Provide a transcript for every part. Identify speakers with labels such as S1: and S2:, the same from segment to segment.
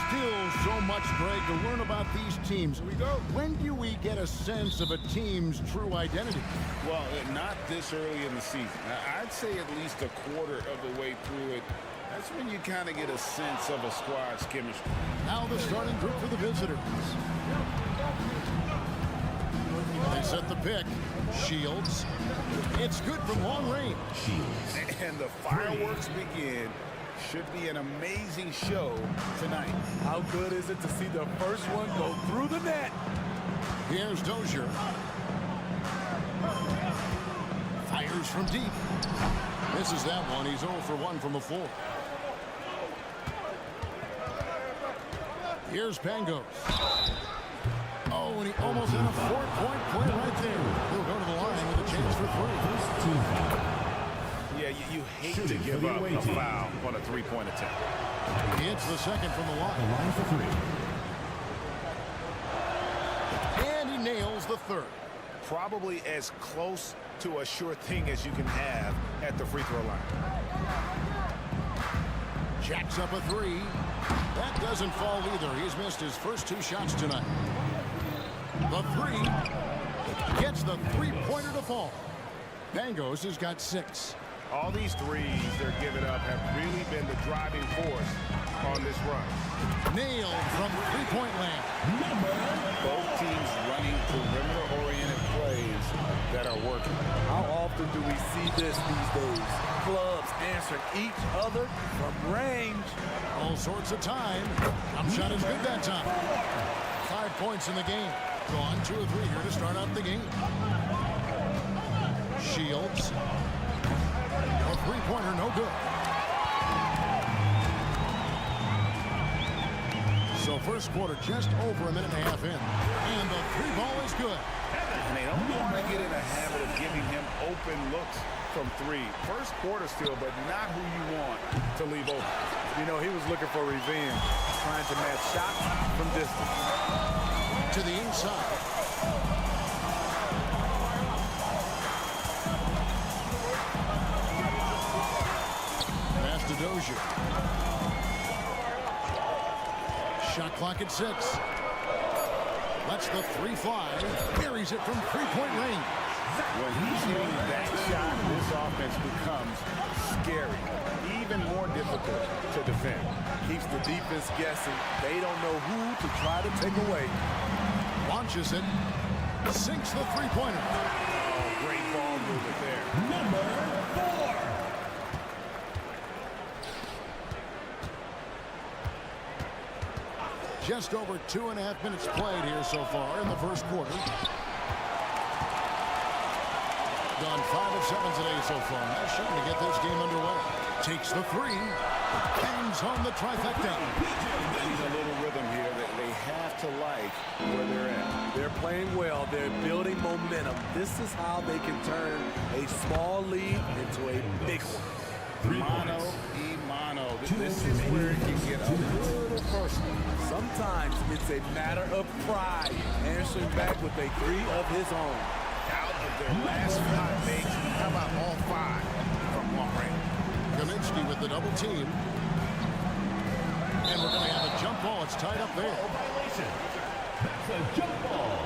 S1: Still so much, Greg, to learn about these teams.
S2: Here we go.
S1: When do we get a sense of a team's true identity?
S2: Well, not this early in the season. I'd say at least a quarter of the way through it. That's when you kind of get a sense of a squad's chemistry.
S1: Now the starting group for the visitors. They set the pick. Shields. It's good from long range.
S2: Shields. And the fireworks begin. Should be an amazing show tonight.
S3: How good is it to see the first one go through the net?
S1: Here's Dozier. Fires from deep. Misses that one. He's 0 for 1 from the floor. Here's Pangos. Oh, and he almost had a 4-point play right there. He'll go to the line with a chance for 3.
S2: Yeah, you hate to give up a foul on a three-point attempt.
S1: He hits the second from the line.
S4: For 3.
S1: And he nails the third.
S2: Probably as close to a sure thing as you can have at the free throw line.
S1: Jacks up a 3. That doesn't fall either. He's missed his first 2 shots tonight. The 3 gets the three-pointer to fall. Pangos has got 6.
S2: All these threes they're giving up have really been the driving force on this run.
S1: Nailed from three-point land.
S2: Both teams running perimeter-oriented plays that are working.
S3: How often do we see this these days? Clubs answering each other from range.
S1: All sorts of time. Jump shot is good that time. 5 points in the game. Gone 2 or 3 here to start out the game. Shields. A three-pointer, no good. So first quarter just over a minute and a half in. And the 3 ball is good.
S2: And they don't normally get in a habit of giving him open looks from 3. First quarter still, but not who you want to leave open.
S3: You know, he was looking for revenge, trying to match shots from distance.
S1: To the inside. Pass to Dozier. Shot clock at 6. Lets the 3 fly. Buries it from three-point range.
S2: When he's hitting that shot, this offense becomes scary, even more difficult to defend.
S3: Keeps the defense guessing. They don't know who to try to take away.
S1: Launches it. Sinks the three-pointer.
S2: Oh, great ball movement there.
S4: Number 4.
S1: Just over 2.5 minutes played here so far in the first quarter. Gone 5 of 7 today so far. That's shooting to get this game underway. Takes the 3. Bangs home the trifecta.
S2: There's a little rhythm here that they have to like where they're at.
S3: They're playing well. They're building momentum. This is how they can turn a small lead into a big one.
S2: Mano y mano. This is where it can get a little personal.
S3: Sometimes it's a matter of pride, answering back with a 3 of his own.
S2: Out of their last 5 makes, how about all 5 from long range?
S1: Kaminsky with the double team. And we're going to have a jump ball. It's tied up there.
S4: It's a jump ball.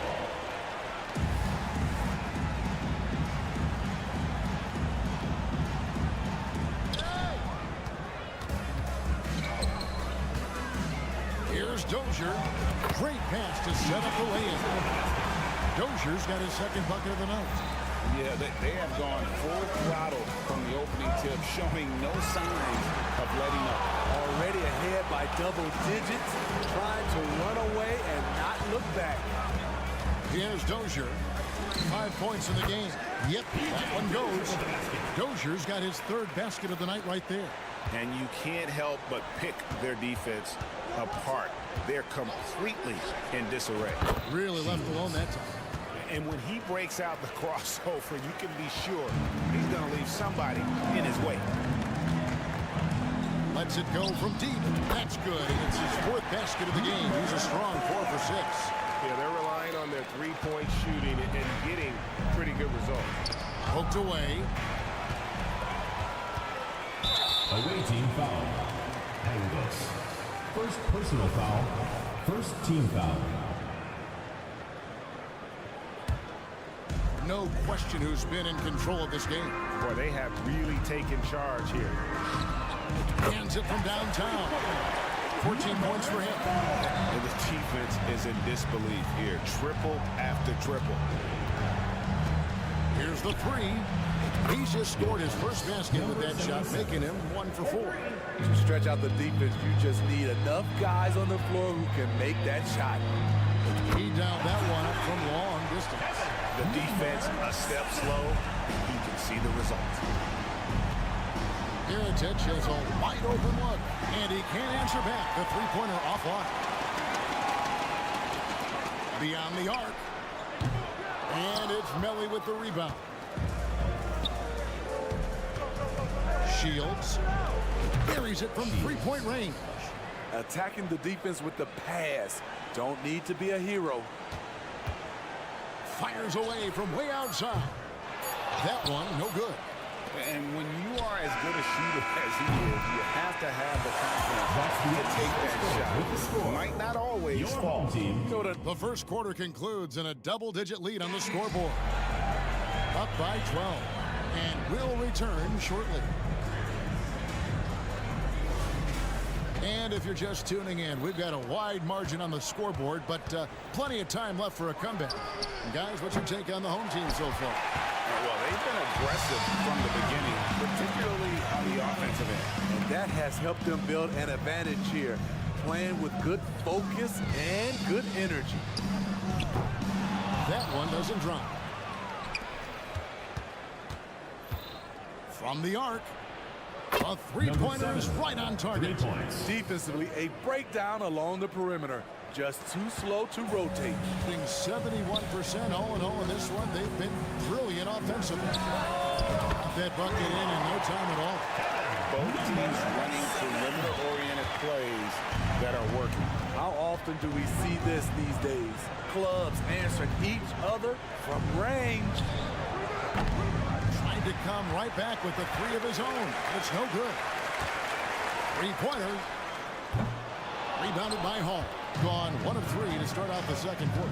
S1: Here's Dozier. Great pass to set up the lay-in. Dozier's got his second bucket of the night.
S2: Yeah, they have gone full throttle from the opening tip, showing no signs of letting up.
S3: Already ahead by double digits, trying to run away and not look back.
S1: Here's Dozier. 5 points in the game. Yep, that one goes. Dozier's got his 3rd basket of the night right there.
S2: And you can't help but pick their defense apart. They're completely in disarray.
S1: Really left alone that time.
S2: And when he breaks out the crossover, you can be sure he's going to leave somebody in his way.
S1: Lets it go from deep. That's good. It's his 4th basket of the game. He's a strong 4 for 6.
S2: Yeah, they're relying on their three-point shooting and getting pretty good results.
S1: Poked away.
S4: Away team foul. Pangos. First personal foul. First team foul.
S1: No question who's been in control of this game.
S2: Boy, they have really taken charge here.
S1: Hands it from downtown. 14 points for him.
S2: And the defense is in disbelief here. Triple after triple.
S1: Here's the three. He's just scored his first basket with that shot, making him 1 for 4.
S3: To stretch out the defense, you just need enough guys on the floor who can make that shot.
S1: He dialed that one up from long distance.
S2: The defense a step slow. You can see the result.
S1: Heritage has a wide open look, and he can't answer back. The three-pointer offline. Beyond the arc. And it's Melly with the rebound. Shields buries it from three-point range.
S3: Attacking the defense with the pass. Don't need to be a hero.
S1: Fires away from way outside. That one, no good.
S2: And when you are as good a shooter as he is, you have to have the confidence to take that shot. Might not always fall.
S1: The first quarter concludes in a double-digit lead on the scoreboard. Up by 12. And will return shortly. And if you're just tuning in, we've got a wide margin on the scoreboard, but plenty of time left for a comeback. And guys, what's your take on the home team so far?
S2: Well, they've been aggressive from the beginning, particularly on the offensive end.
S3: And that has helped them build an advantage here, playing with good focus and good energy.
S1: That one doesn't drop. From the arc. A three-pointer is right on target.
S3: Defensively, a breakdown along the perimeter. Just too slow to rotate.
S1: Being 71% all in all in this one, they've been brilliant offensively. That bucket in no time at all.
S2: Both teams running perimeter-oriented plays that are working.
S3: How often do we see this these days? Clubs answering each other from range.
S1: Trying to come right back with the three of his own. It's no good. Three-pointer. Rebounded by Hall. Gone 1 of 3 to start out the second quarter.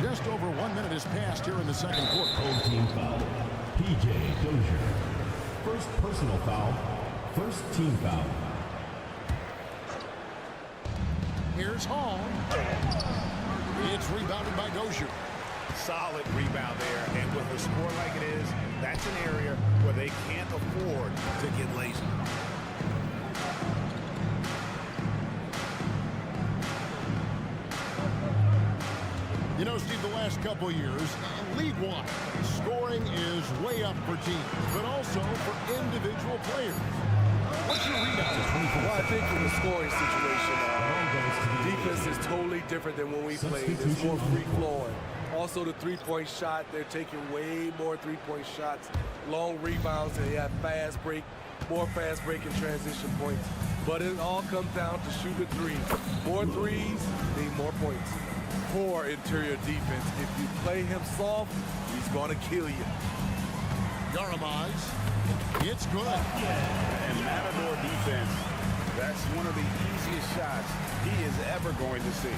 S1: Just over 1 minute has passed here in the second quarter.
S4: Home team foul. P.J. Dozier. First personal foul. First team foul.
S1: Here's Hall. It's rebounded by Dozier.
S2: Solid rebound there, and with a score like it is, that's an area where they can't afford to get lazy.
S1: You know, Steve, the last couple years, league-wide, scoring is way up for teams, but also for individual players. What's your read on this?
S3: Well, I think in the scoring situation, defense is totally different than when we played. It's more free-flowing. Also, the three-point shot, they're taking way more three-point shots, long rebounds, and they have fast break, more fast break and transition points. But it all comes down to shoot the three. More threes mean more points. Poor interior defense. If you play him soft, he's going to kill you.
S1: Yaramaz. It's good.
S2: And Matador defense, that's one of the easiest shots he is ever going to see.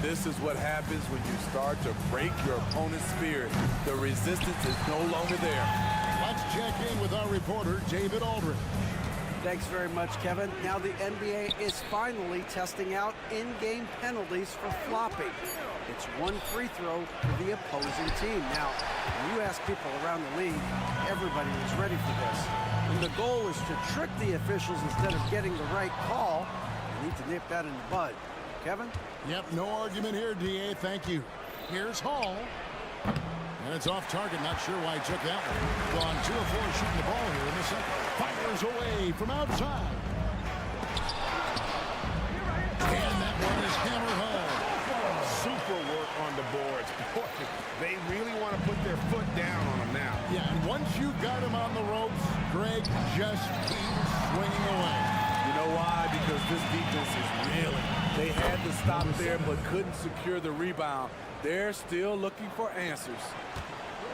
S3: This is what happens when you start to break your opponent's spirit. The resistance is no longer there.
S1: Let's check in with our reporter, David Aldridge.
S5: Thanks very much, Kevin. Now the NBA is finally testing out in-game penalties for flopping. It's one free throw for the opposing team. Now, when you ask people around the league, everybody is ready for this. And the goal is to trick the officials instead of getting the right call. They need to nip that in the bud. Kevin?
S1: Yep, no argument here, D.A. Thank you. Here's Hall. And it's off target. Not sure why he took that one. Gone 2 of 4 shooting the ball here in the second. Fires away from outside. And that one is hammered home.
S2: Super work on the boards. Boy, they really want to put their foot down on him now.
S1: Yeah, and once you got him on the ropes, Greg just keeps swinging away.
S3: You know why? Because this defense is reeling. They had to stop there but couldn't secure the rebound. They're still looking for answers.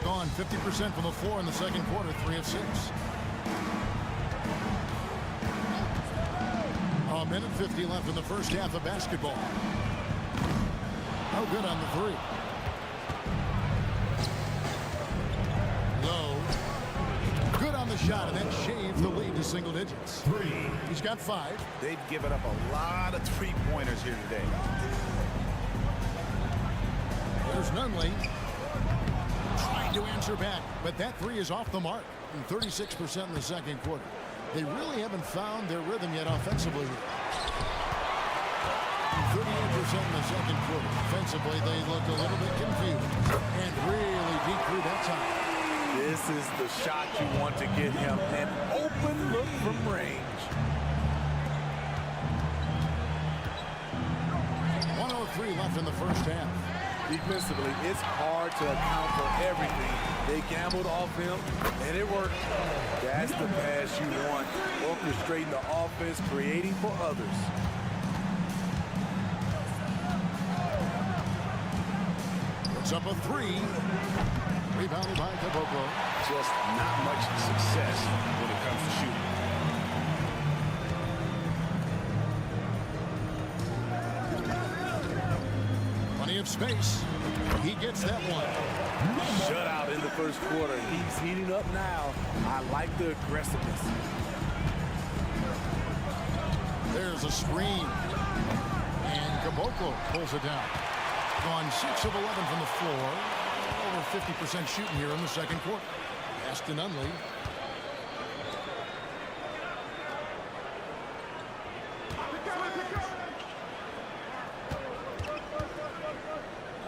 S1: Gone 50% from the floor in the second quarter, 3 of 6. A minute 50 left in the first half of basketball. No good on the three. Low. Good on the shot, and that shaves the lead to single digits. He's got 5.
S2: They've given up a lot of three-pointers here today.
S1: There's Nunley trying to answer back, but that three is off the mark. 36% in the second quarter. They really haven't found their rhythm yet offensively. 38% in the second quarter. Offensively, they look a little bit confused and really deep through that time.
S3: This is the shot you want to get him, an open look from range.
S1: 1:03 left in the first half.
S3: Defensively, it's hard to account for everything. They gambled off him, and it worked. That's the pass you want. Orchestrating the offense, creating for others.
S1: Puts up a 3. Rebounded by Caboclo.
S2: Just not much success when it comes to shooting.
S1: Plenty of space. He gets that one.
S3: Shutout in the first quarter. He's heating up now. I like the aggressiveness.
S1: There's a screen. And Caboclo pulls it down. Gone 6 of 11 from the floor. Over 50% shooting here in the second quarter. Aston Nunley.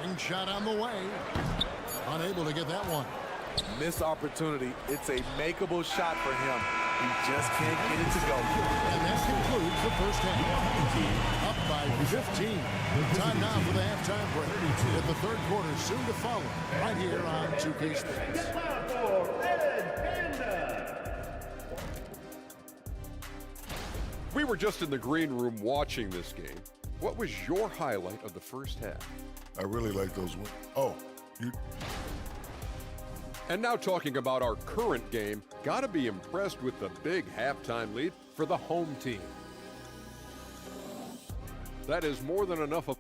S1: Ring shot on the way. Unable to get that one.
S3: Missed opportunity. It's a makeable shot for him. He just can't get it to go.
S1: And that concludes the first half. Up by 15. Time now for the halftime break. With the third quarter soon to follow. Right here on 2K Sports.
S6: We were just in the green room watching this game. What was your highlight of the first half?
S7: I really like those ones. Oh, you.
S6: And now talking about our current game, gotta be impressed with the big halftime lead for the home team. That is more than enough of...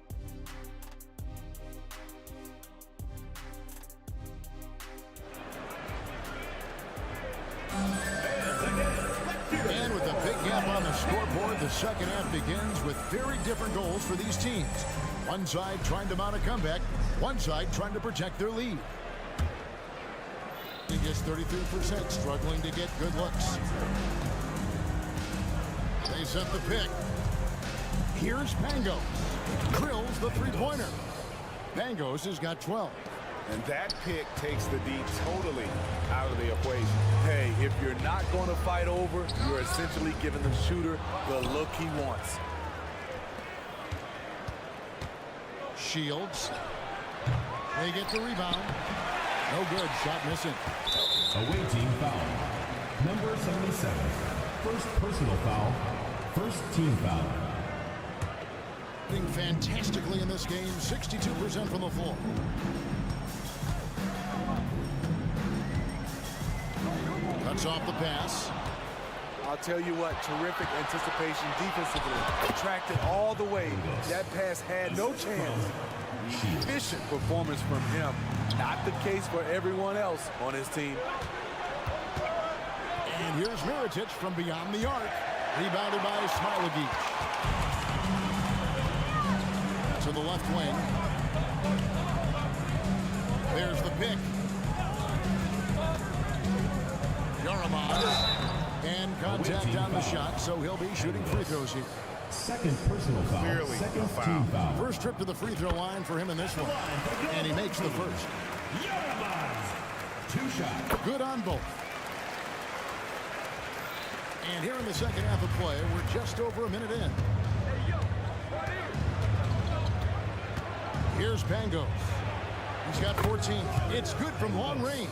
S1: And with a big gap on the scoreboard, the second half begins with very different goals for these teams. One side trying to mount a comeback, one side trying to protect their lead. He gets 33%, struggling to get good looks. They set the pick. Here's Pangos. Drills the three-pointer. Pangos has got 12.
S2: And that pick takes the D totally out of the equation.
S3: Hey, if you're not going to fight over, you're essentially giving the shooter the look he wants.
S1: Shields. They get the rebound. No good. Shot missing.
S4: Away team foul. Number 77. First personal foul. First team foul.
S1: Doing fantastically in this game. 62% from the floor. Cuts off the pass.
S3: I'll tell you what, terrific anticipation defensively. Tracked it all the way. That pass had no chance. Efficient performance from him. Not the case for everyone else on his team.
S1: And here's Mirotic from beyond the arc. Rebounded by Smailagic. To the left wing. There's the pick. Yaramaz. And contact on the shot, so he'll be shooting free throws here.
S4: Second personal foul.
S2: Clearly
S4: Second
S2: a foul.
S4: team foul.
S1: First trip to the free throw line for him in this one. And he makes the first.
S4: Two shots.
S1: Good on both. And here in the second half of play, we're just over a minute in. Here's Pangos. He's got 14. It's good from long range.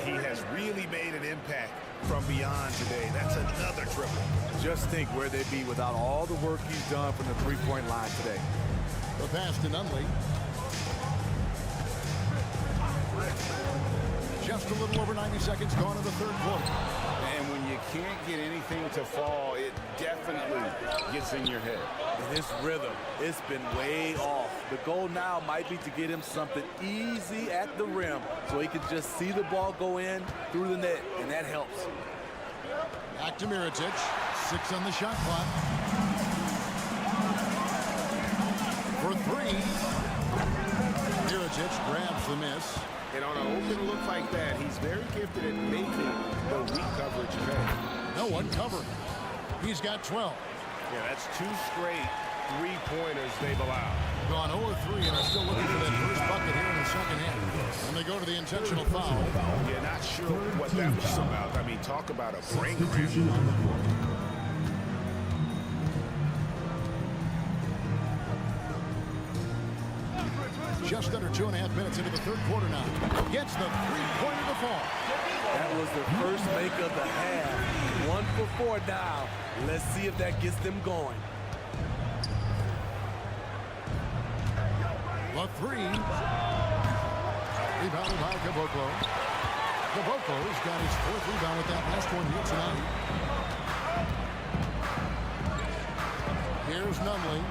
S2: He has really made an impact from beyond today. That's another triple.
S3: Just think where they'd be without all the work he's done from the three-point line today.
S1: The pass to Nunley. Just a little over 90 seconds gone in the third quarter.
S2: And when you can't get anything to fall, it definitely gets in your head.
S3: And his rhythm, it's been way off. The goal now might be to get him something easy at the rim so he can just see the ball go in through the net, and that helps.
S1: Back to Mirotic. 6 on the shot clock. For 3. Mirotic grabs the miss.
S2: And on an open look like that, he's very gifted at making the weak coverage pay.
S1: No one covered. He's got 12.
S2: Yeah, that's 2 straight three-pointers they've allowed.
S1: Gone 0 of 3 and are still looking for that first bucket here in the second half. And they go to the intentional foul.
S2: Yeah, not sure what that was about. I mean, talk about a brain cramp.
S4: Substitution on the court.
S1: Just under 2.5 minutes into the third quarter now. Gets the three-pointer to fall.
S3: That was the first make of the half. 1 for 4 now. Let's see if that gets them going.
S1: The 3. Rebounded by Caboclo. Caboclo's got his 4th rebound with that last one here tonight. Here's Nunley.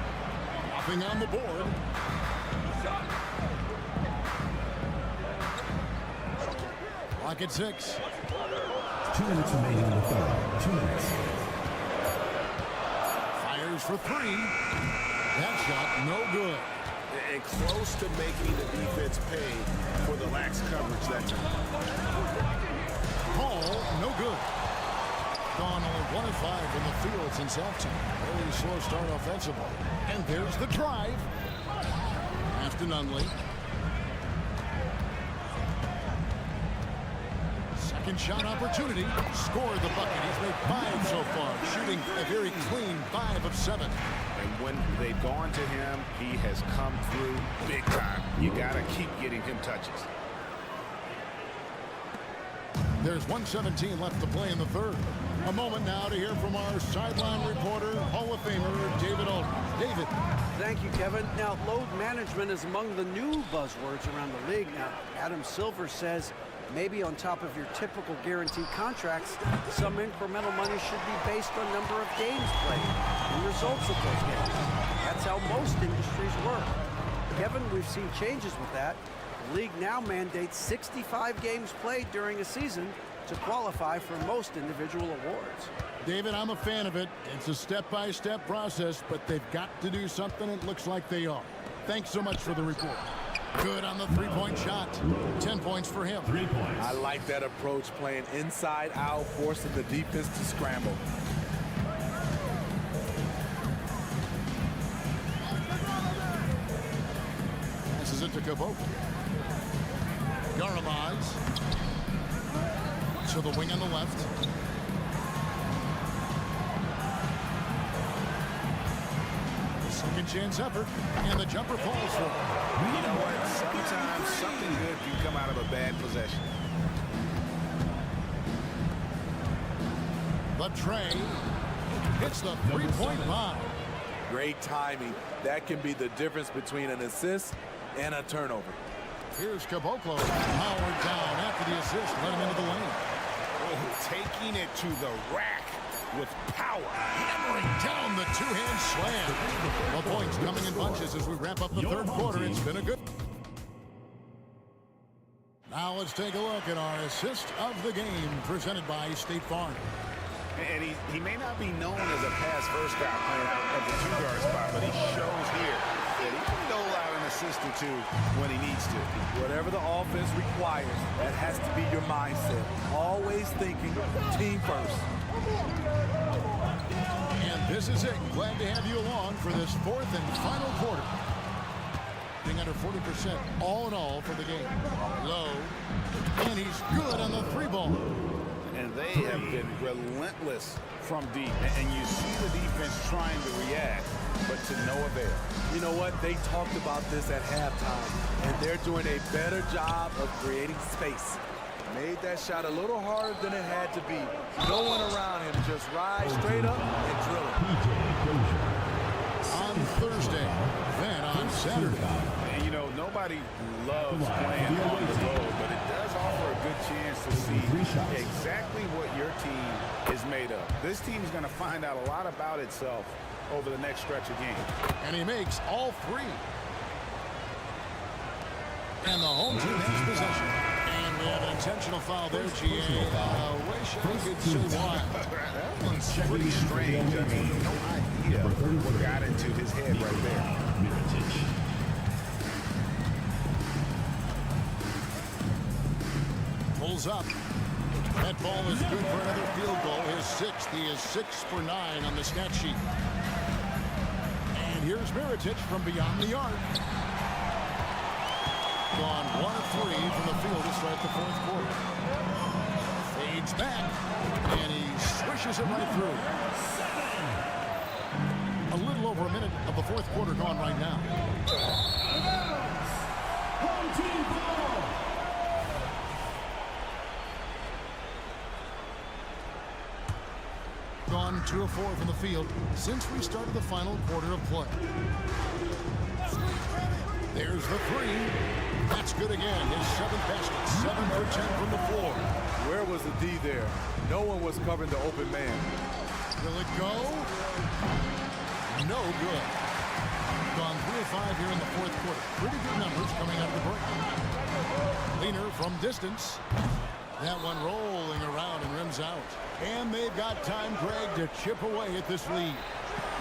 S1: Nothing on the board. Clock at 6.
S4: 2 minutes remaining in the third. 2 minutes.
S1: Fires for 3. That shot no good.
S2: And close to making the defense pay for the lax coverage that time.
S1: Paul, no good. Gone only 1 of 5 in the field since halftime. Very slow start offensively. And there's the drive. After Nunley. Second shot opportunity. Scored the bucket. He's made 5 so far. Shooting a very clean 5 of 7.
S2: And when they've gone to him, he has come through big time. You got to keep getting him touches.
S1: There's 1:17 left to play in the third. A moment now to hear from our sideline reporter, Hall of Famer David Odin. David.
S5: Thank you, Kevin. Now, load management is among the new buzzwords around the league. Now, Adam Silver says maybe on top of your typical guaranteed contracts, some incremental money should be based on number of games played and results of those games. That's how most industries work. Kevin, we've seen changes with that. The league now mandates 65 games played during a season to qualify for most individual awards.
S1: David, I'm a fan of it. It's a step-by-step process, but they've got to do something. It looks like they are. Thanks so much for the report. Good on the three-point shot. 10 points for him.
S4: 3 points.
S3: I like that approach, playing inside out, forcing the defense to scramble.
S1: Passes it to Caboclo. Garabaz. To the wing on the left. Second chance effort, and the jumper falls for him.
S2: You know what? Sometimes something good can come out of a bad possession.
S1: The tray hits the three-point line.
S3: Great timing. That can be the difference between an assist and a turnover.
S1: Here's Caboclo. Powered down after the assist. Let him into the lane.
S2: Oh, taking it to the rack with power.
S1: Hammering down the two-hand slam. The points coming in bunches as we wrap up the third quarter. It's been a good... Now let's take a look at our assist of the game presented by State Farm.
S2: And he may not be known as a pass-first guy playing out of the two-guard spot, but he shows here that he can dole out an assist or two when he needs to.
S3: Whatever the offense requires, that has to be your mindset. Always thinking team first.
S1: And this is it. Glad to have you along for this fourth and final quarter. Being under 40% all in all for the game. Low. And he's good on the three ball.
S2: And they have been relentless from deep. And you see the defense trying to react, but to no avail.
S3: You know what? They talked about this at halftime, and they're doing a better job of creating space. Made that shot a little harder than it had to be. No one around him, just ride straight up and drill it.
S1: On Thursday, then on Saturday.
S2: And you know, nobody Nobody loves playing on the road, but it does offer a good chance to see exactly what your team is made of. This team's going to find out a lot about itself over the next stretch of games.
S1: And he makes all three. And the home team has possession. And we have an intentional foul there, GA. I wish I could say why.
S2: That one's pretty strange. I mean, no idea what got into his head right there.
S1: Pulls up. That ball is good for another field goal. His sixth. He is 6 for 9 on the stat sheet. And here's Mirotic from beyond the arc. Gone 1 of 3 from the field to start the fourth quarter. Fades back, and he swishes it right through. A little over a minute of the fourth quarter gone right now. Gone 2 of 4 from the field since we started the final quarter of play. There's the three. That's good again. His 7th basket. 7 for 10 from the floor.
S3: Where was the D there? No one was covering the open man.
S1: Will it go? No good. Gone 3 of 5 here in the fourth quarter. Pretty good numbers coming out of the break. Leaner from distance. That one rolling around and rims out. And they've got time, Greg, to chip away at this lead.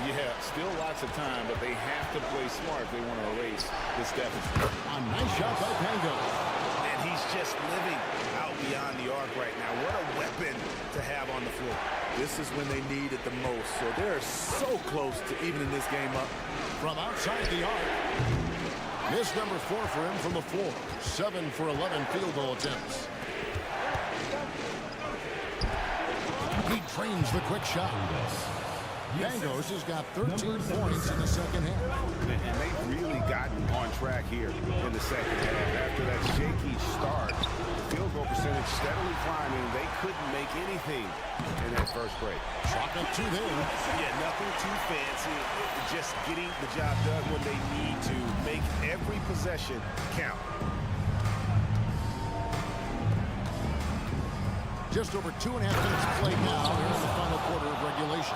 S2: Yeah, still lots of time, but they have to play smart if they want to erase this deficit.
S1: A nice shot by Pango.
S2: And he's just living out beyond the arc right now. What a weapon to have on the floor.
S3: This is when they need it the most, so they're so close to evening this game up.
S1: From outside the arc. Miss number 4 for him from the floor. 7 for 11 field goal attempts. He trains the quick shot. Pangos has got 13 points in the second half.
S2: And they've really gotten on track here in the second half. After that shaky start, the field goal percentage steadily climbing. They couldn't make anything in that first break.
S1: Chalk up 2 there.
S2: Yeah, nothing too fancy. Just getting the job done when they need to. Make every possession count.
S1: Just over 2.5 minutes played now here in the final quarter of regulation.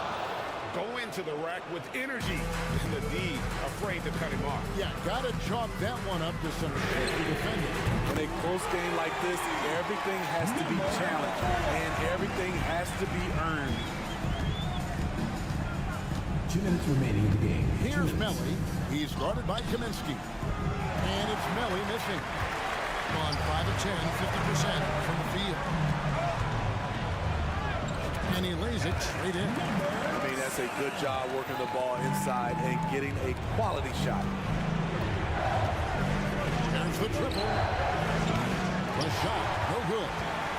S2: Go into the rack with energy. And the D afraid to cut him off.
S1: Yeah, got to chalk that one up to some shaky defending.
S3: In a close game like this, everything has to be challenged and everything has to be earned.
S4: 2 minutes remaining in the game.
S1: Here's Melly. He's guarded by Kaminsky. And it's Melly missing. On 5 of 10, 50% from the field. And he lays it straight in.
S3: I mean, that's a good job working the ball inside and getting a quality shot.
S1: There's the triple. The shot, no good.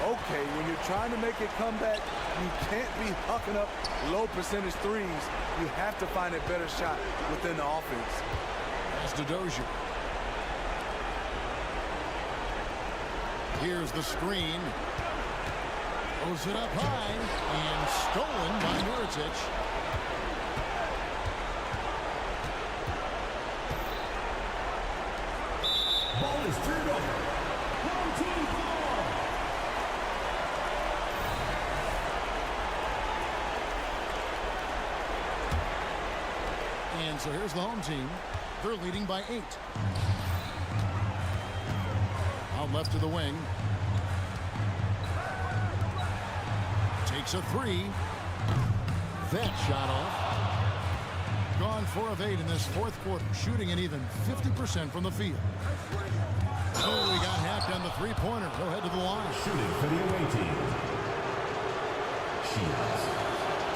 S3: Okay, when you're trying to make a comeback, you can't be hucking up low percentage threes. You have to find a better shot within the offense.
S1: As to Dozier. Here's the screen. Throws it up high and stolen by Mirotic.
S4: Ball is turned over. Home team foul.
S1: And so here's the home team. They're leading by 8. Out left to the wing. Takes a 3. That shot off. Gone 4 of 8 in this fourth quarter, shooting an even 50% from the field. Oh, we got half down the three-pointer. Go ahead to the line.
S4: Shooting for the away team. Shields.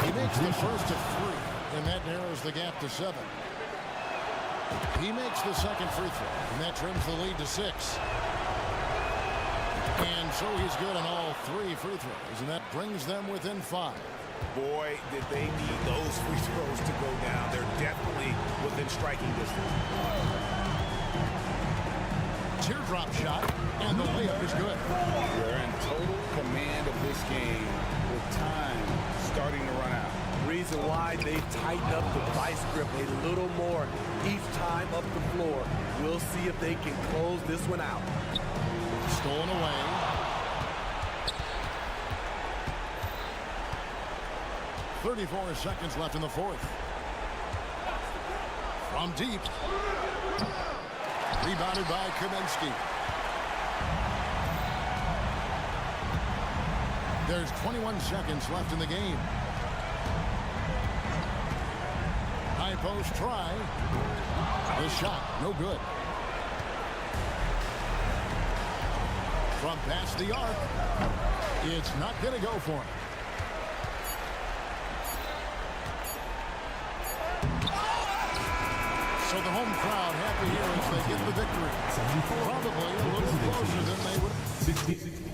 S1: He makes the first of 3, and that narrows the gap to 7. He makes the second free throw, and that trims the lead to 6. And so he's good on all 3 free throws, and that brings them within 5.
S2: Boy, did they need those free throws to go down. They're definitely within striking distance.
S1: Teardrop shot, and the layup is good.
S2: They're in total command of this game with time starting to run out.
S3: Reason why they tighten up the vice grip a little more each time up the floor. We'll see if they can close this one out.
S1: Stolen away. .34 seconds left in the fourth. From deep. Rebounded by Kaminsky. There's 21 seconds left in the game. High post try. The shot, no good. From past the arc. It's not going to go for him. So the home crowd happy here as they get the victory. Probably a little closer than they would.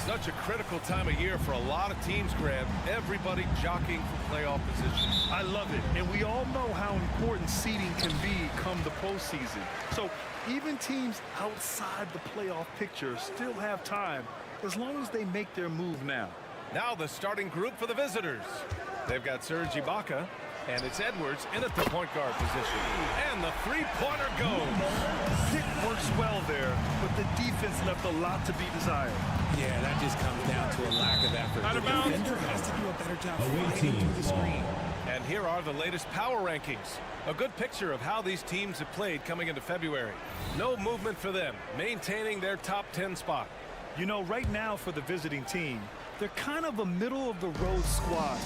S8: Such a critical time of year for a lot of teams, Graham. Everybody jockeying for playoff position.
S9: I love it, and we all know how important seeding can be come the postseason. So even teams outside the playoff picture still have time as long as they make their move now.
S8: Now the starting group for the visitors. They've got Serge Ibaka, And it's Edwards in at the point guard position. And the three-pointer goes.
S9: Pick works well there, but the defense left a lot to be desired.
S10: Yeah, that just comes down to a lack of effort.
S8: Out of
S10: The
S8: bounds.
S10: defender has to do a better job
S4: Away
S10: fighting
S4: team
S10: through the screen.
S8: And here are the latest power rankings. A good picture of how these teams have played coming into February. No movement for them, maintaining their top 10 spot.
S9: You know, right now for the visiting team, they're kind of a middle-of-the-road squad.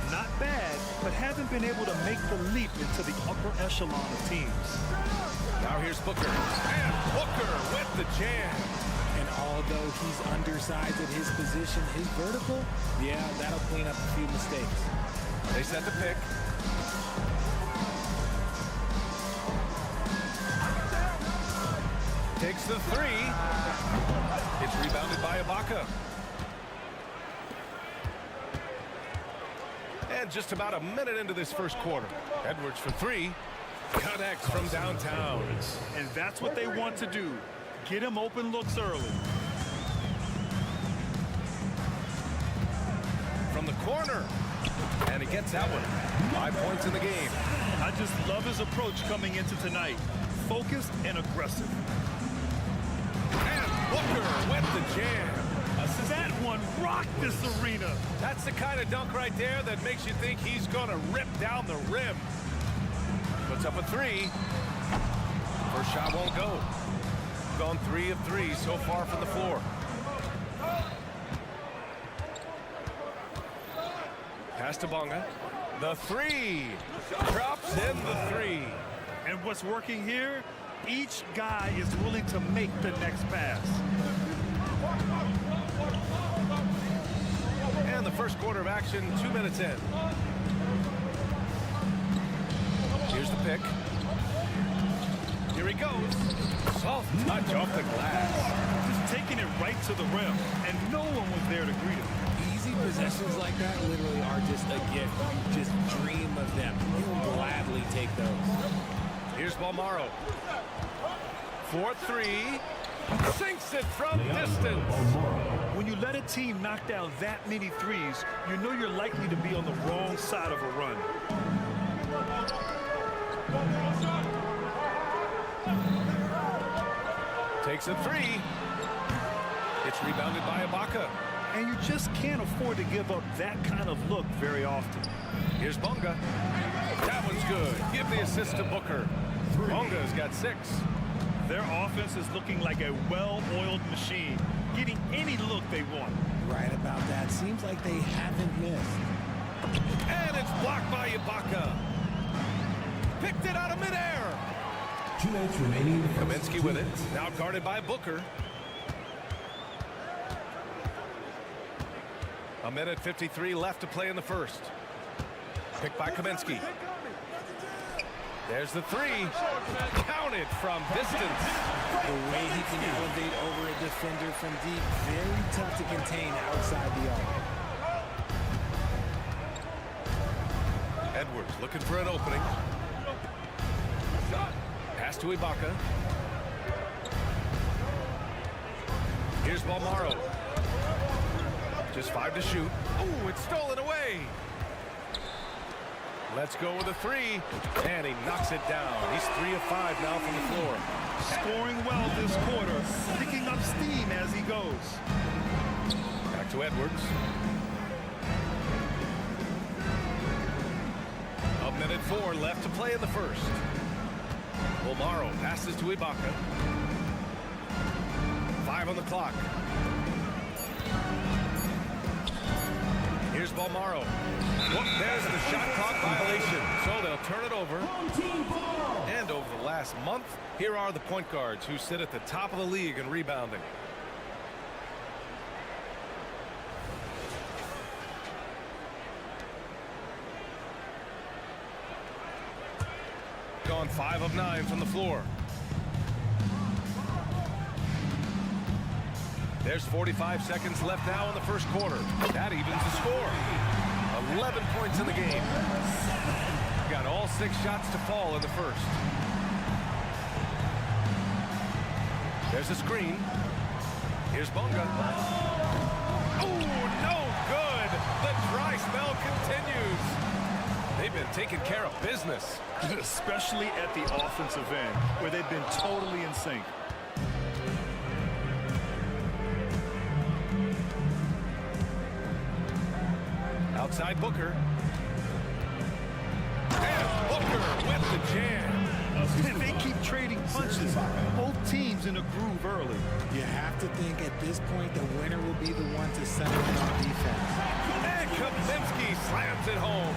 S9: Not bad, but haven't been able to make the leap into the upper echelon of teams.
S8: Now here's Booker. And Booker with the jam.
S10: And although he's undersized at his position, his vertical, yeah, that'll clean up a few mistakes.
S8: They set the pick. Takes the three. It's rebounded by Ibaka. And just about a minute into this first quarter. Edwards for three. Connects from downtown.
S9: And that's what they want to do. Get him open looks early.
S8: From the corner. And he gets that one. 5 points in the game.
S9: I just love his approach coming into tonight. Focused and aggressive.
S8: And Booker with the jam.
S9: That one rocked this arena.
S8: That's the kind of dunk right there that makes you think he's going to rip down the rim. Puts up a three. First shot won't go. Gone 3 of 3 so far from the floor. Pass to Bonga. The three. Drops in the three.
S9: And what's working here? Each guy is willing to make the next pass.
S8: And the first quarter of action, 2 minutes in. Here's the pick. Here he goes. Soft touch off the glass.
S9: Just taking it right to the rim, and no one was there to greet him.
S10: Easy possessions like that literally are just a gift. You just dream of them. You'll gladly take those.
S8: Here's Balmaro. 4-3. Sinks it from distance.
S9: When you let a team knock down that many threes, you know you're likely to be on the wrong side of a run.
S8: Takes a three. It's rebounded by Ibaka.
S9: And you just can't afford to give up that kind of look very often.
S8: Here's Bonga. That one's good. Give the assist to Booker. Bonga's got 6.
S9: Their offense is looking like a well-oiled machine, getting any look they want.
S10: Right about that. Seems like they haven't missed.
S8: And it's blocked by Ibaka. Picked it out of midair.
S4: 2 minutes remaining.
S8: Kaminsky with it. Now guarded by Booker. A minute 53 left to play in the first. Picked by Kaminsky. There's the three. Counted from distance.
S10: The way he can elevate over a defender from deep, very tough to contain outside the arc.
S8: Edwards looking for an opening. Pass to Ibaka. Here's Balmaro. Just 5 to shoot. Ooh, it's stolen away. Let's go with a three. And he knocks it down. He's 3 of 5 now from the floor.
S9: Scoring well this quarter, picking up steam as he goes.
S8: Back to Edwards. A minute 4 left to play in the first. Balmaro passes to Ibaka. 5 on the clock. Here's Balmaro. Whoop, there's the shot clock violation. So they'll turn it over. And over the last month, here are the point guards who sit at the top of the league in rebounding. Gone 5 of 9 from the floor. There's 45 seconds left now in the first quarter. That evens the score. 11 points in the game. Got all 6 shots to fall in the first. There's a screen. Here's Bonga. Oh, no good. The dry spell continues. They they've been taking care of business.
S9: Especially at the offensive end, where they've been totally in sync.
S8: Outside Booker. And Booker with the jam.
S9: They keep trading punches. Both teams in a groove early.
S10: You have to think at this point the winner will be the one to settle in on defense.
S8: And Kaminsky slams it home.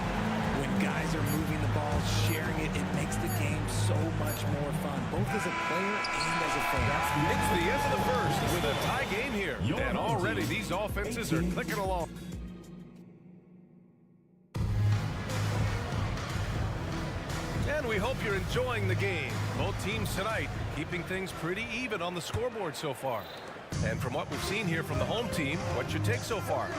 S10: When guys are moving the ball, sharing it, it makes the game so much more fun, both as a player and as a fan.
S8: It's the end of the first with a tie game here. And already these offenses are clicking along. And we hope you're enjoying the game. Both teams tonight keeping things pretty even on the scoreboard so far. And from what we've seen here from the home team, what's your take so far?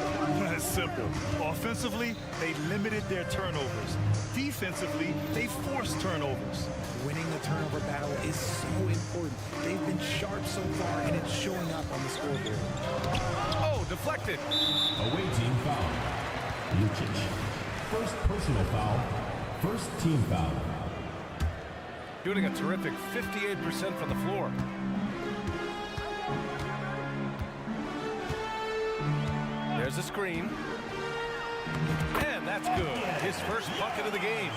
S9: It's simple. Offensively, they limited their turnovers. Defensively, they forced turnovers.
S10: Winning the turnover battle is so important. They've been sharp so far, and it's showing up on the scoreboard.
S8: Oh, deflected.
S4: Away team foul. Lucic. First personal foul. First team foul.
S8: Shooting a terrific 58% from the floor. There's a screen. And that's good. His first bucket of the game.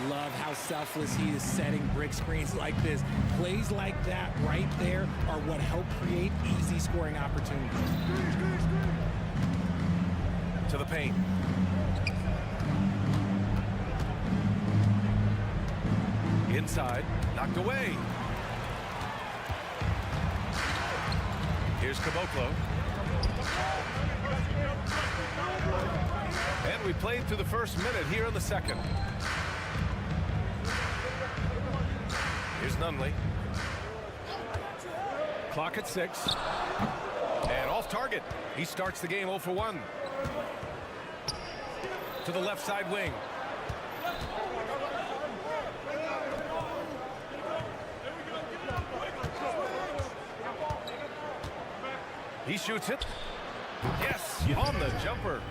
S10: Love how selfless he is setting brick screens like this. Plays like that right there are what help create easy scoring opportunities.
S8: To the paint. Inside, knocked away. Here's Caboclo. And we played through the first minute here in the second. Here's Nunley. Clock at 6. And off target. He starts the game 0 for 1. To the left side wing. He shoots it. Yes, on the jumper.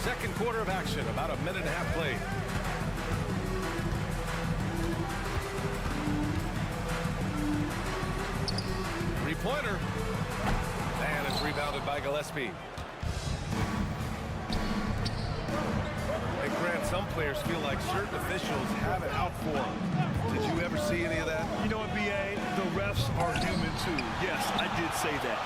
S8: Second quarter of action, about a minute and a half played. Three-pointer. And it's rebounded by Gillespie. And Grant, some players feel like certain officials have it out for them. Did you ever see any of that?
S9: You know what, B.A.? The refs are human, too. Yes, I did say that.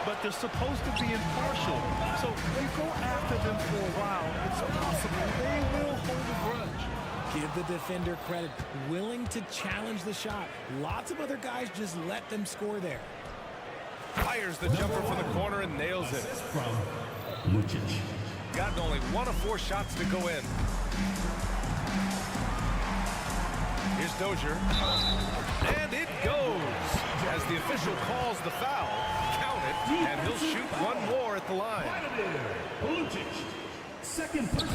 S9: But they're supposed to be impartial. So if you go after them for a while, it's possible they will hold a grudge.
S10: Give the defender credit. Willing to challenge the shot. Lots of other guys just let them score there.
S8: Fires the jumper from the corner and nails it.
S4: From Lucic.
S8: Gotten only 1 of 4 shots to go in. Here's Dozier. And it goes. As the official calls the foul, count it, and he'll shoot 1 more at the line.
S4: Lucic. Second person.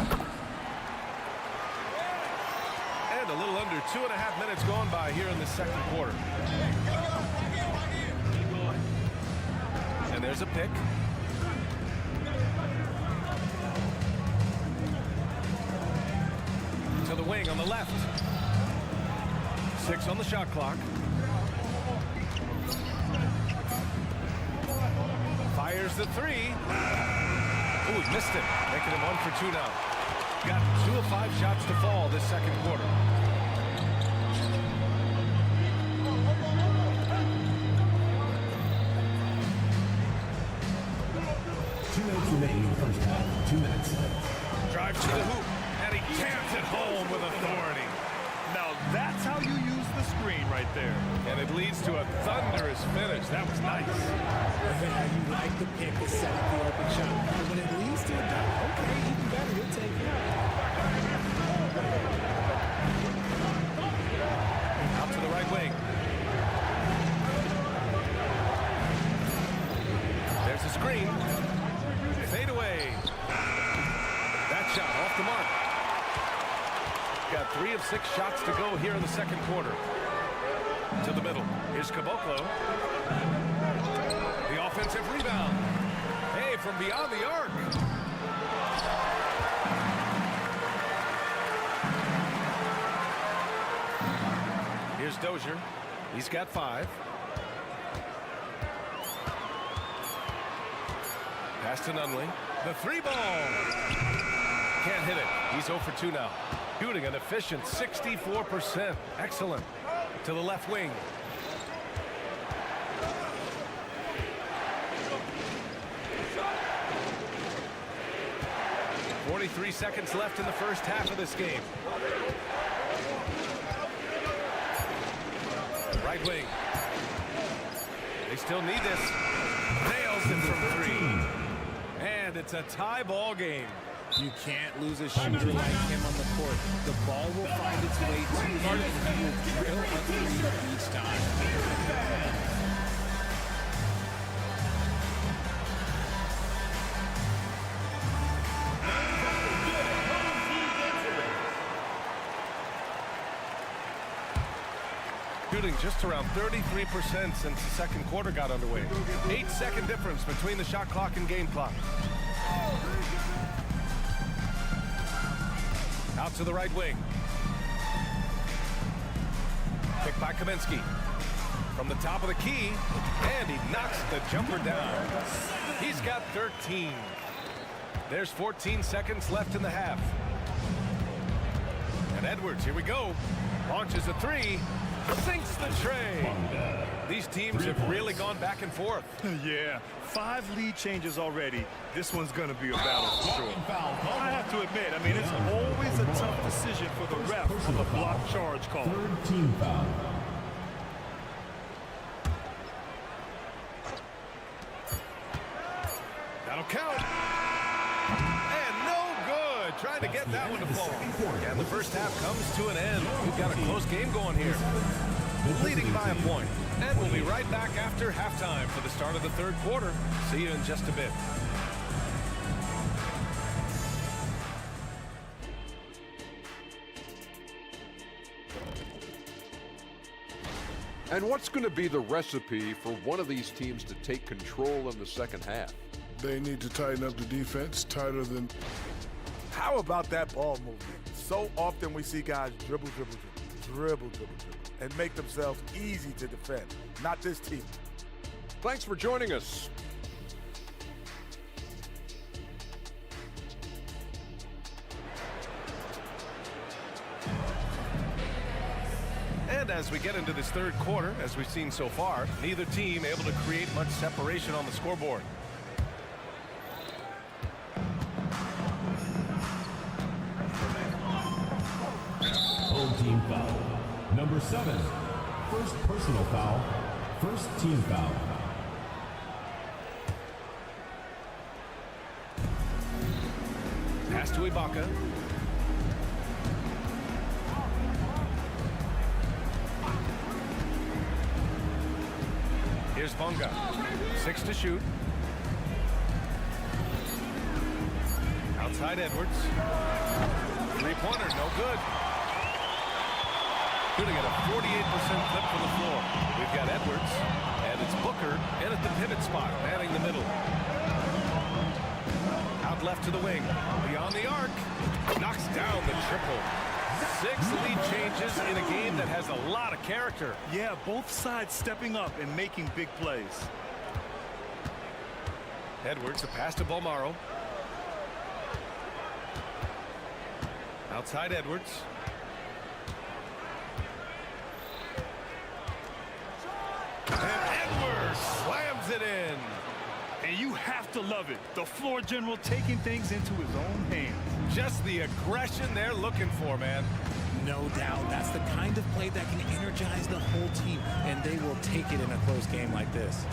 S8: And a little under 2.5 minutes gone by here in the second quarter. And there's a pick. To the wing on the left. 6 on the shot clock. Fires the 3. Ooh, missed it. Making him 1 for 2 now. Got 2 of 5 shots to fall this second quarter.
S4: Remaining in the first half. 2 minutes.
S8: Drive to the hoop, and he jams it home with authority.
S9: Now that's how you use the screen right there.
S8: And it leads to a thunderous finish. That was nice.
S10: Yeah, you like the pick to set up the open shot. But when it leads to a dunk, okay, even better, you'll take it.
S8: Out to the right wing. There's a screen. Fade away. That shot off the mark. Got 3 of 6 shots to go here in the second quarter. To the middle. Here's Caboclo. The offensive rebound. Hey, from beyond the arc. Dozier. He's got 5. Pass to Nunley. The 3-ball. Can't hit it. He's 0 for 2 now. Shooting an efficient 64%. Excellent. To the left wing. .43 seconds left in the first half of this game. Right wing. They still need this. Nails it from 3. And it's a tie ball game.
S10: You can't lose a shooter like him on the court. The ball will find its way to him, and he will drill a 3 each time.
S8: Shooting just around 33% since the second quarter got underway. 8-second difference between the shot clock and game clock. Out to the right wing. Picked by Kaminsky. From the top of the key, and he knocks the jumper down. He's got 13. There's 14 seconds left in the half. And Edwards, here we go. Launches a 3. Sinks the tray. These teams have really gone back and forth.
S9: Yeah, 5 lead changes already. This one's going to be a battle for sure. I have to admit, I mean, it's always a tough decision for the ref on the block charge call.
S4: Third team foul.
S8: That'll count. And no good. Trying to get that one to fall. And the first half comes to an end. We've got a close game going here. Leading by a point. And we'll be right back after halftime for the start of the third quarter. See you in just a bit.
S6: And what's going to be the recipe for one of these teams to take control in the second half?
S7: They need to tighten up the defense, tighter than...
S2: How about that ball movement? So often we see guys dribble, and make themselves easy to defend. Not this team.
S6: Thanks for joining us.
S8: And as we get into this third quarter, as we've seen so far, neither team able to create much separation on the scoreboard.
S4: Home team foul. Number 7. First personal foul. First team foul.
S8: Pass to Ibaka. Here's Bonga. 6 to shoot. Outside Edwards. 3-pointer, no good. Shooting at a 48% clip from the floor. We've got Edwards, and it's Booker in at the pivot spot, manning the middle. Out left to the wing. Beyond the arc. Knocks down the triple. 6 lead changes in a game that has a lot of character.
S9: Yeah, both sides stepping up and making big plays.
S8: Edwards, a pass to Bolmaro. Outside Edwards. And Edwards slams it in.
S9: And you have to love it. The floor general taking things into his own hands.
S8: Just the aggression they're looking for, man.
S10: No doubt. That's the kind of play that can energize the whole team, and they will take it in a close game like this.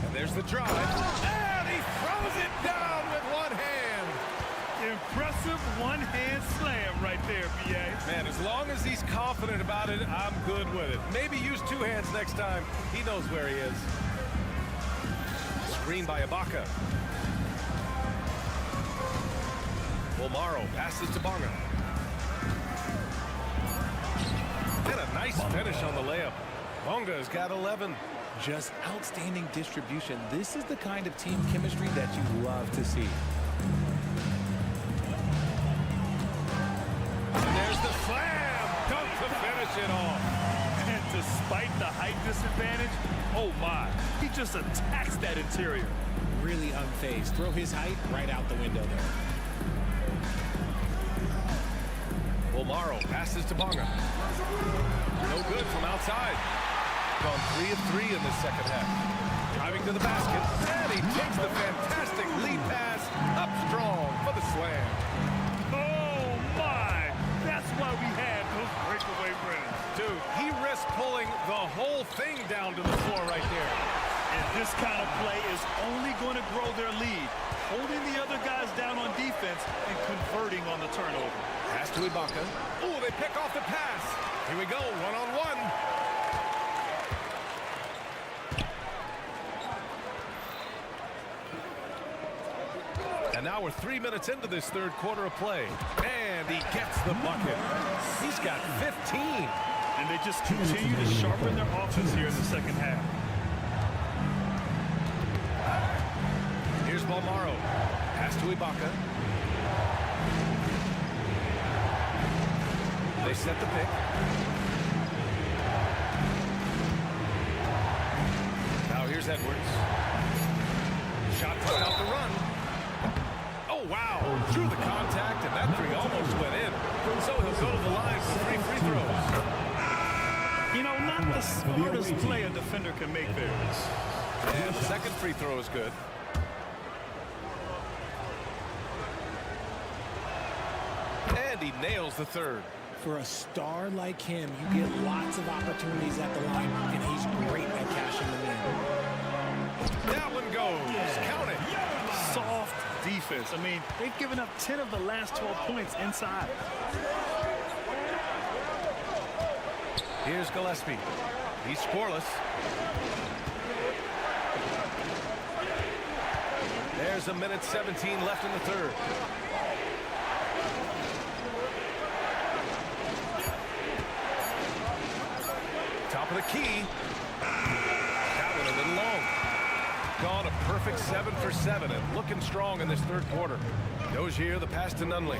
S8: And there's the drive. And he throws it down with one hand.
S9: Impressive one-hand slam right there, B.A.
S8: Man, as long as he's confident about it, I'm good with it. Maybe use 2 hands next time. He knows where he is. Screen by Ibaka. Bolmaro passes to Bonga. And a nice finish on the layup. Bonga's got 11.
S10: Just outstanding distribution. This is the kind of team chemistry that you love to see.
S8: And there's the slam.
S9: despite the height disadvantage, oh my, he just attacks that interior.
S10: Really unfazed. Throw his height right out the window there.
S8: Omaro passes to Bonga. No good from outside. Gone 3 of 3 in the second half. Driving to the basket, and he takes the fantastic lead pass up strong for the slam.
S9: Oh my, that's why we had those breakaway runs.
S8: Dude, he risked pulling the whole thing down to the floor right there.
S9: And this kind of play is only going to grow their lead, holding the other guys down on defense and converting on the turnover.
S8: Pass to Ibaka. Oh, they pick off the pass. Here we go, one-on-one. And now we're 3 minutes into this third quarter of play. And he gets the bucket. He's got 15.
S9: And they just continue to sharpen their offense here in the second half.
S8: Here's Balmaro. Pass to Ibaka. They set the pick. Now here's Edwards. Shot put out the run. Oh, wow. Through the contact, and that three almost went in. So he'll go to the line for 3 free throws.
S9: You know, not the smartest play a defender can make there.
S8: And the second free throw is good. And he nails the third.
S10: For a star like him, you get lots of opportunities at the line, and he's great at cashing them in.
S8: That one goes. Count it.
S9: Soft defense. I mean, they've given up 10 of the last 12 points inside.
S8: Here's Gillespie. He's scoreless. There's 1:17 left in the third. Top of the key. That one a little long. Gone a perfect 7 for 7 and looking strong in this third quarter. Dozier, the pass to Nunley.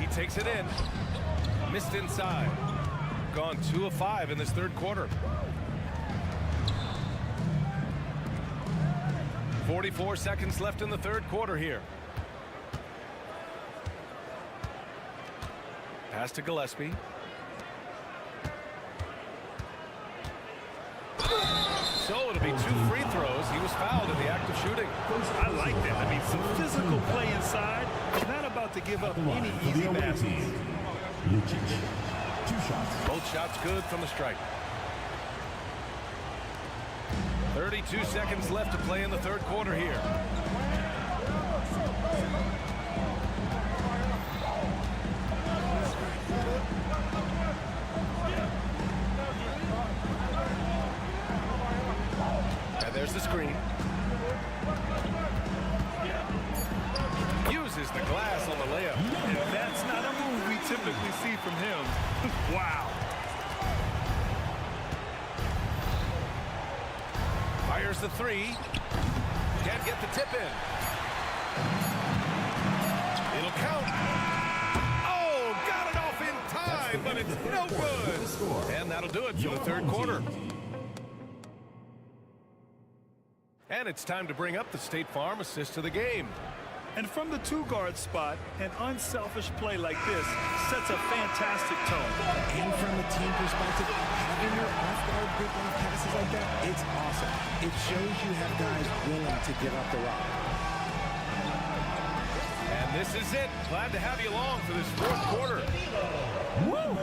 S8: He takes it in. Missed inside. Gone 2 of 5 in this third quarter. 44 seconds left in the third quarter here. Pass to Gillespie. So it'll be 2 free throws. He was fouled in the act of shooting.
S9: I like that. I mean, some physical play inside. He's not about to give up any easy baskets.
S4: 2 shots.
S8: Both shots good from the strike. 32 seconds left to play in the third quarter here. And there's the screen. Uses the glass on the layup.
S9: And that's not a move we typically see from him. Wow.
S8: Fires the 3. Can't get the tip in. It'll count. Oh, got it off in time, but it's no good. And that'll do it for the third quarter. And it's time to bring up the State Farm assist to the game.
S9: And from the 2-guard spot, an unselfish play like this sets a fantastic tone.
S10: And from the team perspective, having your off-guard big off passes like that, it's awesome. It shows you have guys willing to give up the rock.
S8: And this is it. Glad to have you along for this fourth quarter.
S9: Woo!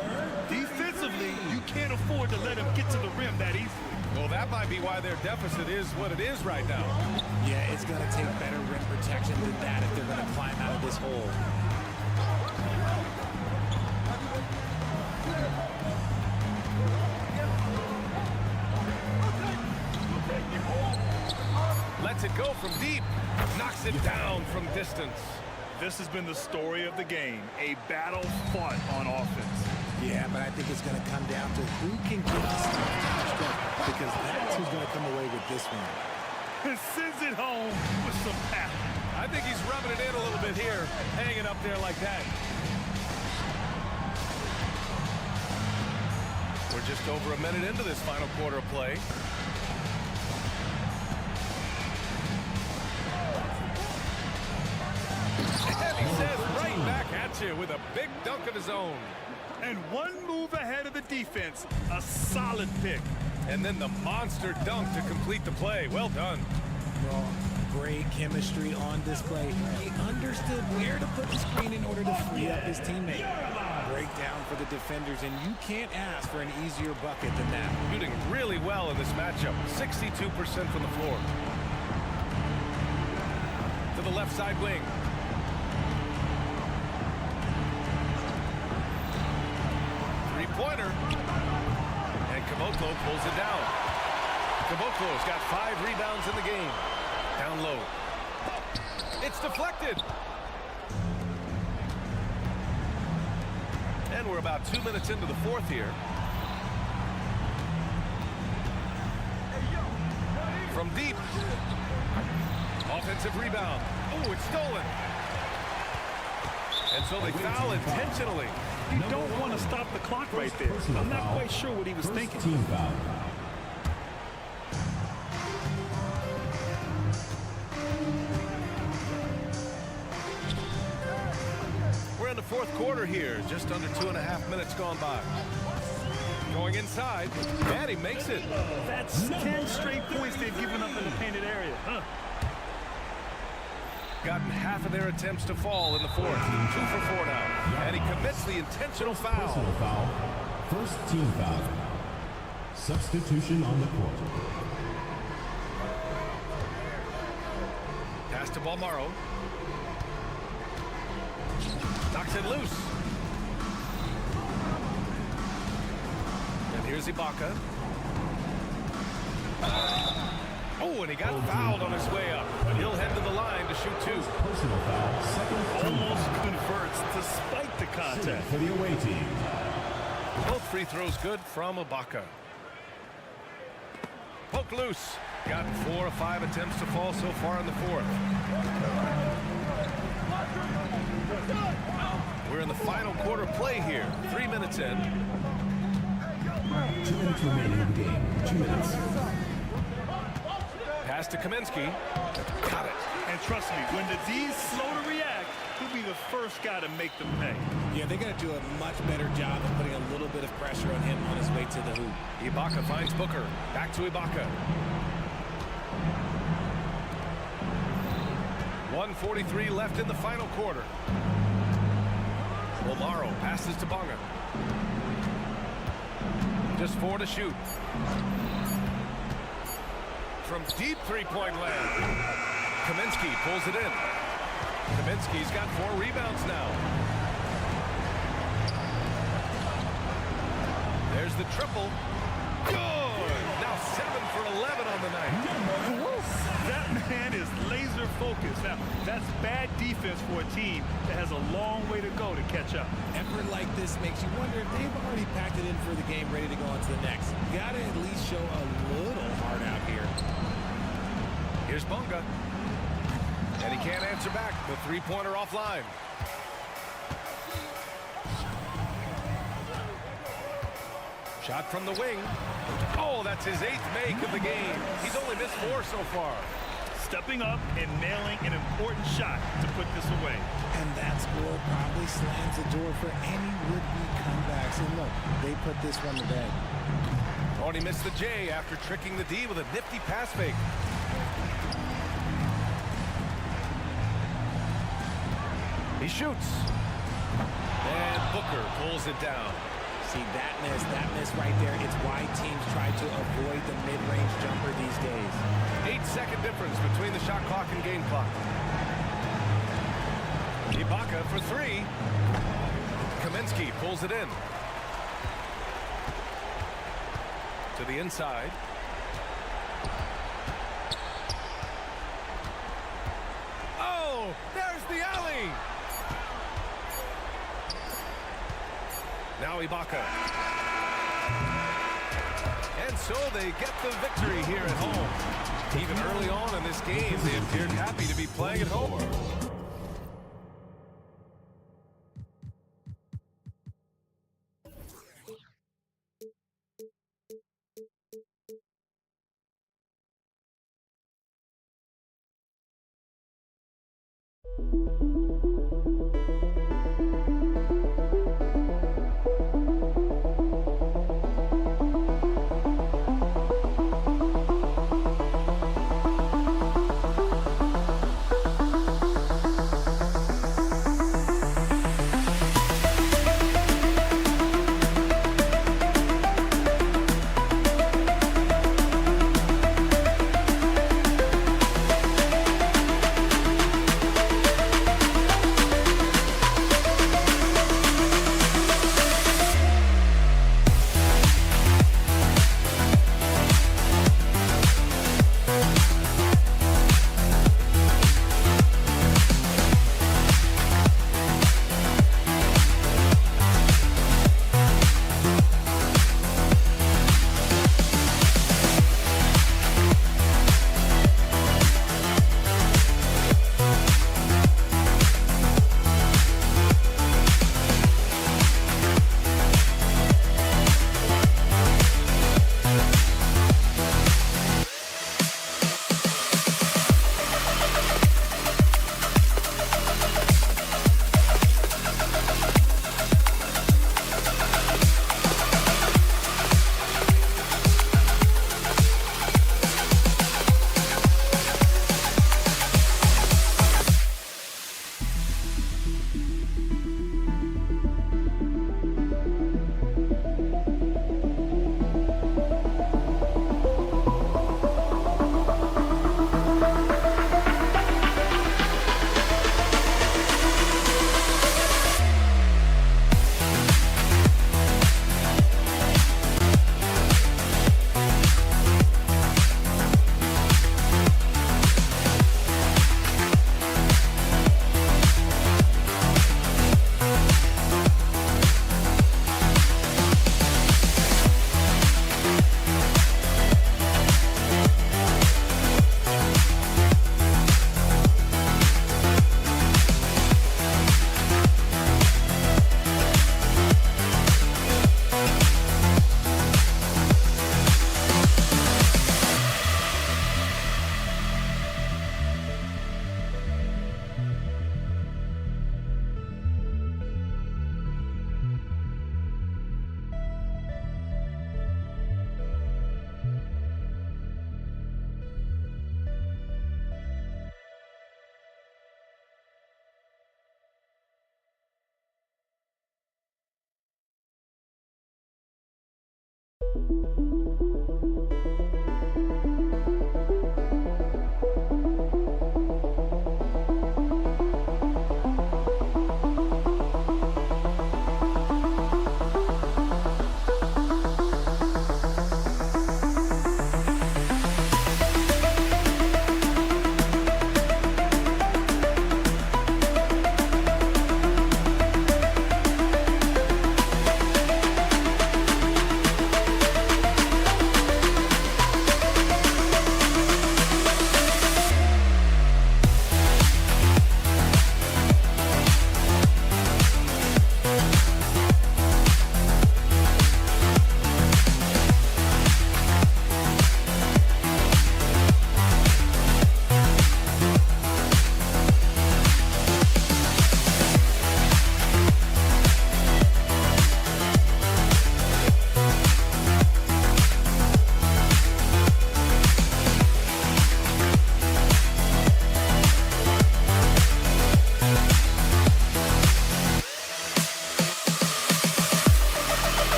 S9: Defensively, you can't afford to let him get to the rim that easily.
S8: Well, that might be why their deficit is what it is right now.
S10: Yeah, it's going to take better rim protection than that if they're going to climb out of this hole.
S8: Lets it go from deep. Knocks it down from distance.
S9: This has been the story of the game, a battle fought on offense.
S10: Yeah, but I think it's going to come down to who can get the stuff down the stretch, because that's who's going to come away with this one.
S9: And sends it home with some passion.
S8: I think he's rubbing it in a little bit here, hanging up there like that. We're just over a minute into this final quarter of play. And he says right back at you with a big dunk of his own.
S9: And one move ahead of the defense. A solid pick.
S8: And then the monster dunk to complete the play. Well done.
S10: Well, great chemistry on display. He understood where to put the screen in order to free up his teammate. Breakdown for the defenders, and you can't ask for an easier bucket than that.
S8: Shooting really well in this matchup. 62% from the floor. To the left side wing. Three-pointer. And Caboclo pulls it down. Caboclo's got 5 rebounds in the game. Down low. It's deflected. And we're about 2 minutes into the fourth here. From deep. Offensive rebound. Oh, it's stolen. And so they foul intentionally.
S9: You don't want to stop the clock right there. I'm not quite sure what he was thinking.
S4: Team foul.
S8: We're in the fourth quarter here. Just under 2.5 minutes gone by. Going inside. And he makes it.
S9: That's 10 straight points they've given up in the painted area.
S8: Gotten half of their attempts to fall in the fourth. 2 for 4 now. And he commits the intentional foul.
S4: Personal foul. First team foul. Substitution on the court.
S8: Pass to Balmaro. Knocks it loose. And here's Ibaka. Oh, and he got fouled on his way up. But he'll head to the line to shoot 2.
S4: Personal foul. Second team
S9: Almost
S4: foul.
S9: converts despite the contact.
S4: For the away team.
S8: Both free throws good from Ibaka. Poke loose. Got 4 of 5 attempts to fall so far in the fourth. We're in the final quarter play here. 3 minutes in.
S4: 2 minutes remaining in the game. 2 minutes.
S8: Pass to Kaminsky. Got it.
S9: And trust me, when the D's slow to react, he'll be the first guy to make them pay.
S10: Yeah, they're going to do a much better job of putting a little bit of pressure on him on his way to the hoop.
S8: Ibaka finds Booker. Back to Ibaka. 1:43 left in the final quarter. Balmaro passes to Bonga. Just 4 to shoot. From deep three-point land. Kaminsky pulls it in. Kaminsky's got 4 rebounds now. There's the triple. Good! Now 7 for 11 on the night.
S9: That man is laser focused. Now, that's bad defense for a team that has a long way to go to catch up.
S10: Effort like this makes you wonder if they've already packed it in for the game, ready to go on to the next. Got to at least show a little heart out here.
S8: Here's Bonga. And he can't answer back. The three-pointer offline. Shot from the wing. Oh, that's his 8th make of the game. He's only missed 4 so far.
S9: Stepping up and nailing an important shot to put this away.
S10: And that score probably slams the door for any would-be comebacks. And look, they put this one to bed.
S8: Oh, and he missed the J after tricking the D with a nifty pass fake. He shoots. And Booker pulls it down.
S10: See, that miss right there, it's why teams try to avoid the mid-range jumper these days.
S8: 8-second difference between the shot clock and game clock. Ibaka for 3. Kaminsky pulls it in. To the inside. Oh, there's the alley. Now Ibaka. And so they get the victory here at home. Even early on in this game, they appeared happy to be playing at home.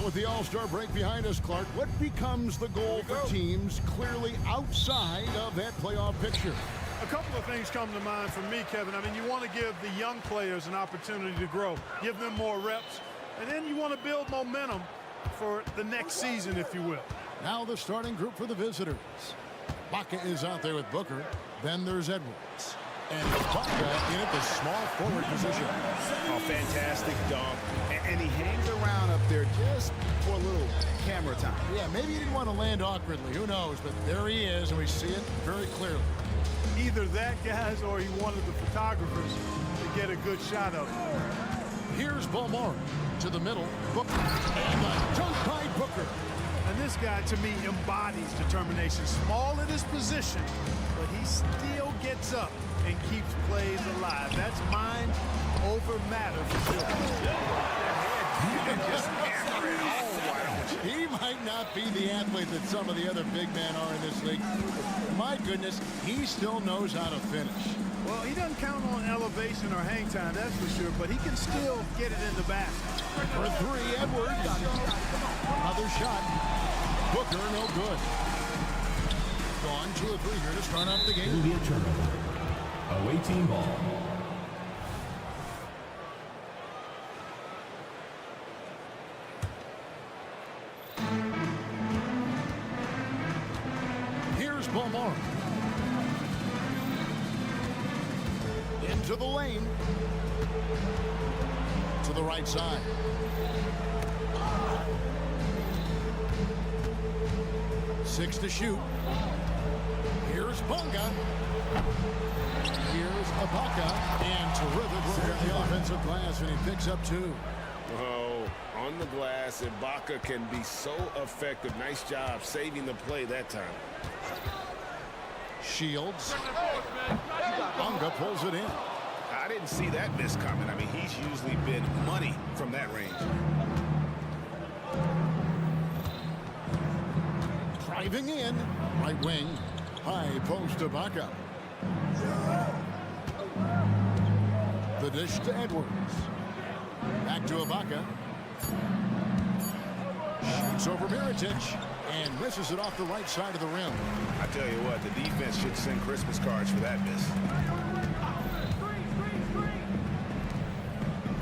S1: with the All-Star break behind us, Clark, what becomes the goal for teams clearly outside of that playoff picture?
S11: A couple of things come to mind for me, Kevin. I mean, you want to give the young players an opportunity to grow, give them more reps, and then you want to build momentum for the next season, if you will.
S1: Now the starting group for the visitors. Baca is out there with Booker. Then there's Edwards. And Baca in at the small forward position.
S2: Oh, fantastic dunk. And he hangs around up there just for a little camera time.
S1: Yeah, maybe he didn't want to land awkwardly. Who knows? But there he is, and we see it very clearly.
S11: Either that, guys, or he wanted the photographers to get a good shot of him.
S1: Here's Balmore to the middle. Booker. And the dunk by Booker.
S11: And this guy, to me, embodies determination. Small in his position, but he still gets up and keeps plays alive. That's mind over matter for sure.
S2: Just hammer it home, why don't you?
S1: He might not be the athlete that some of the other big men are in this league. My goodness, he still knows how to finish.
S11: Well, he doesn't count on elevation or hang time, that's for sure, but he can still get it in the basket.
S1: For three, Edwards. Another shot. Booker, no good. Gone 2 of 3 here to start off the game.
S4: It'll be a turnover. Away team ball.
S1: Here's Balmore. Into the lane. To the right side. Six to shoot. Here's Bunga. Here's Ibaka. And terrific work on the offensive glass, and he picks up 2.
S2: Oh, on the glass, Ibaka can be so effective. Nice job saving the play that time.
S1: Shields. Bunga pulls it in.
S2: I didn't see that miss coming. I mean, he's usually been money from that range.
S1: Driving in. Right wing. High post to Ibaka. The dish to Edwards. Back to Ibaka. Shoots over Mirotic and misses it off the right side of the rim.
S2: I tell you what, the defense should send Christmas cards for that miss.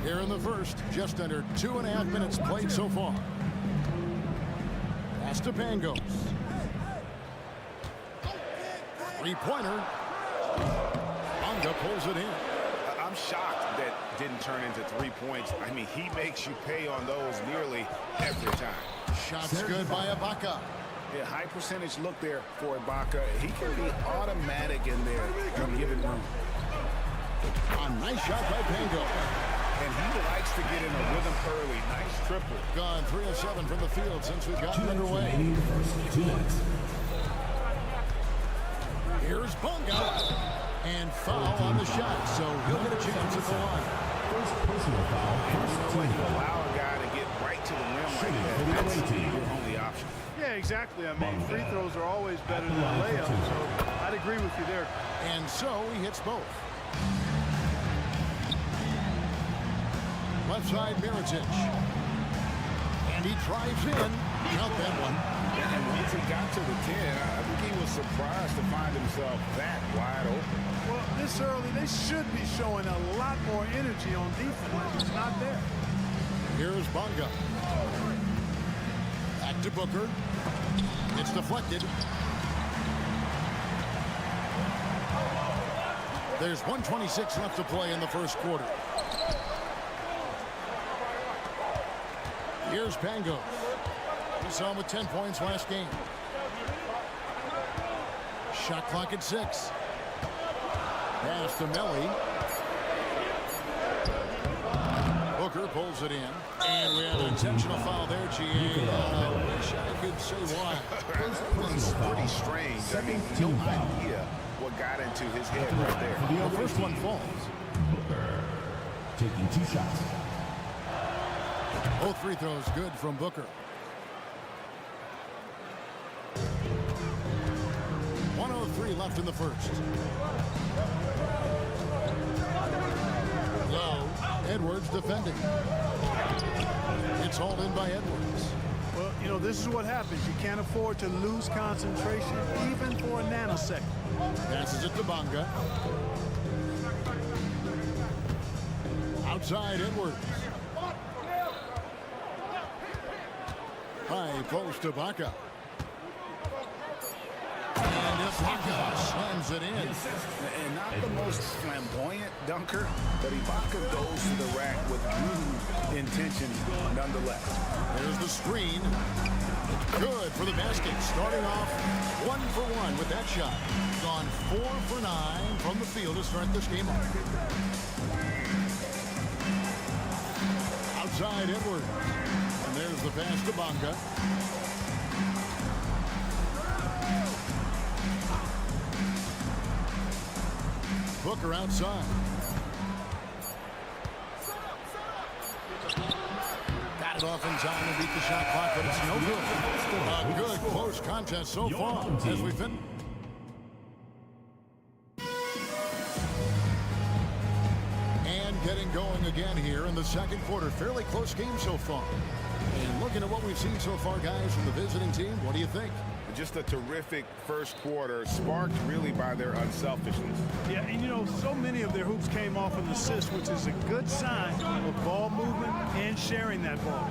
S1: Here in the first, just under 2.5 minutes played so far. Pass to Pangos. Three-pointer. Bunga pulls it in.
S2: I'm shocked that didn't turn into 3 points. I mean, he makes you pay on those nearly every time.
S1: Shots good by Ibaka.
S2: Yeah, high percentage look there for Ibaka. He can be automatic in there when given room.
S1: A nice shot by Pango.
S2: And he likes to get in a rhythm early. Nice triple.
S1: Gone 3 of 7 from the field since we've gotten underway.
S4: 2 minutes.
S1: Here's Bunga. And foul on the shot, so he'll get a chance at the line.
S4: First personal foul. First team foul.
S2: Allow a guy to get right to the rim like that. That's your only option.
S11: Yeah, exactly. I mean, free throws are always better than layups, so I'd agree with you there.
S1: And so he hits both. Left side, Mirotic. And he drives in. Count that one.
S2: And once he got to the 10, I think he was surprised to find himself that wide open.
S11: Well, this early, they should be showing a lot more energy on defense. It's not there.
S1: Here's Bunga. Back to Booker. It's deflected. There's 1:26 left to play in the first quarter. Here's Pangos. We saw him with 10 points last game. Shot clock at 6. Pass to Melly. Booker pulls it in. And we have an intentional foul there, GA. I wish I could say why.
S2: It's pretty strange. I mean, no idea what got into his head right there.
S1: The first one falls.
S4: Booker taking 2 shots.
S1: Both free throws good from Booker. 1:03 left in the first. Low. Edwards defending. It's hauled in by Edwards.
S11: know, this is what happens. You can't afford to lose concentration even for a nanosecond.
S1: Passes it to Bonga. Outside Edwards. High post to Baca. And Ibaka slams it in.
S2: And not the most flamboyant dunker, but Ibaka goes to the rack with good intention nonetheless.
S1: There's the screen. Good for the basket. Starting off 1 for 1 with that shot. Gone 4 for 9 from the field to start this game off. Outside Edwards. And there's the pass to Bonga. Booker outside. Got it off in time to beat the shot clock, but it's no good. A good close contest so far as we finish. And getting going again here in the second quarter. Fairly close game so far. And looking at what we've seen so far, guys, from the visiting team, what do you think?
S2: Just a terrific first quarter, sparked really by their unselfishness.
S11: Yeah, and you know, so many of their hoops came off an assist, which is a good sign of ball movement and sharing that ball.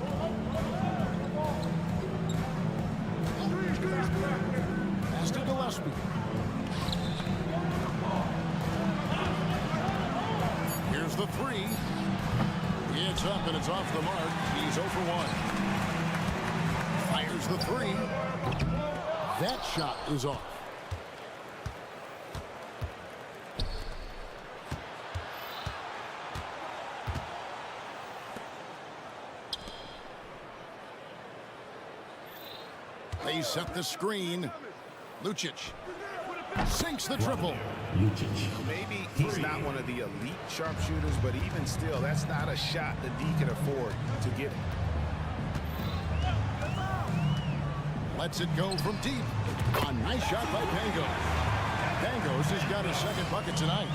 S1: Pass to Gillespie. Here's the three. It's up and it's off the mark. He's 0 for 1. Fires the three. That shot is off. They set the screen. Lucic sinks the triple.
S2: Maybe he's not one of the elite sharpshooters, but even still, that's not a shot that D can afford to get him.
S1: Lets it go from deep. A nice shot by Pangos. Pangos has got his second bucket tonight.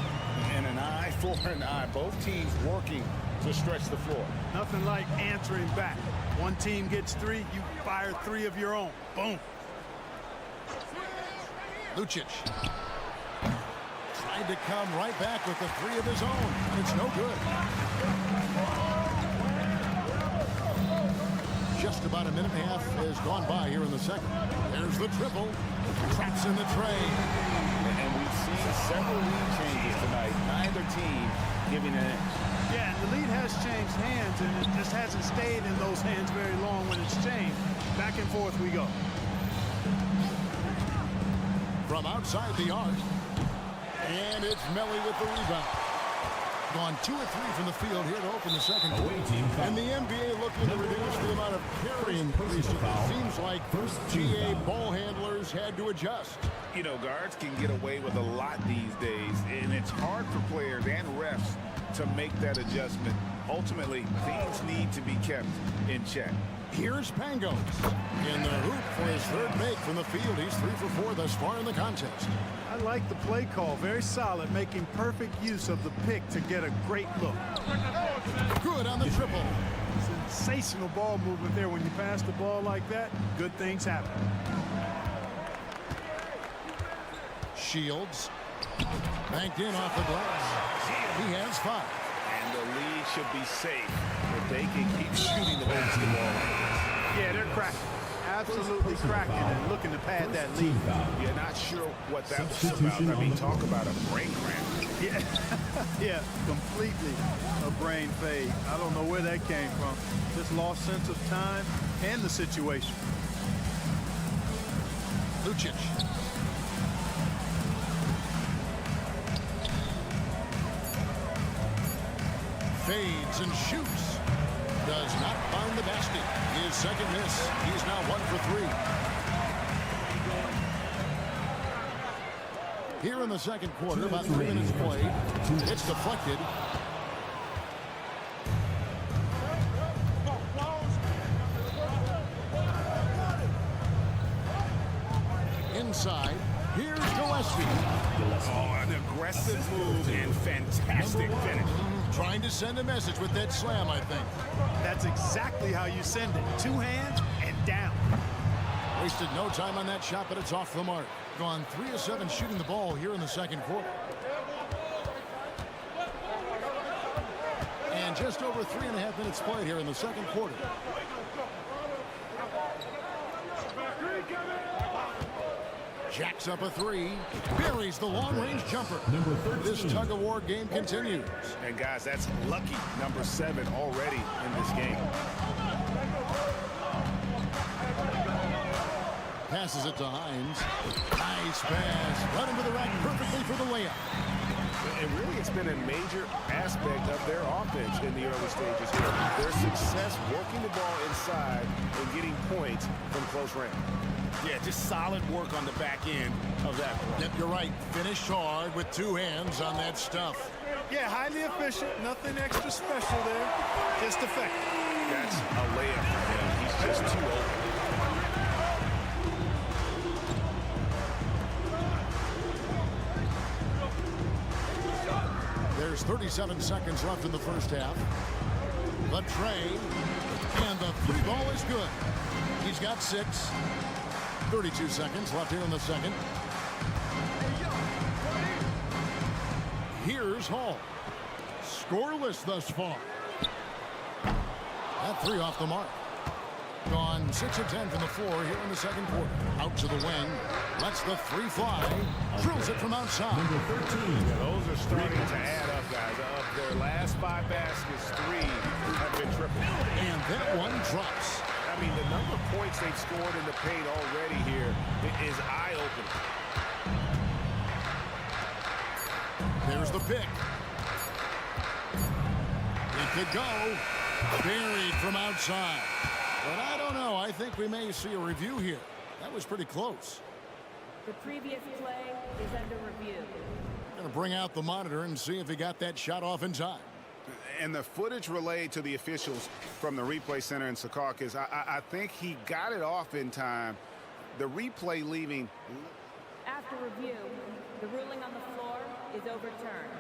S2: And an eye for an eye. Both teams working to stretch the floor.
S11: Nothing like answering back. One team gets 3, you fire 3 of your own. Boom.
S1: Lucic tried to come right back with the 3 of his own. And it's no good. Just about a minute and a half has gone by here in the second. There's the triple. Traps in the tray.
S2: And we've seen several lead changes tonight. Neither team giving an inch.
S11: Yeah, and the lead has changed hands, and it just hasn't stayed in those hands very long when it's changed. Back and forth we go.
S1: From outside the arc. And it's Melly with the rebound. Gone 2 or 3 from the field here to open the second quarter. And the NBA looking to reduce the amount of carrying recently. Seems like GA ball handlers had to adjust.
S2: You know, guards can get away with a lot these days, and it's hard for players and refs to make that adjustment. Ultimately, things need to be kept in check.
S1: Here's Pangos in the hoop for his third make from the field. He's 3 for 4 thus far in the contest.
S11: I like the play call. Very solid, making perfect use of the pick to get a great look.
S1: Good on the triple.
S11: Sensational ball movement there. When you pass the ball like that, good things happen.
S1: Shields banked in off the glass. He has 5.
S2: And the lead should be safe if they can keep shooting the basketball.
S11: Yeah, they're cracking. Absolutely cracking and looking to pad that lead.
S2: You're not sure what that was about. I mean, talk about a brain cramp.
S11: Yeah, yeah, completely a brain fade. I don't know where that came from. Just lost sense of time and the situation.
S1: Lucic. Fades and shoots. Does not find the basket. His second miss. He's now 1 for 3. Here in the second quarter, about 3 minutes played. It's deflected. Inside. Here's Gillespie.
S2: Oh, an aggressive move and fantastic finish.
S1: Trying to send a message with that slam, I think.
S11: That's exactly how you send it. 2 hands and down.
S1: Wasted no time on that shot, but it's off the mark. Gone 3 of 7 shooting the ball here in the second quarter. And just over 3.5 minutes played here in the second quarter. Jacks up a 3, buries the long-range jumper. This tug-of-war game continues.
S2: And guys, that's lucky number 7 already in this game.
S1: Passes it to Hines. Nice pass. Run into the rack perfectly for the layup.
S2: And really, it's been a major aspect of their offense in the early stages here. Their success working the ball inside and getting points from close range.
S1: Yeah, just solid work on the back end of that play. Yep, you're right. Finished hard with 2 hands on that stuff.
S11: Yeah, highly efficient. Nothing extra special there. Just effective.
S2: That's a layup for him. He's just too open.
S1: There's 37 seconds left in the first half. The tray, and the 3 ball is good. He's got 6. 32 seconds left here in the second. Here's Hall. Scoreless thus far. That 3 off the mark. Gone 6 of 10 from the floor here in the second quarter. Out to the wing. Lets the 3 fly. Drills it from outside.
S4: Number 13.
S2: Yeah, those are starting to add up, guys. Of their last 5 baskets, 3 have been triple.
S1: And that one drops.
S2: I mean, the number of points they've scored in the paint already here is eye-opening.
S1: There's the pick. It could go. Buried from outside. But I don't know. I think we may see a review here. That was pretty close.
S12: The previous play is under review.
S1: Going to bring out the monitor and see if he got that shot off in time.
S2: And the footage relayed to the officials from the replay center in Secaucus, I think he got it off in time. The replay leaving.
S12: After review, the ruling on the floor is overturned.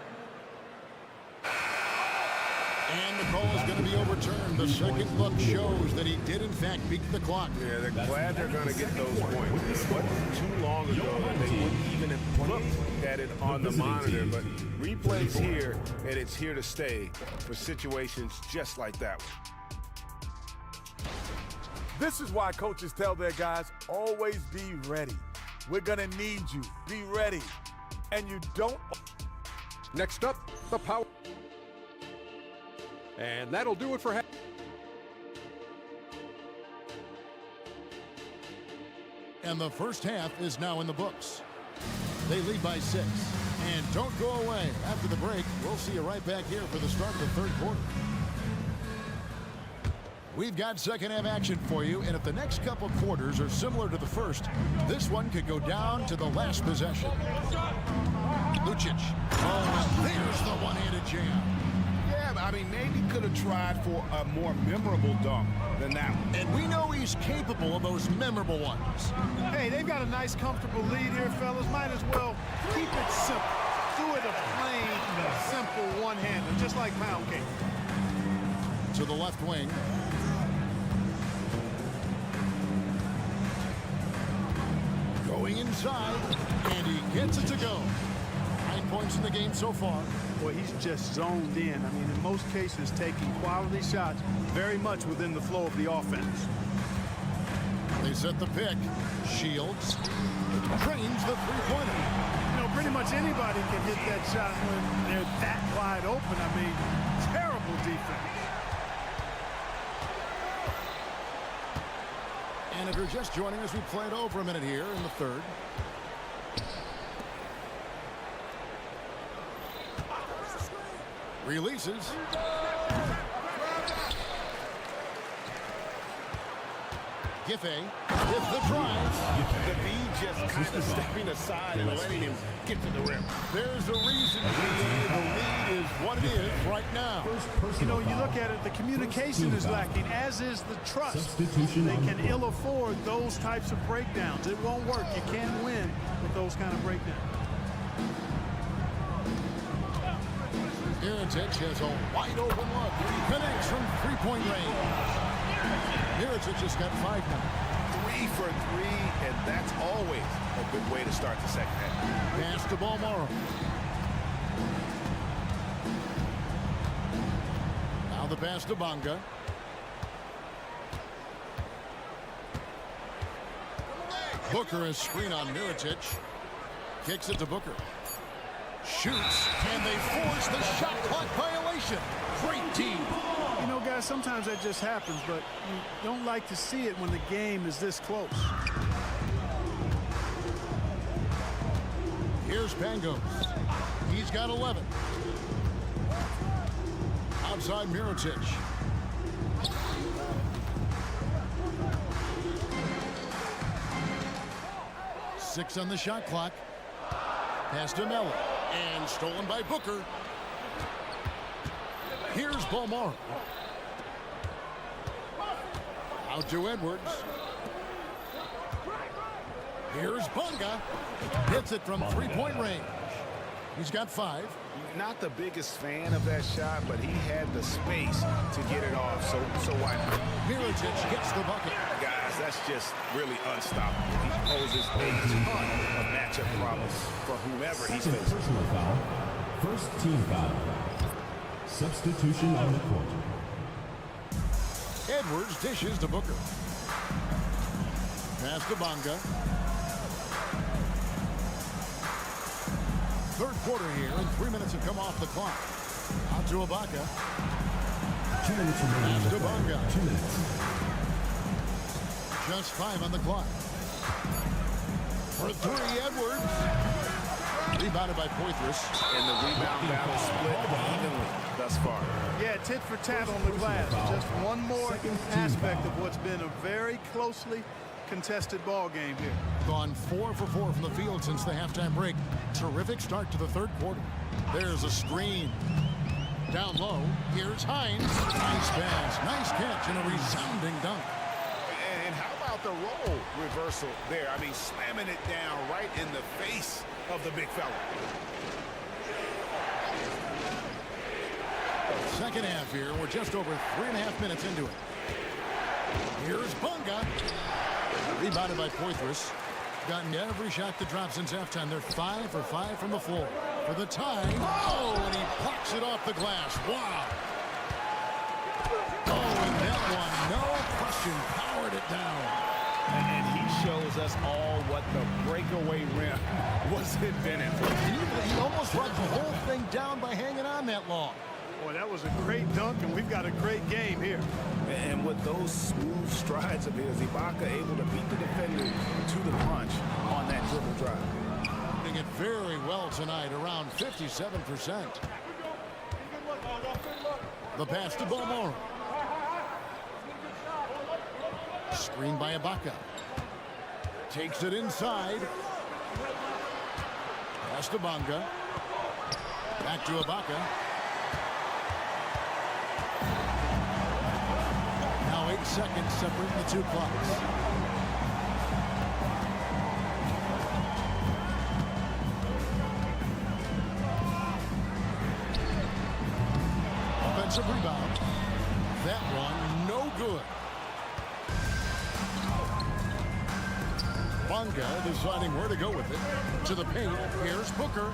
S1: And the call is going to be overturned. The second look shows that he did, in fact, beat the clock.
S2: Yeah, they're glad they're going to get those points. It wasn't too long ago that they wouldn't even have looked at it on the monitor. But replay's here, and it's here to stay for situations just like that one.
S13: This is why coaches tell their guys, always be ready. We're going to need you. Be ready. And you don't.
S6: Next up, the power. And that'll do it for half.
S1: And the first half is now in the books. They lead by 6. And don't go away. After the break, we'll see you right back here for the start of the third quarter. We've got second half action for you, and if the next couple quarters are similar to the first, this one could go down to the last possession. Lucic. Oh, and there's the one-handed jam.
S2: Yeah, I mean, maybe could have tried for a more memorable dunk than that one.
S1: And we know he's capable of those memorable ones.
S11: Hey, they've got a nice, comfortable lead here, fellas. Might as well keep it simple. Do it a plain, simple one-hander, just like pound cake.
S1: To the left wing. Going inside, and he gets it to go. 9 points in the game so far.
S11: Well, he's just zoned in. I mean, in most cases, taking quality shots very much within the flow of the offense.
S1: They set the pick. Shields trains the three-pointer.
S11: You know, pretty much anybody can hit that shot when they're that wide open. I mean, terrible defense.
S1: And if you're just joining us, we played over a minute here in the third. Releases. Giffey with the drive.
S2: The B just kind of stepping aside and letting him get to the rim.
S1: There's a reason the lead is what it is right now.
S11: You know, you look at it, the communication is lacking, as is the trust. They can ill afford those types of breakdowns. It won't work. You can't win with those kind of breakdowns.
S1: Mirotic has a wide open look. He connects from three-point range. Mirotic just got 5 now.
S2: 3 for 3, and that's always a good way to start the second half.
S1: Pass to Balmoro. Now the pass to Bonga. Booker is screen on Mirotic. Kicks it to Booker. Shoots. Can they force the shot clock violation? Great team.
S11: You know, guys, sometimes that just happens, but you don't like to see it when the game is this close.
S1: Here's Pangos. He's got 11. Outside Mirotic. Six on the shot clock. Pass to Melo. And stolen by Booker. Here's Balmoro. Out to Edwards. Here's Bonga. Hits it from three-point range. He's got 5.
S2: Not the biggest fan of that shot, but he had the space to get it off, so why not?
S1: Mirotic gets the bucket.
S2: Guys, that's just really unstoppable. He poses a ton of matchup problems for whomever he's
S4: Second
S2: facing.
S4: personal foul. First team foul. Substitution on the court.
S1: Edwards dishes to Booker. Pass to Bonga. Third quarter here, and 3 minutes have come off the clock. Out to Ibaka.
S4: 2 minutes remaining.
S1: Pass to Bonga.
S4: 2 minutes.
S1: Just 5 on the clock. For 3, Edwards. Rebounded by Poitras.
S2: And the rebound battle split evenly thus far.
S11: Yeah, tit for tat on the glass. Just one more aspect of what's been a very closely contested ball game here.
S1: Gone 4 for 4 from the field since the halftime break. Terrific start to the third quarter. There's a screen. Down low, here's Hines. Nice pass, nice catch, and a resounding dunk.
S2: And how about the role reversal there? I mean, slamming it down right in the face of the big fella.
S1: Second half here, we're just over 3.5 minutes into it. Here's Bonga. Rebounded by Poitras. Gotten every shot that dropped since halftime. They're 5 for 5 from the floor. For the tie. Oh, and he blocks it off the glass. Wow. Oh, and that one, no question, powered it down.
S2: And he shows us all what the breakaway rim was invented for.
S1: He almost brought the whole thing down by hanging on that long.
S11: Boy, that was a great dunk, and we've got a great game here.
S2: And with those smooth strides of his, Ibaka able to beat the defender to the punch on that dribble drive.
S1: Doing it very well tonight, around 57%. The pass to Balmoro. Screened by Ibaka. Takes it inside. Pass to Bonga. Back to Ibaka. Now 8 seconds separating the two clocks. Offensive rebound. That one, no good. Bonga deciding where to go with it. To the paint. Here's Booker.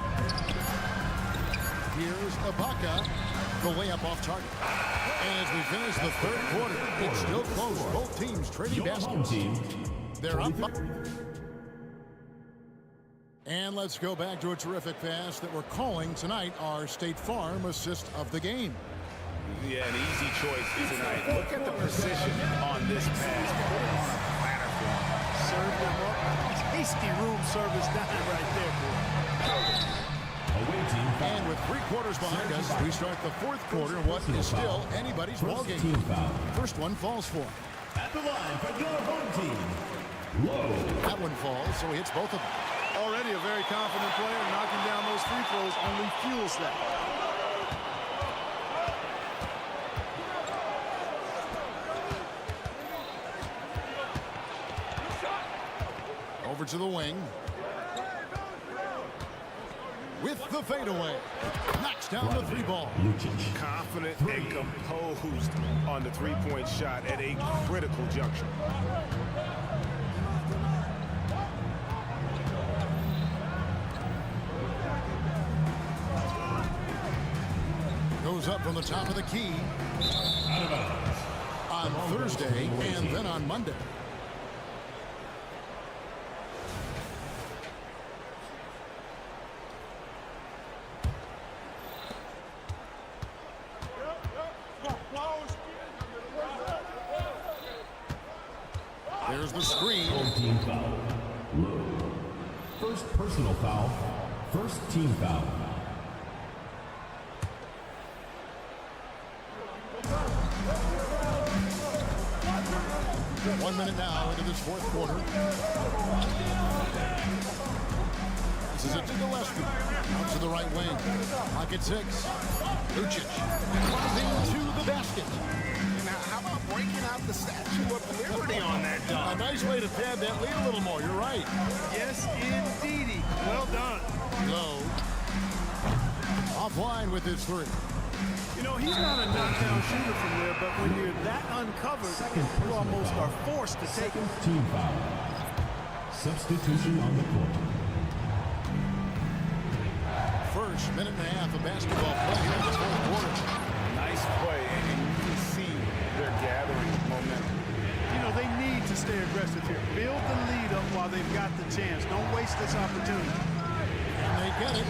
S1: Here's Ibaka. The layup off target. And as we finish the third quarter, it's still close. Both teams trading baskets. They're up. And let's go back to a terrific pass that we're calling tonight our State Farm assist of the game.
S2: Yeah, an easy choice tonight. Look at the precision on this pass. Put it on a platter for him.
S11: Serve them up. Tasty room service dime right there, boy.
S1: And with 3 quarters behind us, we start the fourth quarter in what is still anybody's ballgame. First one falls for him.
S4: At the line for your home team.
S1: That one falls, so he hits both of them.
S11: Already a very confident player. Knocking down those free throws only fuels that.
S1: Over to the wing. With the fadeaway. Knocks down the 3 ball.
S2: Confident and composed on the 3-point shot at a critical juncture.
S1: goes up from the top of the key on Thursday and then on Monday. There's the screen.
S4: Team foul. First personal foul. First team foul.
S1: One minute now into this fourth quarter. This is it to Gillespie. Out to the right wing. Pocket 6. Lucic. Into the basket.
S2: Now, how about breaking out the Statue of Liberty on that dunk?
S1: A nice way to pad that lead a little more. You're right.
S11: Yes, indeedy. Well done.
S1: Low. Offline with his 3.
S11: You know, he's not a knockdown shooter from there, but when you're that uncovered, you almost are forced to take it.
S4: Team foul. Substitution on the court.
S1: First minute and a half of basketball play here in the fourth quarter.
S2: Nice play, and you can see they're gathering momentum.
S11: You know, they need to stay aggressive here. Build the lead up while they've got the chance. Don't waste this opportunity.
S1: And they get it.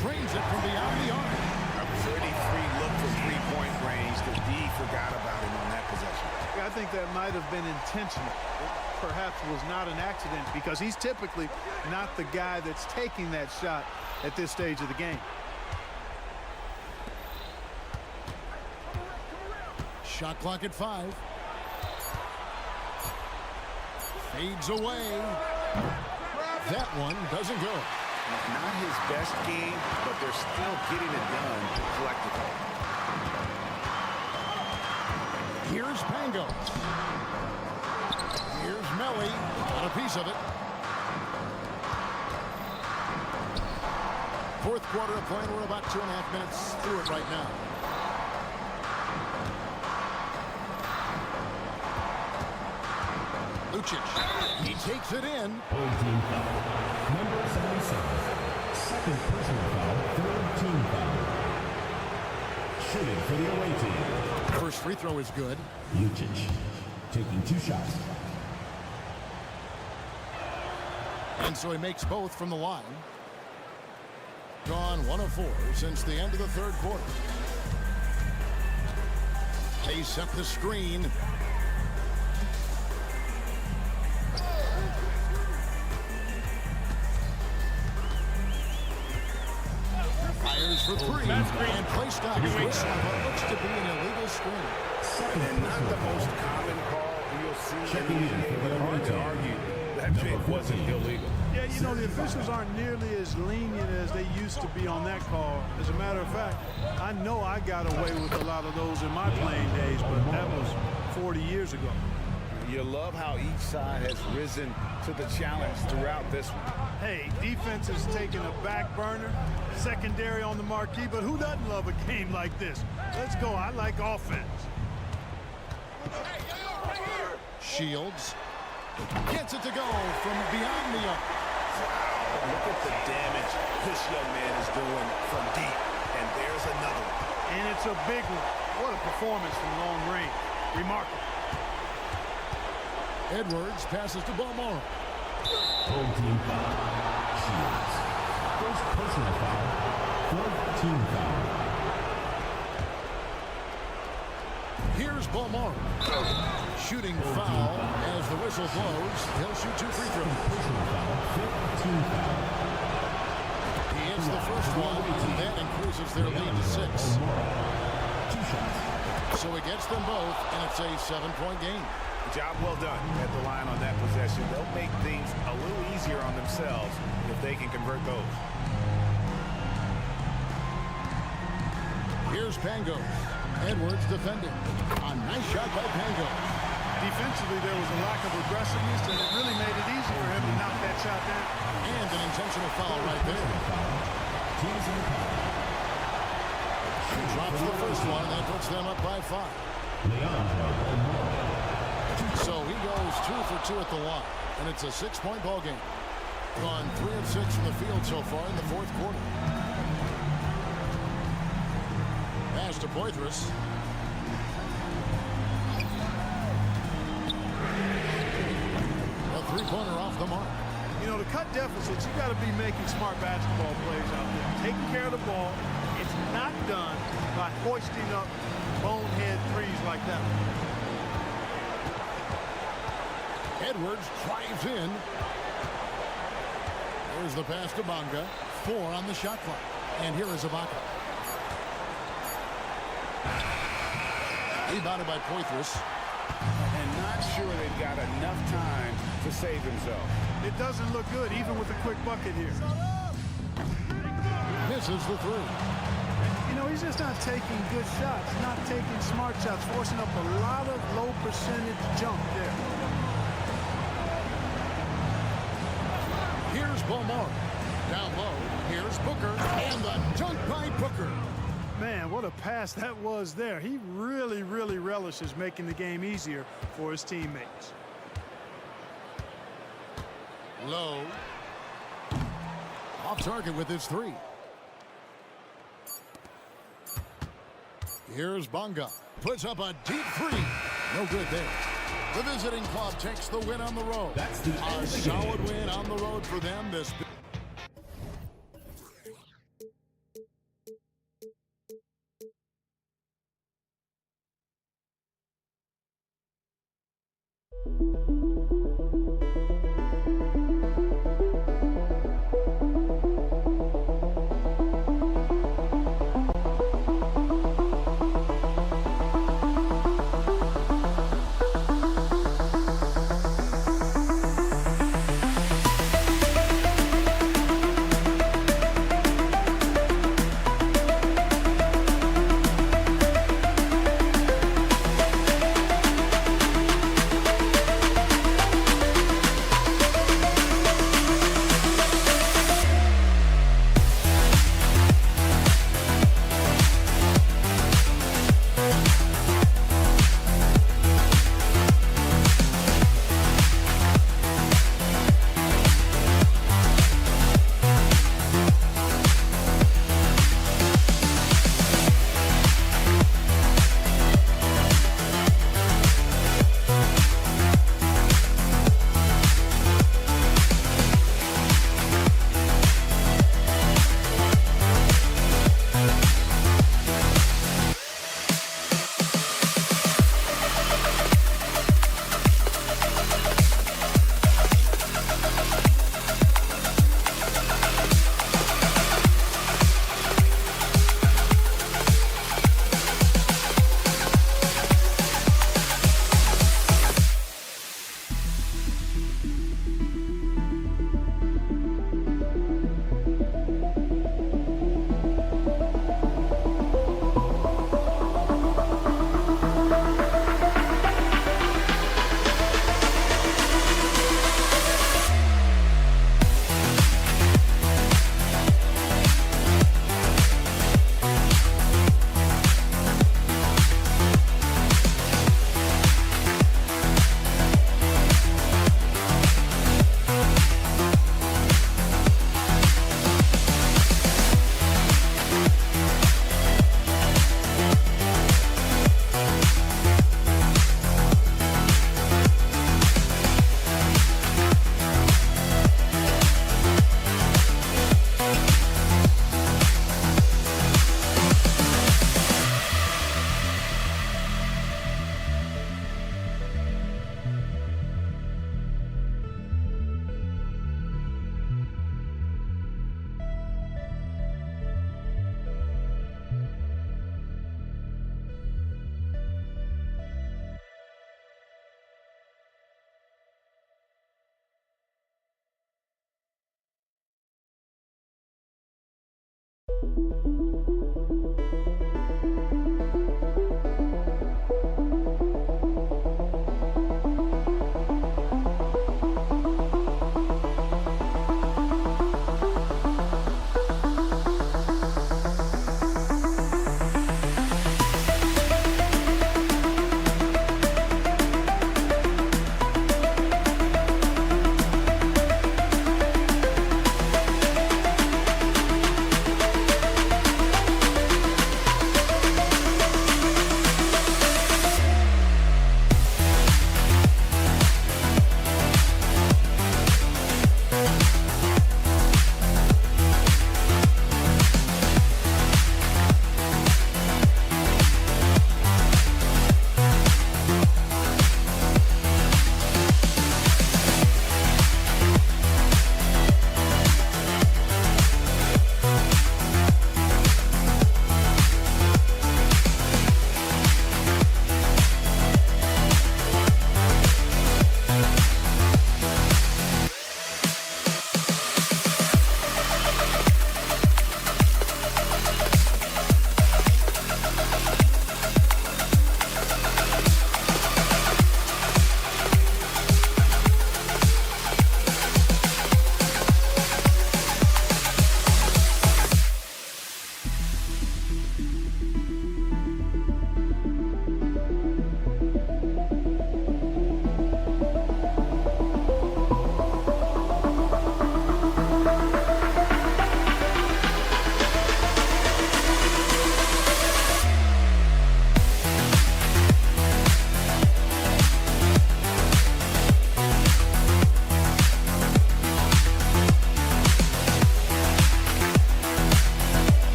S1: Drains it from beyond the arc.
S2: A pretty free look for three-point range. The D forgot about him on that possession.
S11: I think that might have been intentional. It perhaps was not an accident because he's typically not the guy that's taking that shot at this stage of the game.
S1: Shot clock at 5. Fades away. That one doesn't go.
S2: Not his best game, but they're still getting it done collectively.
S1: Here's Pango. Here's Melly. Got a piece of it. Fourth quarter of play. We're about 2.5 minutes through it right now. Lucic. He takes it in.
S4: Team foul. Number 77. Second personal foul. Third team foul. Shooting for the away team.
S1: First free throw is good.
S4: Lucic taking 2 shots.
S1: And so he makes both from the line. Gone 1 of 4 since the end of the third quarter. They set the screen. Fires for 3 and play stops. Whistle, what looks to be an illegal screen.
S2: And not the most common call you'll see in the NBA, but hard to argue that pick wasn't illegal.
S11: Yeah, you know, the officials aren't nearly as lenient as they used to be on that call. As a matter of fact, I know I got away with a lot of those in my playing days, but that was 40 years ago.
S2: You love how each side has risen to the challenge throughout this one.
S11: Hey, defense is taking a back burner, secondary on the marquee, but who doesn't love a game like this? Let's go. I like offense.
S1: Shields gets it to go from beyond the arc.
S2: Look at the damage this young man is doing from deep. And there's another one.
S11: And it's a big one. What a performance from long range. Remarkable.
S1: Edwards passes to Balmore.
S4: Home team foul. Shields. First personal foul. Fourth team foul.
S1: Here's Balmore. Shooting foul as the whistle blows. He'll shoot 2 free throws.
S4: Personal foul. Fifth team foul.
S1: He hits the first one, and that increases their lead to 6.
S4: 2 shots.
S1: So he gets them both, and it's a 7-point game.
S2: Job well done at the line on that possession. They'll make things a little easier on themselves if they can convert those.
S1: Here's Pango. Edwards defending. A nice shot by Pango.
S11: Defensively, there was a lack of aggressiveness, and it really made it easy for him to knock that shot down.
S1: And an intentional foul right there. He drops the first one, and that puts them up by 5. So he goes 2 for 2 at the line, and it's a 6-point ball game. Gone 3 of 6 from the field so far in the fourth quarter. to Poitras. A three-pointer off the mark.
S11: You know, to cut deficits, you got to be making smart basketball plays out there. Taking care of the ball. It's not done by hoisting up bonehead threes like that.
S1: Edwards drives in. There's the pass to Bonga. 4 on the shot clock. And here is Ibaka. Rebounded by Poitras.
S2: And not sure they've got enough time to save themselves.
S11: It doesn't look good, even with a quick bucket here.
S1: Misses the three.
S11: You know, he's just not taking good shots, not taking smart shots, forcing up a lot of low percentage jump there.
S1: Here's Beaumont. Down low. Here's Booker. And the dunk by Booker.
S11: Man, what a pass that was there. He really, really relishes making the game easier for his teammates.
S1: Low. Off target with his three. Here's Bonga. Puts up a deep three. No good there. The visiting club takes the win on the road.
S4: That's the
S1: A solid win on the road for them this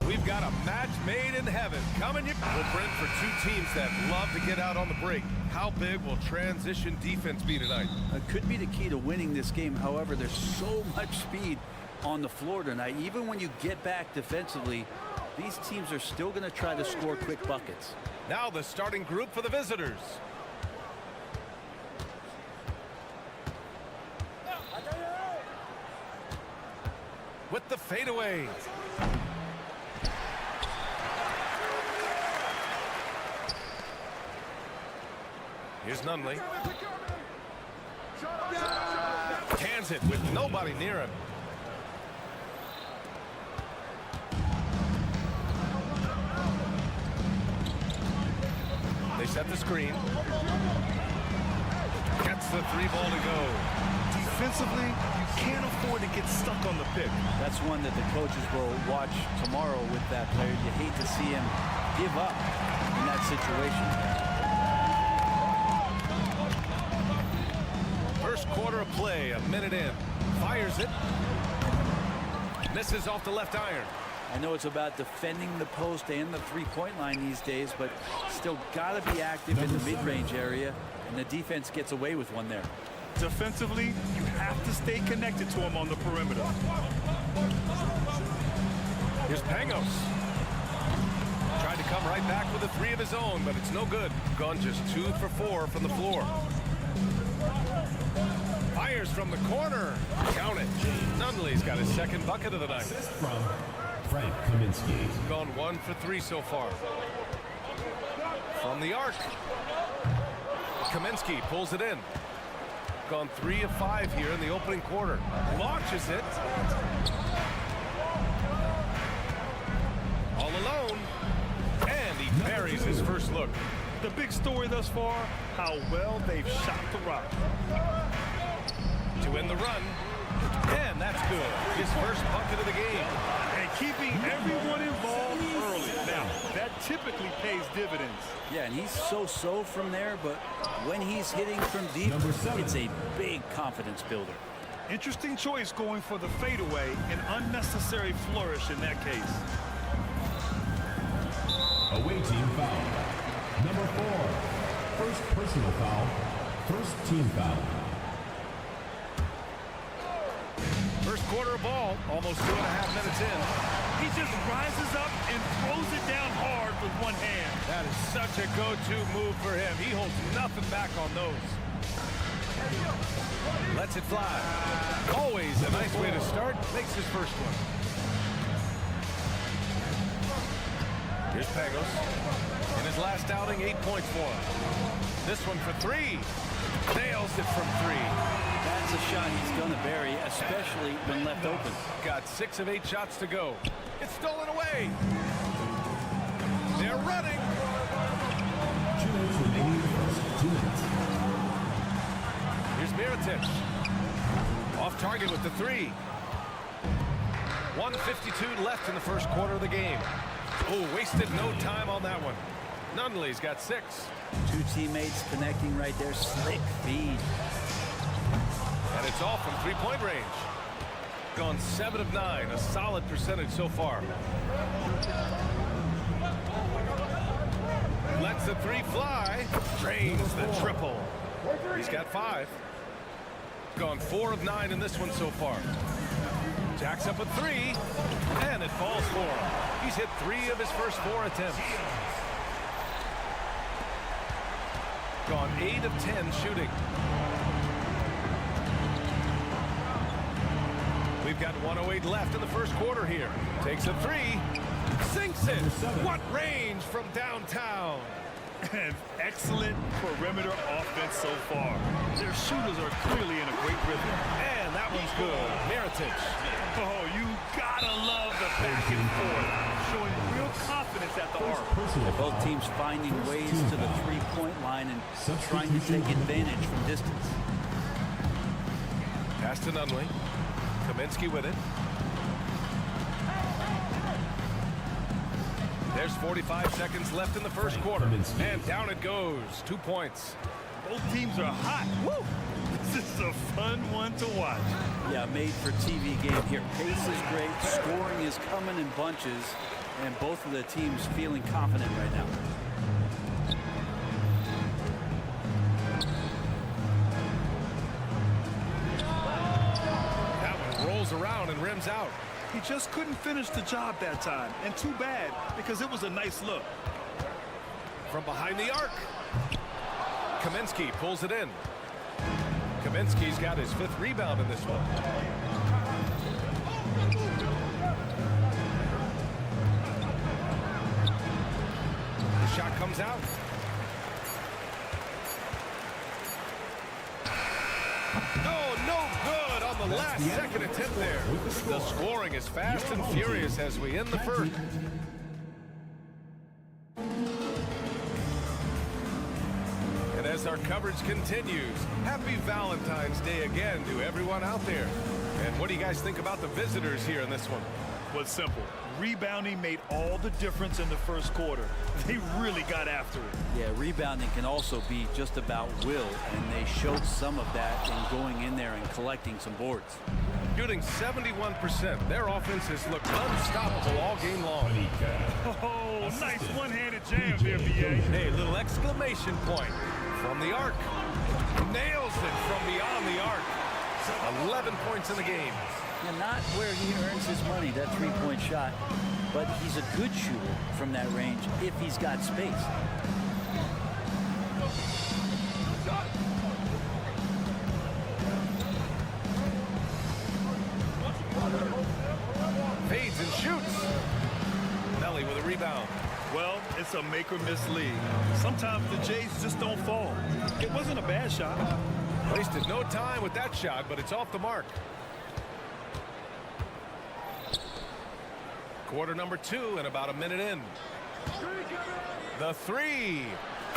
S8: We've got a match made in heaven coming. Well, Brent, for two teams that love to get out on the break, how big will transition defense be tonight?
S5: It could be the key to winning this game. However, there's so much speed on the floor tonight. Even when you get back defensively, these teams are still going to try to score quick buckets.
S8: Now the starting group for the visitors. With the fadeaway. Here's Nunley. Hands it with nobody near him. They set the screen. Gets the 3-ball to go.
S9: Defensively, you can't afford to get stuck on the pick.
S5: That's one that the coaches will watch tomorrow with that player. You hate to see him give up in that situation.
S8: First quarter of play, a minute in. Fires it. Misses off the left iron.
S5: I know it's about defending the post and the three-point line these days, but still got to be active in the mid-range area, and the defense gets away with one there.
S9: Defensively, you have to stay connected to him on the perimeter.
S8: Here's Pangos. Tried to come right back with a 3 of his own, but it's no good. Gone just 2 for 4 from the floor. Fires from the corner. Count it. Nunley's got his second bucket of the night.
S4: From Frank Kaminsky.
S8: Gone 1 for 3 so far. From the arc. Kaminsky pulls it in. Gone 3 of 5 here in the opening quarter. Launches it. All alone. And he buries his first look.
S9: The big story thus far, how well they've shot the rock.
S8: To end the run. And that's good. His first bucket of the game.
S9: And keeping everyone involved early. Now, that typically pays dividends.
S5: Yeah, and he's so-so from there, but when he's hitting from deep, it's a big confidence builder.
S9: Interesting choice going for the fadeaway, an unnecessary flourish in that case.
S4: Away team foul. Number 4. First personal foul. First team foul.
S8: First quarter of ball, almost 2.5 minutes in.
S9: He just rises up and throws it down hard with one hand.
S8: That is such a go-to move for him. He holds nothing back on those. Lets it fly. Always a nice way to start. Makes his first one. Here's Pangos. In his last outing, 8 points for him. This one for 3. Nails it from 3.
S5: That's a shot he's going to bury, especially when left open.
S8: Got 6 of 8 shots to go. It's stolen away. They're running.
S4: 2 minutes remaining in the first 2 minutes.
S8: Here's Mirotic. Off target with the 3. 1:52 left in the first quarter of the game. Oh, wasted no time on that one. Nunley's got 6.
S5: 2 teammates connecting right there. Slick feed.
S8: And it's off from 3-point range. Gone 7 of 9, a solid percentage so far. Lets the 3 fly. Drains the triple. He's got 5. Gone 4 of 9 in this one so far. Jacks up a 3, and it falls for him. He's hit 3 of his first 4 attempts. Gone 8 of 10 shooting. We've got 1:08 left in the first quarter here. Takes a 3. Sinks it. What range from downtown.
S9: And excellent perimeter offense so far. Their shooters are clearly in a great rhythm.
S8: And that one's good. Mirotic.
S9: Oh, you gotta love the back and forth. Showing real confidence at the arc.
S5: Both teams finding ways to the three-point line and trying to take advantage from distance.
S8: Pass to Nunley. Kaminsky with it. There's 45 seconds left in the first quarter. And down it goes. 2 points.
S9: Both teams are hot. Woo! This is a fun one to watch.
S5: Yeah, made for TV game here. Pace is great. Scoring is coming in bunches. And both of the teams feeling confident right now.
S8: That one rolls around and rims out.
S9: He just couldn't finish the job that time. And too bad, because it was a nice look.
S8: From behind the arc. Kaminsky pulls it in. Kaminsky's got his 5th rebound in this one. The shot comes out. Oh, no good on the last second attempt there. The scoring is fast and furious as we end the first. And as our coverage continues, happy Valentine's Day again to everyone out there. And what do you guys think about the visitors here in this one?
S9: Well, it's simple. Rebounding made all the difference in the first quarter. They really got after it.
S14: Yeah, rebounding can also be just about will, and they showed some of that in going in there and collecting some boards.
S8: Shooting 71%. Their offense has looked unstoppable all game long.
S9: Oh, nice one-handed jam there, BA.
S8: Hey, little exclamation point from the arc. Nails it from beyond the arc. 11 points in the game.
S14: And not where he earns his money, that three-point shot, but he's a good shooter from that range if he's got space.
S8: Fades and shoots. Melly with a rebound.
S9: Well, it's a make-or-miss league. Sometimes the Jays just don't fall. It wasn't a bad shot.
S8: Wasted no time with that shot, but it's off the mark. Quarter number 2 and about a minute in. The three.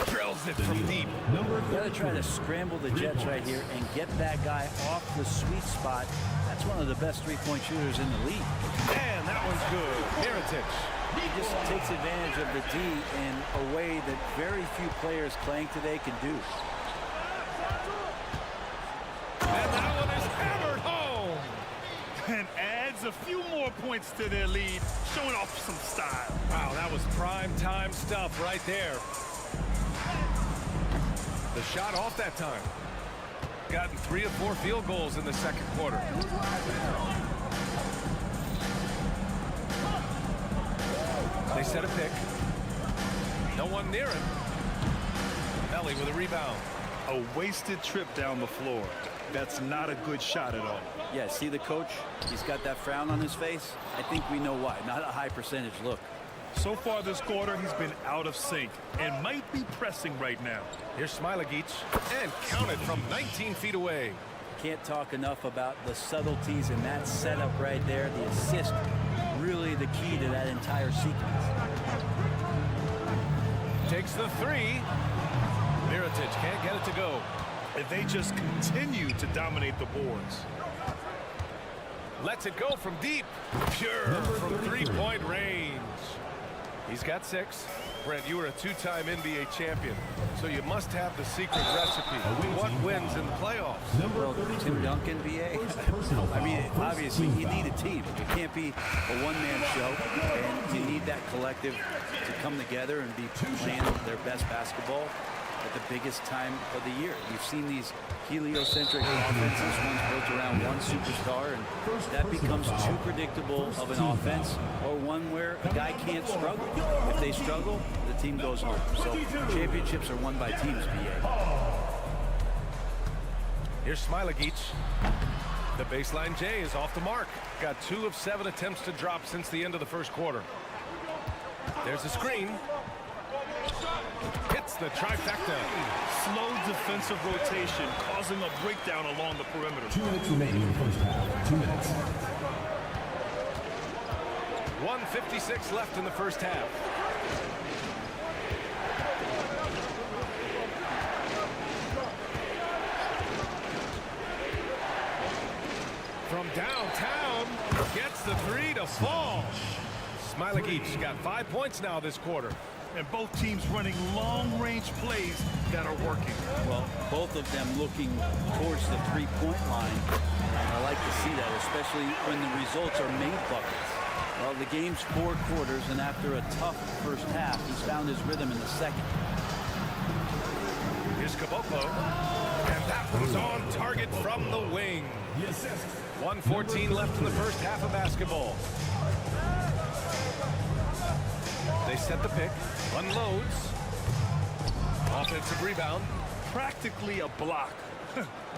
S8: Drills it from deep.
S14: You got to try to scramble the Jets right here and get that guy off the sweet spot. That's one of the best three-point shooters in the league.
S8: And that one's good. Miritich.
S14: He just takes advantage of the D in a way that very few players playing today can do.
S8: And that one is hammered home.
S9: And adds a few more points to their lead, showing off some style.
S8: Wow, that was prime time stuff right there. The shot off that time. Gotten 3 of 4 field goals in the second quarter. They set a pick. No one near him. Melly with a rebound.
S9: A wasted trip down the floor. That's not a good shot at all.
S14: Yeah, see the coach? He's got that frown on his face. I think we know why. Not a high percentage look.
S9: So far this quarter, he's been out of sync and might be pressing right now.
S8: Here's Smilagic, and counted from 19 feet away.
S14: Can't talk enough about the subtleties in that setup right there. The assist, really the key to that entire sequence.
S8: Takes the three. Miritich can't get it to go.
S9: If they just continue to dominate the boards.
S8: Lets it go from deep. Pure from three-point range. He's got 6. Brent, you were a 2-time NBA champion, so you must have the secret recipe. What wins in the playoffs?
S14: Well, Tim Duncan, BA. I mean, obviously, you need a team. It can't be a one-man show, and you need that collective to come together and be playing their best basketball at the biggest time of the year. You've seen these heliocentric offenses, ones built around one superstar, and that becomes too predictable of an offense, or one where a guy can't struggle. If they struggle, the team goes home. So championships are won by teams, BA.
S8: Here's Smilagic. The baseline J is off the mark. Got 2 of 7 attempts to drop since the end of the first quarter. There's a screen. Hits the trifecta.
S9: Slow defensive rotation causing a breakdown along the perimeter.
S4: 2 minutes remaining in the first half. 2 minutes.
S8: 1:56 left in the first half. From downtown, gets the three to fall. Smilagic got 5 points now this quarter.
S9: And both teams running long-range plays that are working.
S14: Well, both of them looking towards the three-point line. And I like to see that, especially when the results are made buckets. Well, the game's 4 quarters, and after a tough first half, he's found his rhythm in the second.
S8: Here's Caboclo. And that was on target from the wing. 1:14 left in the first half of basketball. They set the pick. Unloads. Offensive rebound.
S9: Practically a block.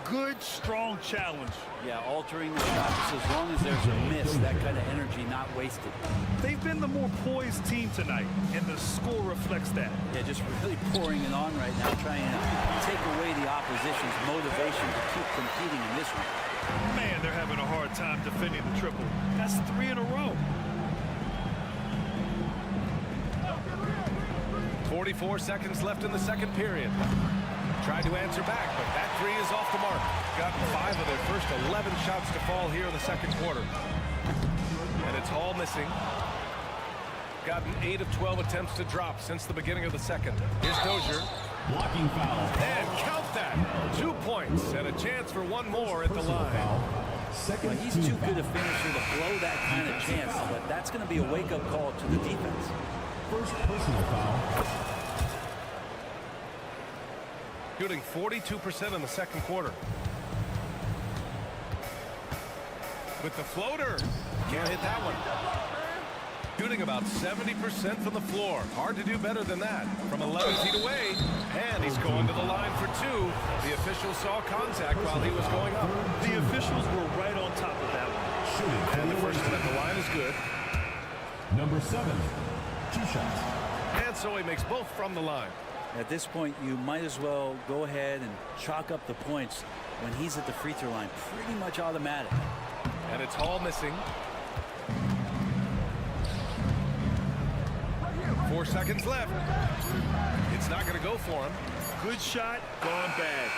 S9: Good, strong challenge.
S14: Yeah, altering the shots as long as there's a miss, that kind of energy not wasted.
S9: They've been the more poised team tonight, and the score reflects that.
S14: Yeah, just really pouring it on right now, trying to take away the opposition's motivation to keep competing in this one.
S9: Man, they're having a hard time defending the triple. That's 3 in a row.
S8: 44 seconds left in the second period. Tried to answer back, but that three is off the mark. Gotten 5 of their first 11 shots to fall here in the second quarter. And it's all missing. Gotten 8 of 12 attempts to drop since the beginning of the second. Here's Dozier.
S4: Blocking foul.
S8: And count that. 2 points and a chance for one more at the line.
S14: Well, he's too good a finisher to blow that kind of chance, but that's going to be a wake-up call to the defense.
S4: First personal foul.
S8: Shooting 42% in the second quarter. With the floater. Can't hit that one. Shooting about 70% from the floor. Hard to do better than that. From 11 feet away. And he's going to the line for 2. The official saw contact while he was going up.
S9: The officials were right on top of that one.
S8: And the first one at the line is good.
S4: Number 7. 2 shots.
S8: And so he makes both from the line.
S14: At this point, you might as well go ahead and chalk up the points when he's at the free throw line. Pretty much automatic.
S8: And it's all missing. 4 seconds left. It's not going to go for him.
S9: Good shot, gone bad.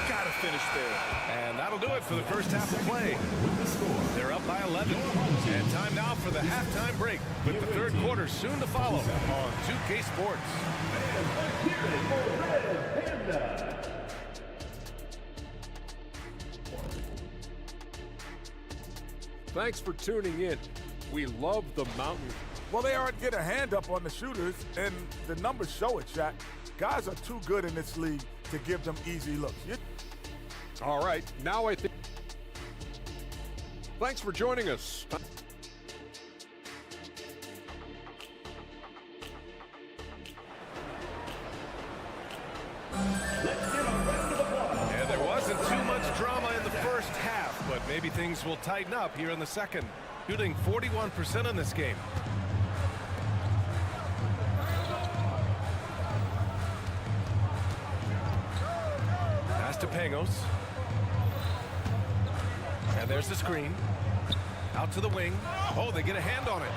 S9: Gotta finish there.
S8: And that'll do it for the first half of play. They're up by 11. And time now for the halftime break, with the third quarter soon to follow on 2K Sports.
S6: Thanks for tuning in. We love the mountain.
S13: Well, they aren't getting a hand up on the shooters, and the numbers show it, Shaq. Guys are too good in this league to give them easy looks.
S6: All right, now I think. Thanks for joining us.
S8: And there wasn't too much drama in the first half, but maybe things will tighten up here in the second. Shooting 41% in this game. Pass to Pangos. And there's the screen. Out to the wing. Oh, they get a hand on it.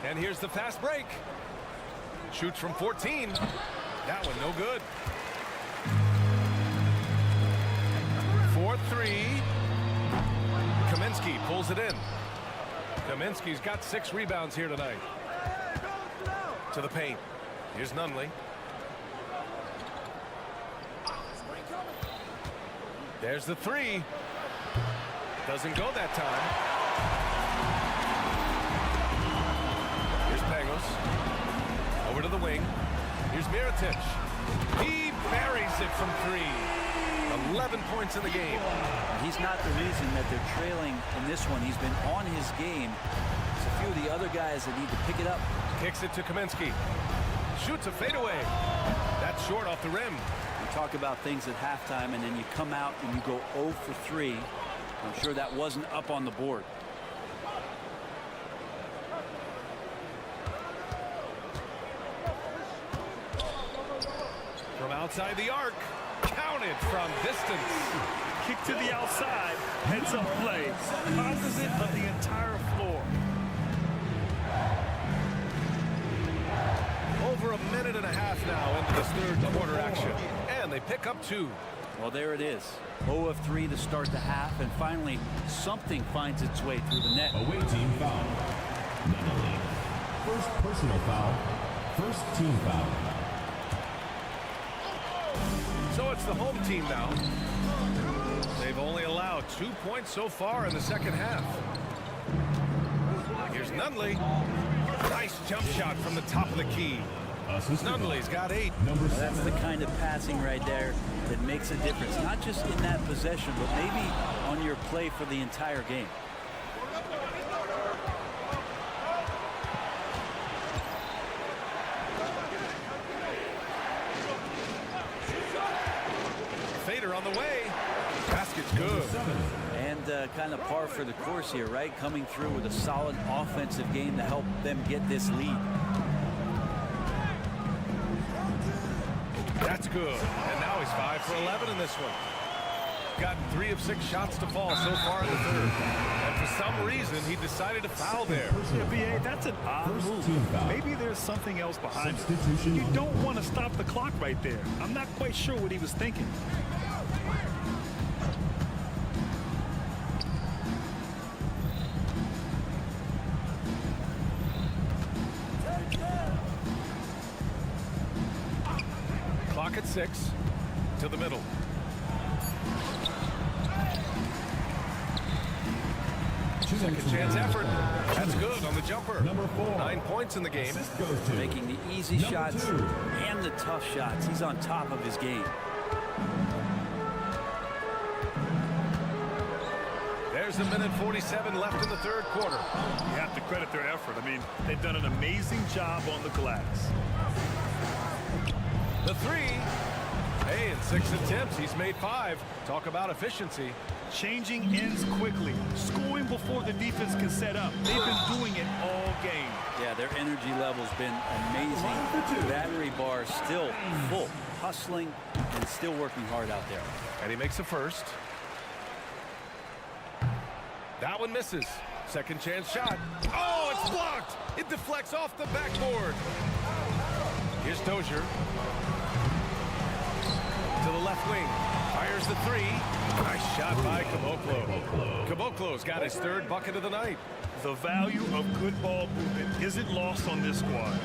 S8: And here's the fast break. Shoots from 14. That one no good. 4-3. Kaminsky pulls it in. Kaminsky's got 6 rebounds here tonight. To the paint. Here's Nunley. There's the 3. Doesn't go that time. Here's Pangos. Over to the wing. Here's Mirotic. He buries it from 3. 11 points in the game.
S14: He's not the reason that they're trailing in this one. He's been on his game. It's a few of the other guys that need to pick it up.
S8: Kicks it to Kaminsky. Shoots a fadeaway. That's short off the rim.
S14: We talk about things at halftime, and then you come out and you go 0 for 3. I'm sure that wasn't up on the board.
S8: From outside the arc. Counted from distance.
S9: Kick to the outside. Heads up play. Opposite of the entire floor.
S8: Over a minute and a half now into this third quarter action. And they pick up 2.
S14: Well, there it is. 0 of 3 to start the half, and finally something finds its way through the net.
S4: Away team foul. First personal foul. First team foul.
S8: So it's the home team now. They've only allowed 2 points so far in the second half. Here's Nunley. Nice jump shot from the top of the key. Nunley's got 8.
S14: That's the kind of passing right there that makes a difference. Not just in that possession, but maybe on your play for the entire game.
S8: fader on the way. Basket's good.
S14: And kind of par for the course here, right? Coming through with a solid offensive game to help them get this lead.
S8: That's good. And now he's 5 for 11 in this one. Gotten 3 of 6 shots to fall so far in the third. And for some reason, he decided to foul there.
S9: Yeah, BA, that's an odd move. Maybe there's something else behind it. You don't want to stop the clock right there. I'm not quite sure what he was thinking.
S8: Clock at 6 to the middle. Second chance effort. That's good on the jumper. 9 points in the game.
S14: Making the easy shots and the tough shots. He's on top of his game.
S8: There's a minute 47 left in the third quarter.
S9: You have to credit their effort. I mean, they've done an amazing job on the glass.
S8: The 3. Hey, in 6 attempts, he's made 5. Talk about efficiency.
S9: Changing ends quickly, scoring before the defense can set up. They've been doing it all game.
S14: Yeah, their energy level's been amazing. Battery bar still full, hustling and still working hard out there.
S8: And he makes a first. That one misses. Second chance shot. Oh, it's blocked. It deflects off the backboard. Here's Dozier. To the left wing. Fires the 3. Nice shot by Caboclo. Caboclo's got his 3rd bucket of the night.
S9: The value of good ball movement isn't lost on this squad.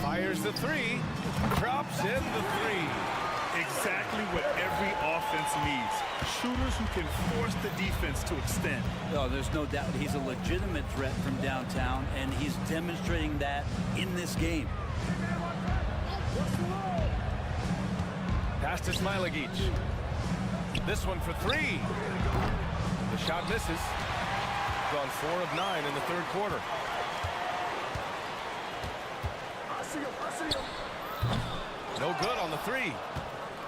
S8: Fires the 3. Drops in the 3.
S9: Exactly what every offense needs. Shooters who can force the defense to extend.
S14: No, there's no doubt he's a legitimate threat from downtown, and he's demonstrating that in this game.
S8: Pass to Smilagic. This one for 3. The shot misses. Gone 4 of 9 in the third quarter. No good on the 3.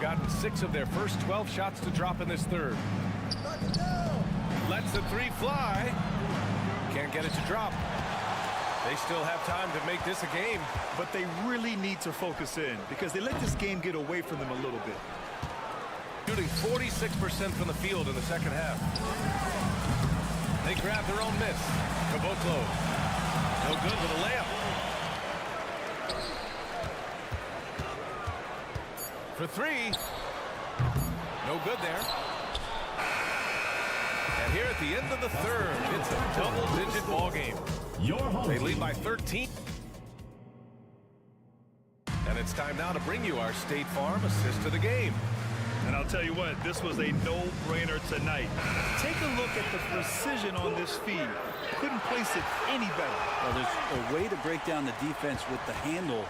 S8: Gotten 6 of their first 12 shots to drop in this third. Lets the 3 fly. Can't get it to drop. They still have time to make this a game.
S9: But they really need to focus in because they let this game get away from them a little bit.
S8: Shooting 46% from the field in the second half. They grab their own miss. Caboclo. No good with a layup. For 3. No good there. And here at the end of the third, it's a double-digit ball game. They lead by 13. And it's time now to bring you our State Farm assist to the game.
S9: And I'll tell you what, this was a no-brainer tonight. Take a look at the precision on this feed. Couldn't place it any better.
S14: Well, there's a way to break down the defense with the handle,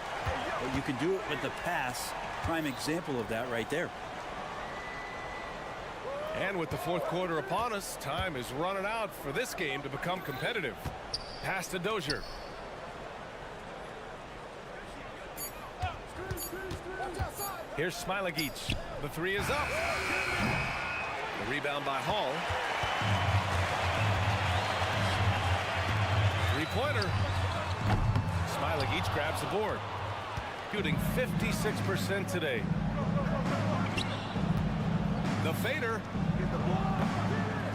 S14: but you can do it with the pass. Prime example of that right there.
S8: And with the fourth quarter upon us, time is running out for this game to become competitive. Pass to Dozier. Here's Smilagic. The 3 is up. The rebound by Hall. 3-pointer. Smilagic grabs the board. Shooting 56% today. The fader.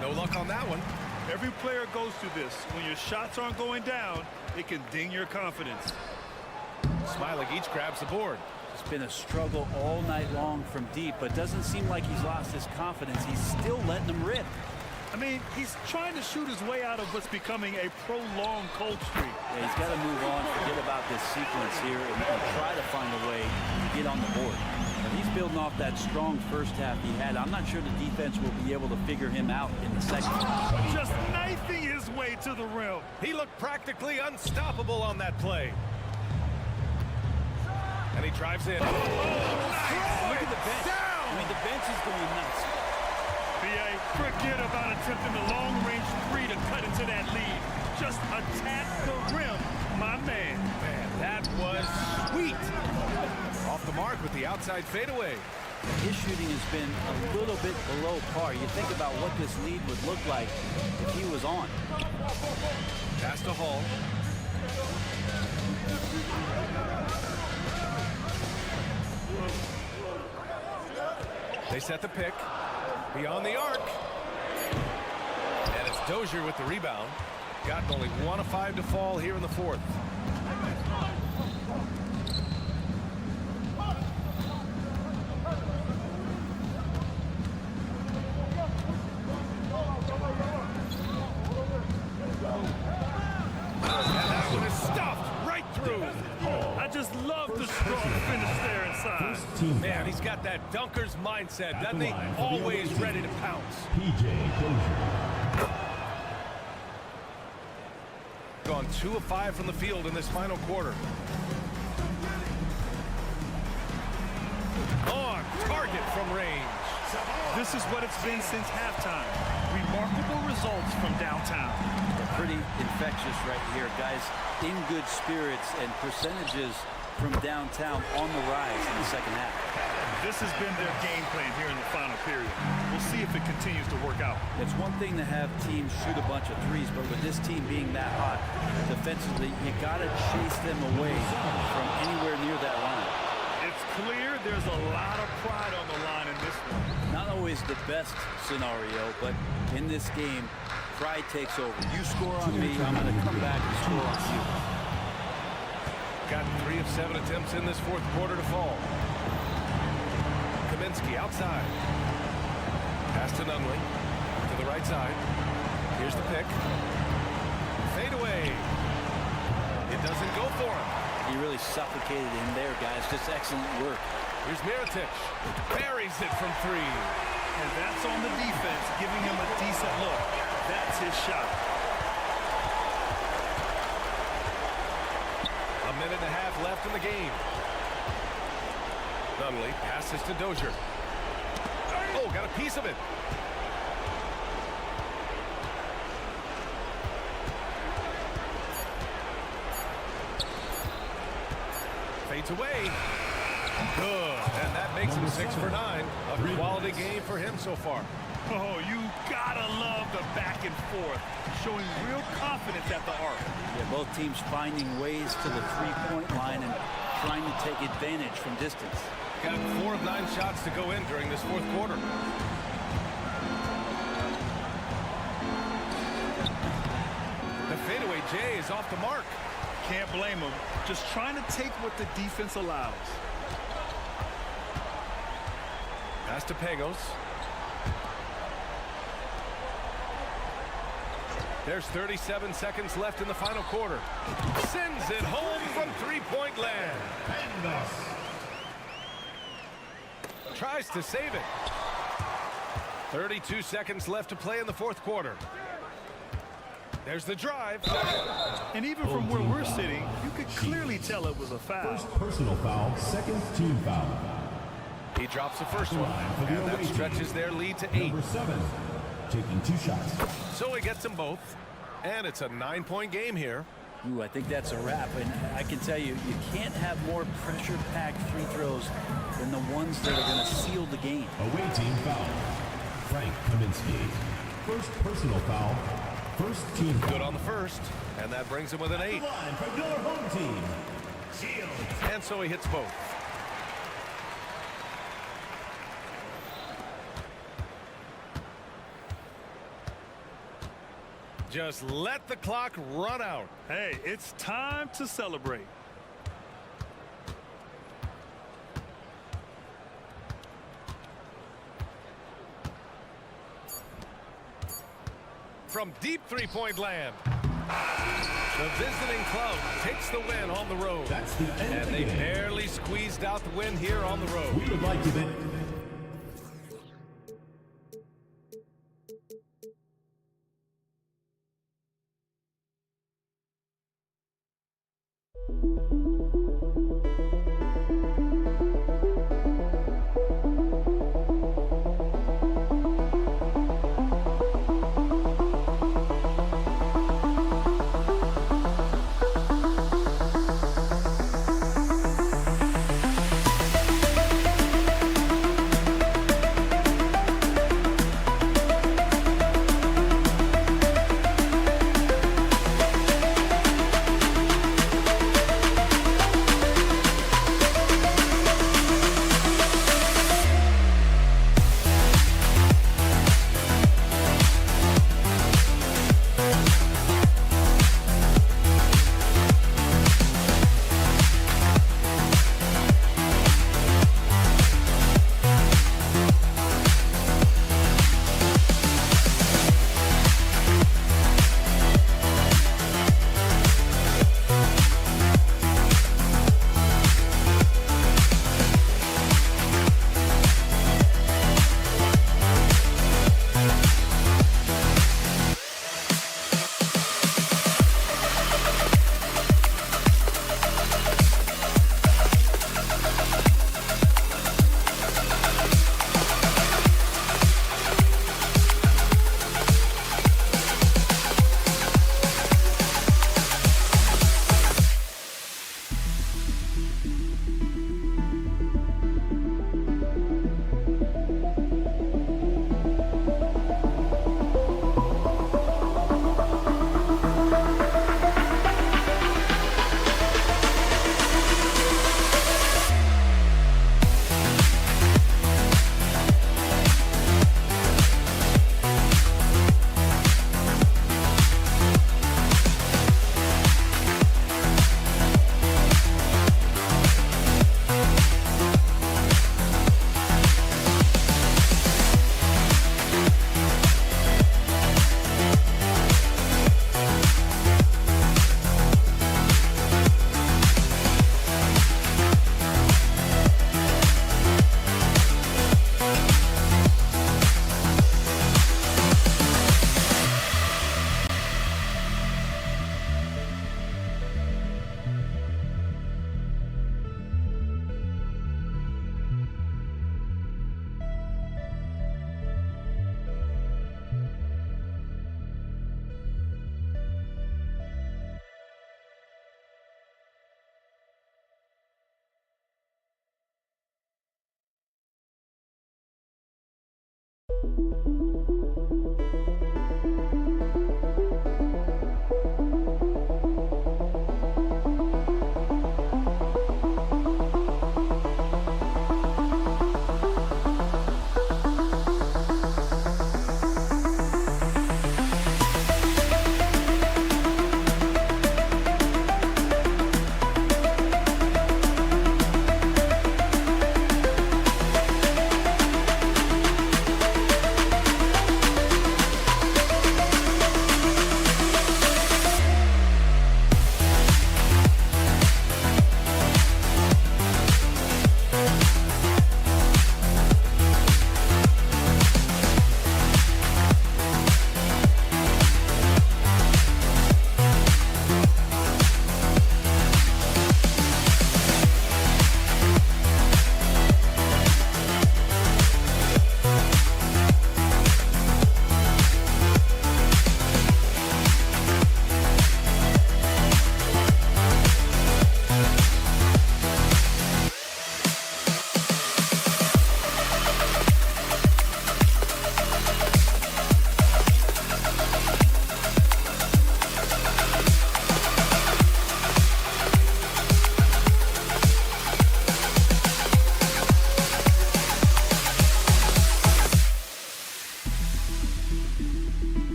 S8: No luck on that one.
S9: Every player goes through this. When your shots aren't going down, it can ding your confidence.
S8: Smilagic grabs the board.
S14: It's been a struggle all night long from deep, but doesn't seem like he's lost his confidence. He's still letting them rip.
S9: I mean, he's trying to shoot his way out of what's becoming a prolonged cold streak.
S14: Yeah, he's got to move on, forget about this sequence here, and try to find a way to get on the board. But he's building off that strong first half he had. I'm not sure the defense will be able to figure him out in the second half.
S9: Just knifing his way to the rim.
S8: He looked practically unstoppable on that play. And he drives in. Oh, nice.
S14: Look at the bench.
S8: Down.
S14: I mean, the bench is going nuts.
S9: BA, forget about attempting the long-range 3 to cut into that lead. Just attack the rim, my man.
S8: Man, that was sweet. Off the mark with the outside fadeaway.
S14: His shooting has been a little bit below par. You think about what this lead would look like if he was on.
S8: Pass to Hall. They set the pick. Beyond the arc. And it's Dozier with the rebound. Gotten only 1 of 5 to fall here in the fourth.
S9: Just love the strong finish there inside.
S8: Man, he's got that dunker's mindset, doesn't he? Always ready to pounce. Gone 2 of 5 from the field in this final quarter. On target from range.
S9: This is what it's been since halftime. Remarkable results from downtown.
S14: They're pretty infectious right here, guys. In good spirits and percentages from downtown on the rise in the second half.
S9: This has been their game plan here in the final period. We'll see if it continues to work out.
S14: It's one thing to have teams shoot a bunch of threes, but with this team being that hot defensively, you got to chase them away from anywhere near that line.
S9: It's clear there's a lot of pride on the line in this one.
S14: Not always the best scenario, but in this game, pride takes over. You score on me, I'm going to come back and score on you.
S8: Got 3 of 7 attempts in this fourth quarter to fall. Kaminsky outside. Pass to Nunley. To the right side. Here's the pick. Fade away. It doesn't go for him.
S14: He really suffocated him there, guys. Just excellent work.
S8: Here's Mirotic. Buries it from 3.
S9: And that's on the defense, giving him a decent look. That's his shot.
S8: A minute and a half left in the game. Nunley passes to Dozier. Oh, got a piece of it. Fades away. Good. And that makes him 6 for 9. A quality game for him so far.
S9: Oh, you gotta love the back and forth, showing real confidence at the arc.
S14: Yeah, both teams finding ways to the three-point line and trying to take advantage from distance.
S8: Got 4 of 9 shots to go in during this fourth quarter. The fadeaway J is off the mark.
S9: Can't blame him. Just trying to take what the defense allows.
S8: Pass to Pagos. There's 37 seconds left in the final quarter. Sends it home from three-point land. Tries to save it. 32 seconds left to play in the fourth quarter. There's the drive.
S9: And even from where we're sitting, you could clearly tell it was a foul.
S4: First personal foul, second team foul.
S8: He drops the first one, and that stretches their lead to 8.
S4: Number 7, taking 2 shots.
S8: So he gets them both, and it's a 9-point game here.
S14: Ooh, I think that's a wrap, and I can tell you, you can't have more pressure-packed free throws than the ones that are going to seal the game.
S4: Away team foul. Frank Kaminsky. First personal foul, first team foul.
S8: Good on the first, and that brings him with an 8.
S4: Line from your home team.
S8: And so he hits both. Just let the clock run out.
S9: Hey, it's time to celebrate.
S8: From deep three-point land. The visiting club takes the win on the road.
S4: That's the end
S8: and
S4: of the
S8: they
S4: game.
S8: barely squeezed out the win here on the road.
S4: We would like to thank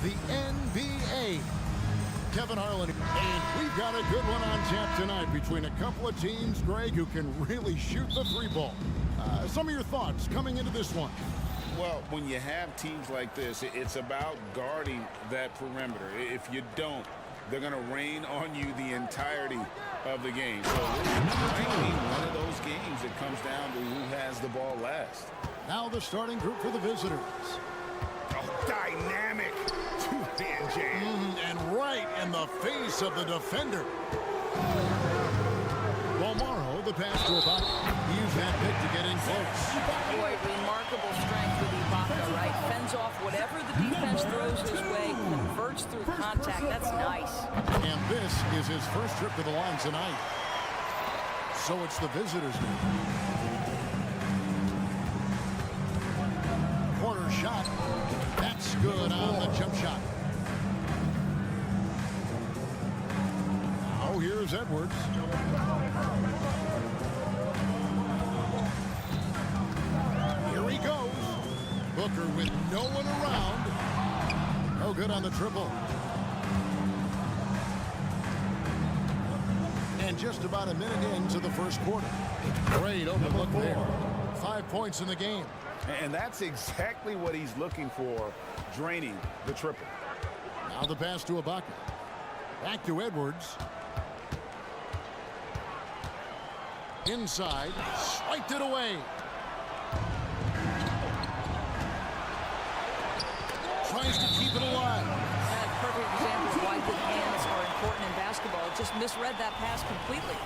S1: The NBA. Kevin Harlan. And we've got a good one on tap tonight between a couple of teams, Greg, who can really shoot the three ball. Some of your thoughts coming into this one.
S2: Well, when you have teams like this, it's about guarding that perimeter. If you don't, they're going to rain on you the entirety of the game. So this might be one of those games that comes down to who has the ball last.
S1: Now the starting group for the visitors.
S2: Oh, dynamic two-hand jam.
S1: And right in the face of the defender. Morrow, the pass to Ibaka. He used that pick to get in close.
S15: Boy, remarkable strength with Ibaka, right? Fends off whatever the defense throws his way, converts through contact. That's nice.
S1: And this is his first trip to the line tonight. So it's the visitors' game. Corner shot. That's good on the jump shot. Now here's Edwards. Here he goes. Booker with no one around. No good on the triple. And just about a minute into the first quarter. Great open look there. 5 points in the game.
S2: And that's exactly what he's looking for, draining the triple.
S1: Now the pass to Ibaka. Back to Edwards. Inside, swiped it away. Tries to keep it alive.
S15: And a perfect example of why good hands are important in basketball. Just misread that pass completely.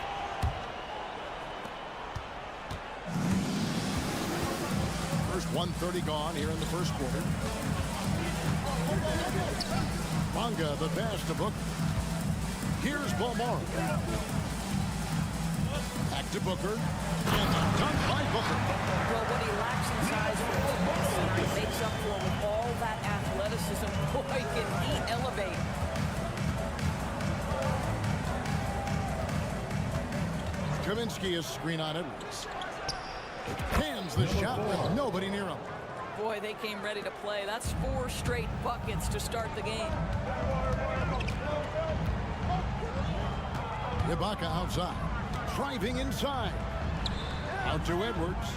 S1: First 1:30 gone here in the first quarter. Bonga, the pass to Booker. Here's Morrow. Back to Booker. And done by Booker.
S15: Well, what he lacks in size for a small center, he makes up for with all that athleticism. Boy, can he elevate.
S1: Kaminsky is screen on Edwards. Hands the shot with nobody near him.
S15: Boy, they came ready to play. That's 4 straight buckets to start the game.
S1: Ibaka outside. Driving inside. Out to Edwards.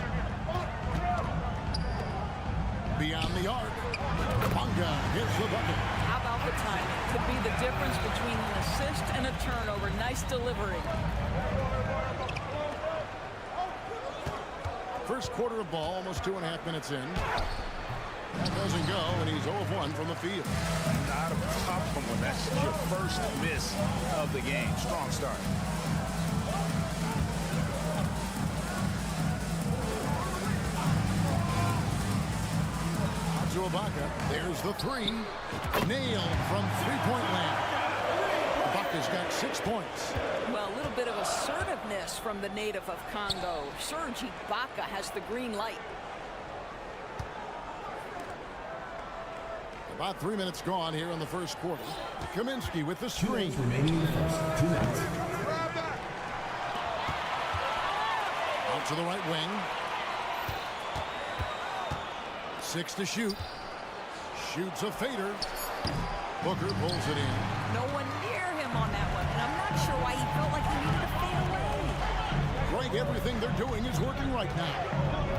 S1: Beyond the arc. Bonga hits the bucket.
S15: How about the timing? Could be the difference between an assist and a turnover. Nice delivery.
S1: First quarter of ball, almost 2.5 minutes in. That doesn't go, and he's 0 of 1 from the field.
S2: Not a tough one. That's your first miss of the game. Strong start.
S1: To Ibaka. There's the three. Nailed from three-point land. Ibaka's got 6 points.
S15: Well, a little bit of assertiveness from the native of Congo. Serge Ibaka has the green light.
S1: About 3 minutes gone here in the first quarter. Kaminsky with the screen.
S4: Remaining in the first 2 minutes.
S1: Out to the right wing. 6 to shoot. Shoots a fader. Booker pulls it in.
S15: No one near him on that one, and I'm not sure why he felt like he needed to fade away.
S1: Greg, everything they're doing is working right now.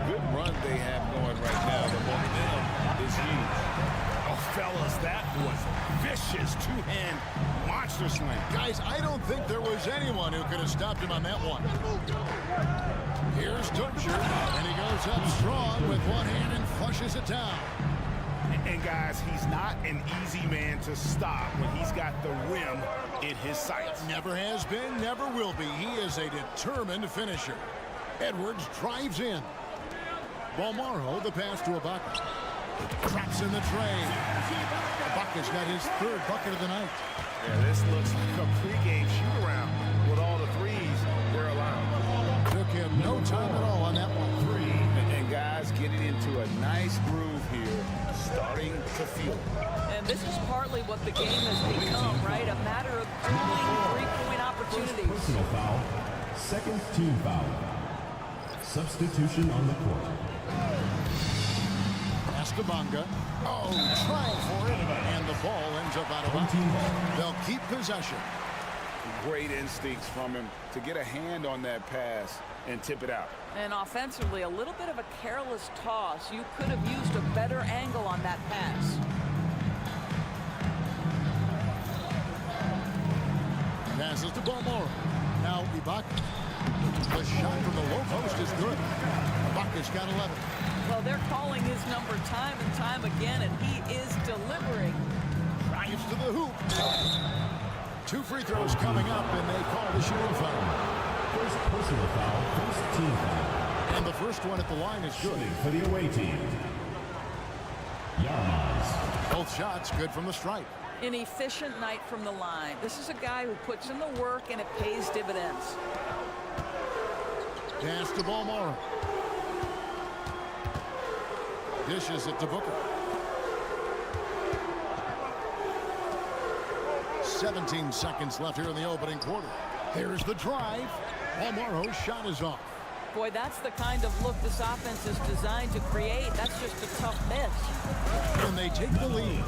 S2: Good run they have going right now. The momentum is huge.
S8: Oh, fellas, that was vicious two-hand monster slam.
S1: Guys, I don't think there was anyone who could have stopped him on that one. Here's Dozier, and he goes up strong with one hand and flushes it down.
S2: And guys, he's not an easy man to stop when he's got the rim in his sights.
S1: Never has been, never will be. He is a determined finisher. Edwards drives in. Balmaro, the pass to Ibaka. Traps in the tray. Ibaka's got his 3rd bucket of the night.
S2: Yeah, this looks like a pregame shoot-around with all the threes they're allowing.
S1: Took him no time at all on that one. 3.
S2: And guys getting into a nice groove here, starting to feel it.
S15: And this is partly what the game has become, right? A matter of doing 3-point opportunities.
S4: Personal foul. Second team foul. Substitution on the court.
S1: Estabanga. Oh, trying for it. And the ball ends up out of bounds. They'll keep possession.
S2: Great instincts from him to get a hand on that pass and tip it out.
S15: And offensively, a little bit of a careless toss. You could have used a better angle on that pass.
S1: Passes to Balmaro. Now Ibaka. The shot from the low post is good. Ibaka's got 11.
S15: Well, they're calling his number time and time again, and he is delivering.
S1: Drives to the hoop. 2 free throws coming up, and they call the shooting foul.
S4: First personal foul, first team foul.
S1: And the first one at the line is good.
S4: For the away team. Yarmaz.
S1: Both shots good from the stripe.
S15: An efficient night from the line. This is a guy who puts in the work, and it pays dividends.
S1: Pass to Balmaro. Dishes it to Booker. 17 seconds left here in the opening quarter. Here's the drive. Balmaro's shot is off.
S15: Boy, that's the kind of look this offense is designed to create. That's just a tough miss.
S1: And they take the lead.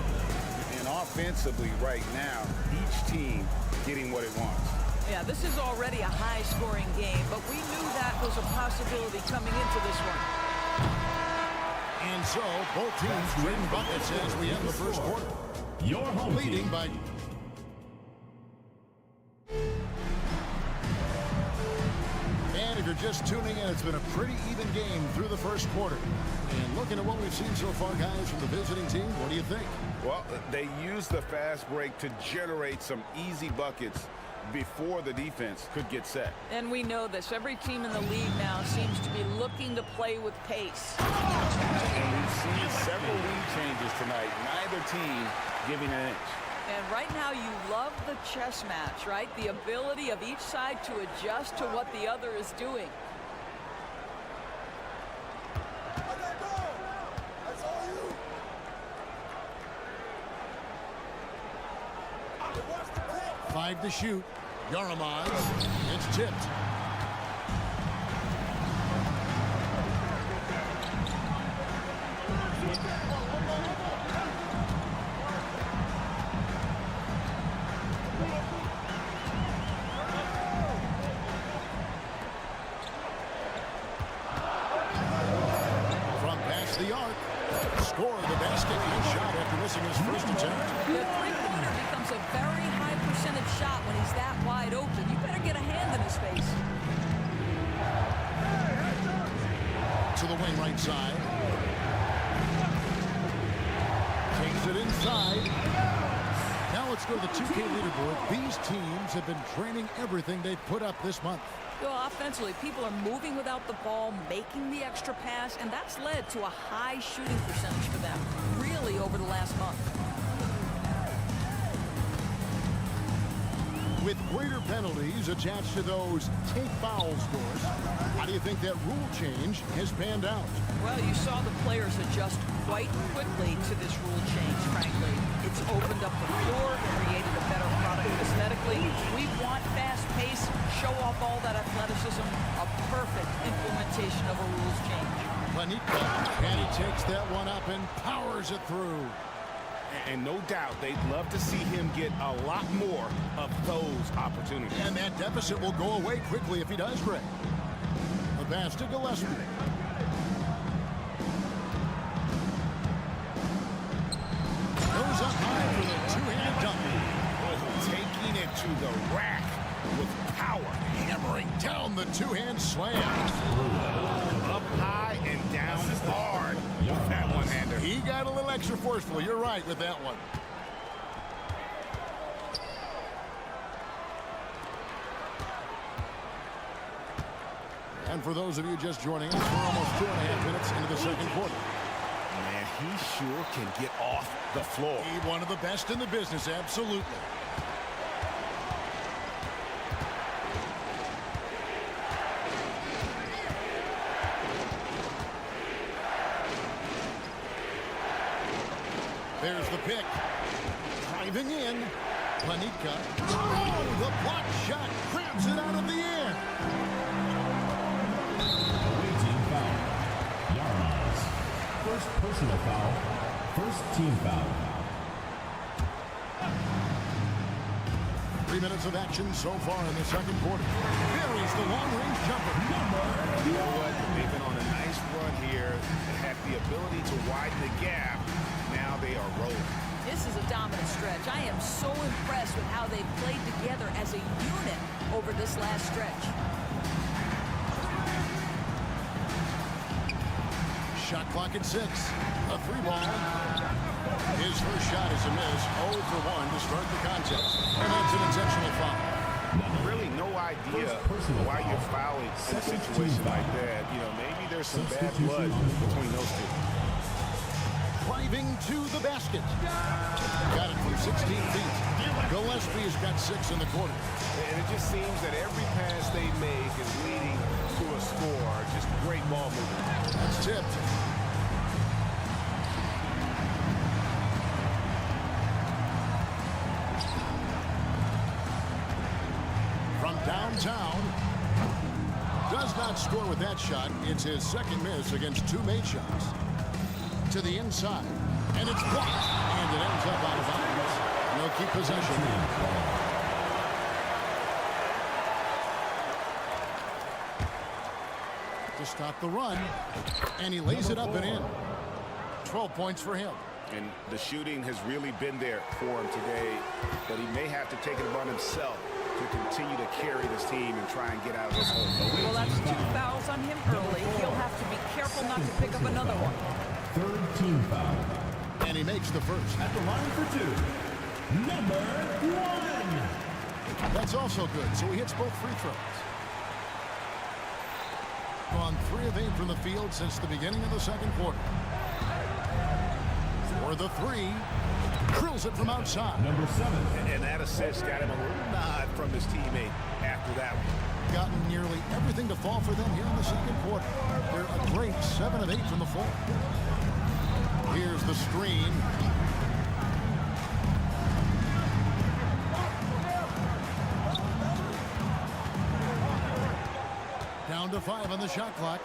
S2: And offensively right now, each team getting what it wants.
S15: Yeah, this is already a high-scoring game, but we knew that was a possibility coming into this one.
S1: And so, both teams trading buckets as we end the first quarter.
S4: Your home
S1: leading
S4: team.
S1: by... And if you're just tuning in, it's been a pretty even game through the first quarter. And looking at what we've seen so far, guys, from the visiting team, what do you think?
S2: Well, they used the fast break to generate some easy buckets before the defense could get set.
S15: And we know this. Every team in the league now seems to be looking to play with pace.
S2: And we've seen several lead changes tonight. Neither team giving an inch.
S15: And right now you love the chess match, right? The ability of each side to adjust to what the other is doing.
S1: Five to shoot. Yarmaz. It's tipped. From past the arc. Score the basket. Good shot after missing his first attempt.
S15: The three-pointer becomes a very high percentage shot when he's that wide open. You better get a hand in his face.
S1: To the wing right side. Takes it inside. Now let's go to the 2K leaderboard. These teams have been training everything they've put up this month.
S15: Well, offensively, people are moving without the ball, making the extra pass, and that's led to a high shooting percentage for them, really, over the last month.
S1: With greater penalties attached to those take foul scores, how do you think that rule change has panned out?
S15: Well, you saw the players adjust quite quickly to this rule change, frankly. It's opened up the floor, created a better product aesthetically. We want fast pace, show off all that athleticism, a perfect implementation of a rules change.
S1: Panica, and he takes that one up and powers it through.
S2: And no doubt they'd love to see him get a lot more of those opportunities.
S1: And that deficit will go away quickly if he does, Greg. The pass to Gillespie. Goes up high for the two-handed dunk.
S2: Taking it to the rack with power.
S1: Hammering down the two-hand slam.
S2: Up high and down hard with that one-hander.
S1: He got a little extra forceful. You're right with that one. And for those of you just joining us, we're almost 2.5 minutes into the second quarter.
S2: Man, he sure can get off the floor.
S1: He's one of the best in the business, absolutely. There's the pick. Driving in. Panica. Oh, the block shot grabs it out of the air.
S4: Away team foul. Yards. First personal foul. First team foul.
S1: 3 minutes of action so far in the second quarter. Buries the long-range jumper.
S2: You know what? They've been on a nice run here and have the ability to widen the gap. Now they are rolling.
S15: This is a dominant stretch. I am so impressed with how they've played together as a unit over this last stretch.
S1: Shot clock at 6. A 3-ball. His first shot is a miss. 0 for 1 to start the contest. And that's an intentional foul.
S2: Really no idea why you're fouling in a situation like that. You know, maybe there's some bad blood between those two.
S1: Driving to the basket. Got it from 16 feet. Gillespie has got 6 in the quarter.
S2: And it just seems that every pass they make is leading to a score. Just great ball movement.
S1: That's tipped. From downtown. Does not score with that shot. It's his second miss against 2 made shots. To the inside, and it's blocked, and it ends up out of bounds. They'll keep possession. To stop the run, and he lays it up and in. 12 points for him.
S2: And the shooting has really been there for him today, but he may have to take it upon himself to continue to carry this team and try and get out of this hole.
S15: Well, that's 2 fouls on him early. He'll have to be careful not to pick up another one.
S4: Third team foul.
S1: And he makes the first.
S4: At the line for 2. Number 1.
S1: That's also good. So he hits both free throws. Gone 3 of 8 from the field since the beginning of the second quarter. For the 3. Drills it from outside.
S4: Number 7.
S2: And that assist got him a little nod from his teammate after that one.
S1: Gotten nearly everything to fall for them here in the second quarter. They're a great 7 of 8 from the floor. Here's the screen. Down to 5 on the shot clock.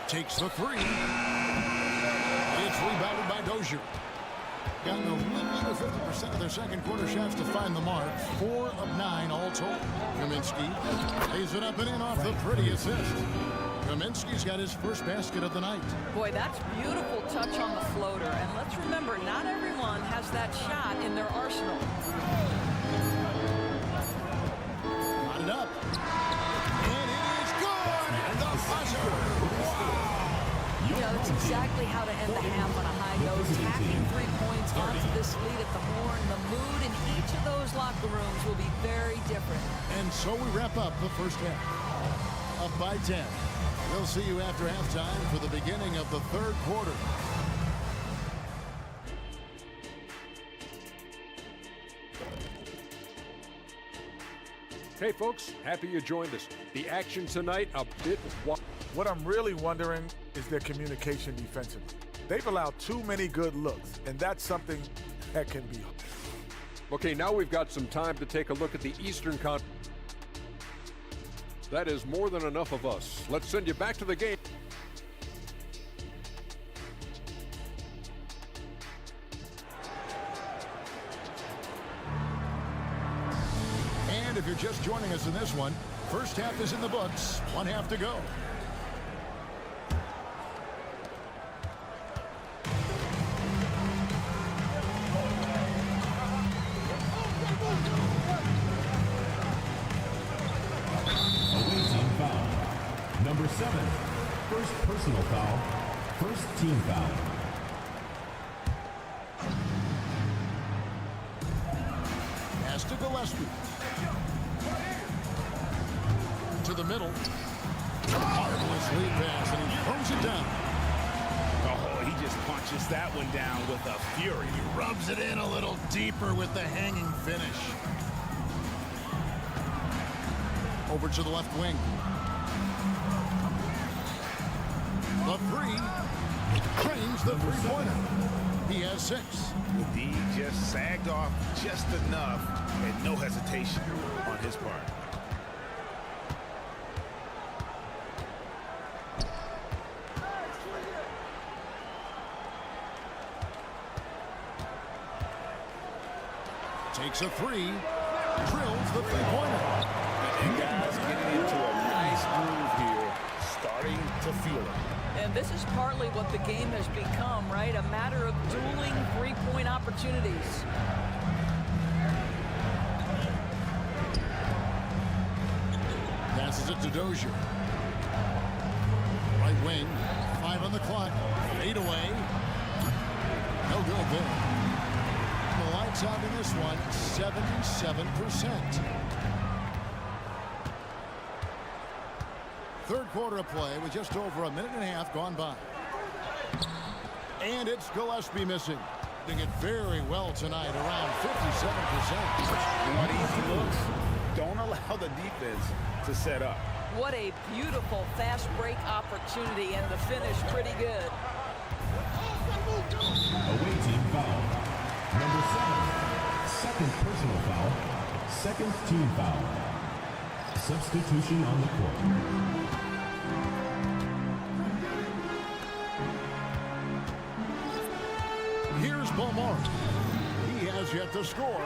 S1: Takes the 3. It's rebounded by Dozier. Gotten a little under 50% of their second quarter shots to find the mark. 4 of 9 all told. Kaminsky lays it up and in off the pretty assist. Kaminsky's got his first basket of the night.
S15: Boy, that's beautiful touch on the floater. And let's remember, not everyone has that shot in their arsenal.
S1: Got it up. And it is good! The buzzer!
S15: You know, that's exactly how to end the half on a high note. Tacking 3 points onto this lead at the horn. The mood in each of those locker rooms will be very different.
S1: And so we wrap up the first half. Up by 10. We'll see you after halftime for the beginning of the third quarter.
S6: Hey folks, happy you joined us. The action tonight a bit wild.
S13: What I'm really wondering is their communication defensively. They've allowed too many good looks, and that's something that can be.
S6: Okay, now we've got some time to take a look at the Eastern Conference. That is more than enough of us. Let's send you back to the game.
S1: And if you're just joining us in this one, first half is in the books. 1 half to go.
S4: Number 7, first personal foul, first team foul.
S1: Pass to Gillespie. To the middle. Marvelous lead pass, and he throws it down.
S2: Oh, he just punches that one down with a fury.
S1: He rubs it in a little deeper with the hanging finish. Over to the left wing. The three. Cranes the three-pointer. He has 6.
S2: D just sagged off just enough and no hesitation on his part.
S1: Takes a 3. Drills the three-pointer.
S2: And guys getting into a nice groove here, starting to feel it.
S15: And this is partly what the game has become, right? A matter of dueling three-point opportunities.
S1: Passes it to Dozier. Right wing. 5 on the clock. 8 away. No good there. The lights out in this one, 77%. Third quarter of play with just over a minute and a half gone by. And it's Gillespie missing. Doing it very well tonight, around 57%.
S2: What easy looks. Don't allow the defense to set up.
S15: What a beautiful fast break opportunity, and the finish pretty good.
S4: Away team foul. Number 7, second personal foul, second team foul. Substitution on the court.
S1: Here's Beaumont. He has yet to score.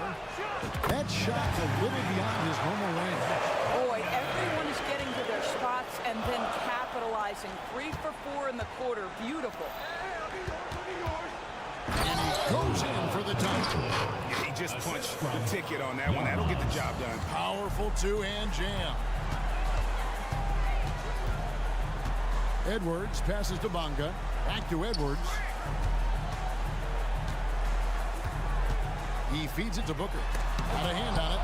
S1: That shot's a little beyond his normal range.
S15: Boy, everyone is getting to their spots and then capitalizing. 3 for 4 in the quarter. Beautiful.
S1: And he goes in for the tie.
S2: He just punched the ticket on that one. That'll get the job done.
S1: Powerful two-hand jam. Edwards passes to Bonga. Back to Edwards. He feeds it to Booker. Got a hand on it.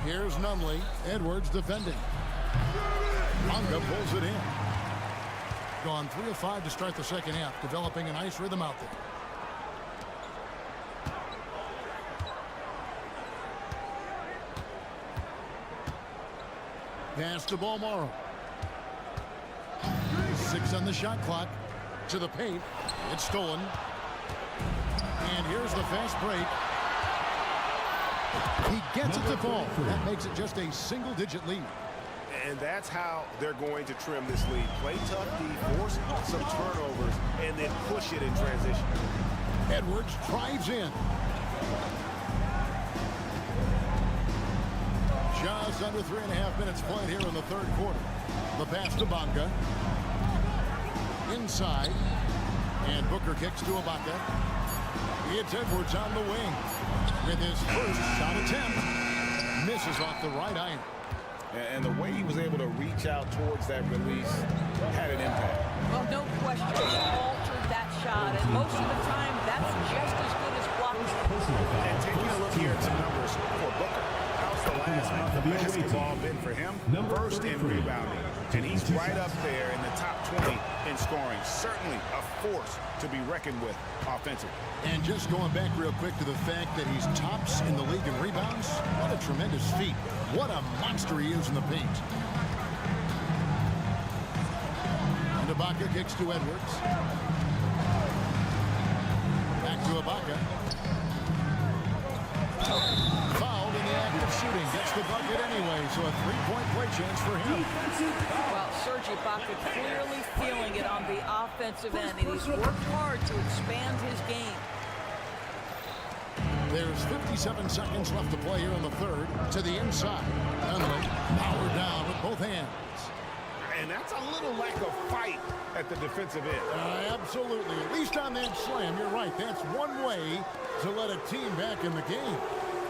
S1: Here's Numley. Edwards defending. Bonga pulls it in. Gone 3 of 5 to start the second half, developing a nice rhythm out there. Pass to Balmaro. 6 on the shot clock. To the paint. It's stolen. And here's the fast break. He gets it to fall. That makes it just a single-digit lead.
S2: And that's how they're going to trim this lead. Play tough D, force some turnovers, and then push it in transition.
S1: Edwards drives in. Just under 3.5 minutes played here in the third quarter. The pass to Bonga. Inside. And Booker kicks to Ibaka. It's Edwards on the wing. With his first shot attempt. Misses off the right iron.
S2: And the way he was able to reach out towards that release had an impact.
S15: Well, no question. He altered that shot, and most of the time, that's just as good as blocking.
S2: And taking a look here at some numbers for Booker. How's the last month of basketball been for him? First in rebounding. And he's right up there in the top 20 in scoring. Certainly a force to be reckoned with offensively.
S1: And just going back real quick to the fact that he's tops in the league in rebounds, what a tremendous feat. What a monster he is in the paint. And Ibaka kicks to Edwards. Back to Ibaka. Fouled in the act of shooting. Gets the bucket anyway, so a three-point play chance for him.
S15: Well, Serge Ibaka clearly feeling it on the offensive end, and he's worked hard to expand his game.
S1: There's 57 seconds left to play here in the third. To the inside. Conley powered down with both hands.
S2: And that's a little lack of fight at the defensive end.
S1: Absolutely. At least on that slam, you're right. That's one way to let a team back in the game.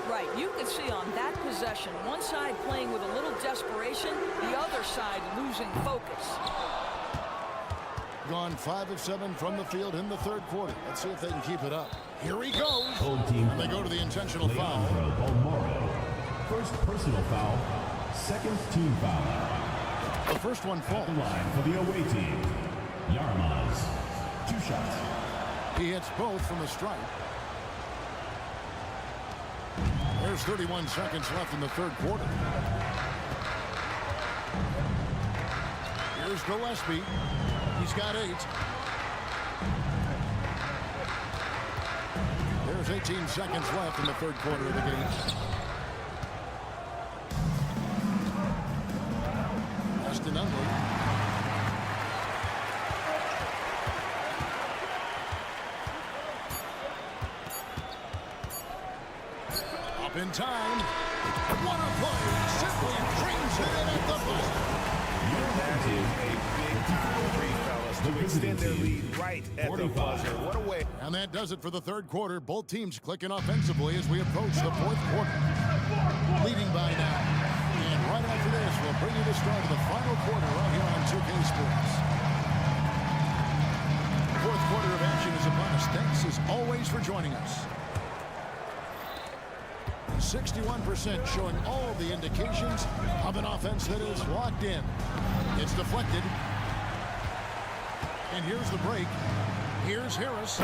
S15: Right, you can see on that possession, one side playing with a little desperation, the other side losing focus.
S1: Gone 5 of 7 from the field in the third quarter. Let's see if they can keep it up. Here he goes. And they go to the intentional foul.
S4: First personal foul, second team foul.
S1: The first one falls.
S4: Line for the away team. Yarmaz. 2 shots.
S1: He hits both from the stripe. There's 31 seconds left in the third quarter. Here's Gillespie. He's got 8. There's 18 seconds left in the third quarter of the game. Justin Unley. Up in time. What a play. Simply trains it in at the buzzer.
S2: That is a big victory, fellas, to extend their lead right at the buzzer. What a way.
S1: And that does it for the third quarter. Both teams clicking offensively as we approach the fourth quarter. Leading by now. And right after this, we'll bring you the start of the final quarter right here on 2K Sports. Fourth quarter of action is upon us. Thanks as always for joining us. 61% showing all the indications of an offense that is locked in. It's deflected. And here's the break. Here's Harris.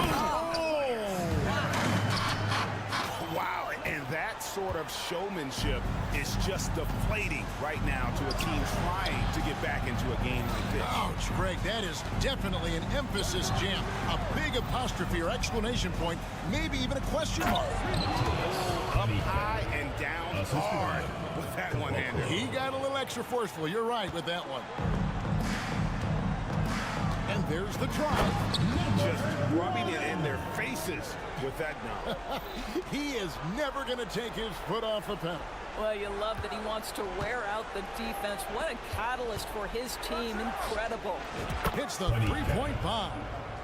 S2: Wow, and that sort of showmanship is just deflating right now to a team trying to get back into a game like this.
S1: Ouch, Greg, that is definitely an emphasis jam. A big apostrophe or exclamation point, maybe even a question mark.
S2: Up high and down hard with that one-hander.
S1: He got a little extra forceful. You're right with that one. And there's the try.
S2: Just rubbing it in their faces with that dunk.
S1: He is never going to take his foot off the pedal.
S15: Well, you love that he wants to wear out the defense. What a catalyst for his team. Incredible.
S1: Hits the three-point bomb.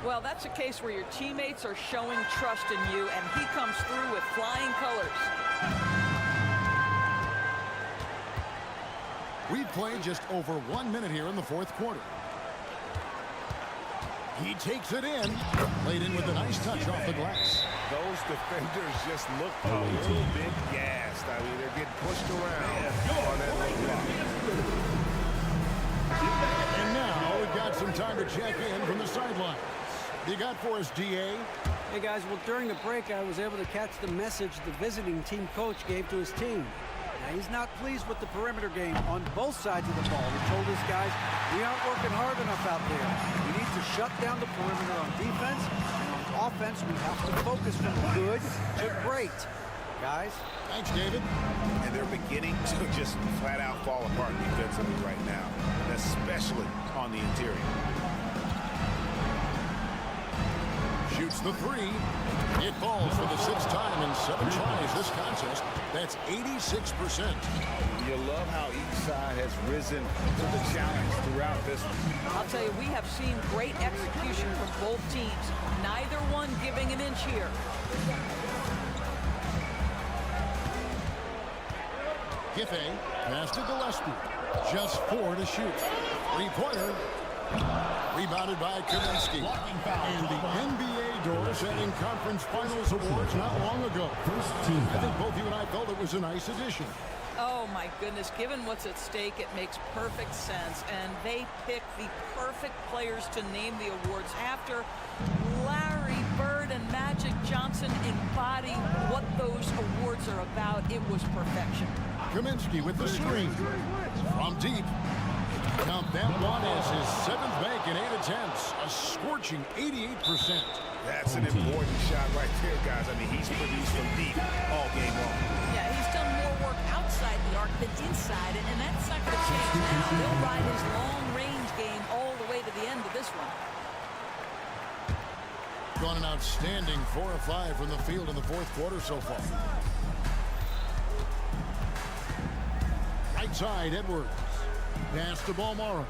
S15: Well, that's a case where your teammates are showing trust in you, and he comes through with flying colors.
S1: We've played just over 1 minute here in the fourth quarter. He takes it in. Played in with a nice touch off the glass.
S2: Those defenders just look a little bit gassed. I mean, they're getting pushed around on that little block.
S1: And now we've got some time to check in from the sideline. You got for us, DA?
S5: Hey, guys, well, during the break, I was able to catch the message the visiting team coach gave to his team. Now, he's not pleased with the perimeter game on both sides of the ball. He told his guys, we aren't working hard enough out there. We need to shut down the perimeter on defense, and on offense, we have to focus from good to great. Guys?
S1: Thanks, David.
S2: And they're beginning to just flat-out fall apart defensively right now, especially on the interior.
S1: Shoots the three. It falls for the 6th time in 7 tries this contest. That's 86%.
S2: You love how each side has risen to the challenge throughout this one.
S15: I'll tell you, we have seen great execution from both teams. Neither one giving an inch here.
S1: Giffey pass to Gillespie. Just 4 to shoot. Three-pointer. Rebounded by Kaminsky. And the NBA door setting conference finals awards not long ago. I think both you and I felt it was a nice addition.
S15: Oh, my goodness. Given what's at stake, it makes perfect sense. And they pick the perfect players to name the awards after. Larry Bird and Magic Johnson embody what those awards are about. It was perfection.
S1: Kaminsky with the screen. From deep. Now that one is his 7th make in 8 attempts. A scorching 88%.
S2: That's an important shot right there, guys. I mean, he's produced from deep all game long.
S15: Yeah, he's done more work outside the arc than inside it, and that's not going to change now. He'll ride his long-range game all the way to the end of this one.
S1: Gone an outstanding 4 of 5 from the field in the 4th quarter so far. Right side, Edwards. Pass to Balmora.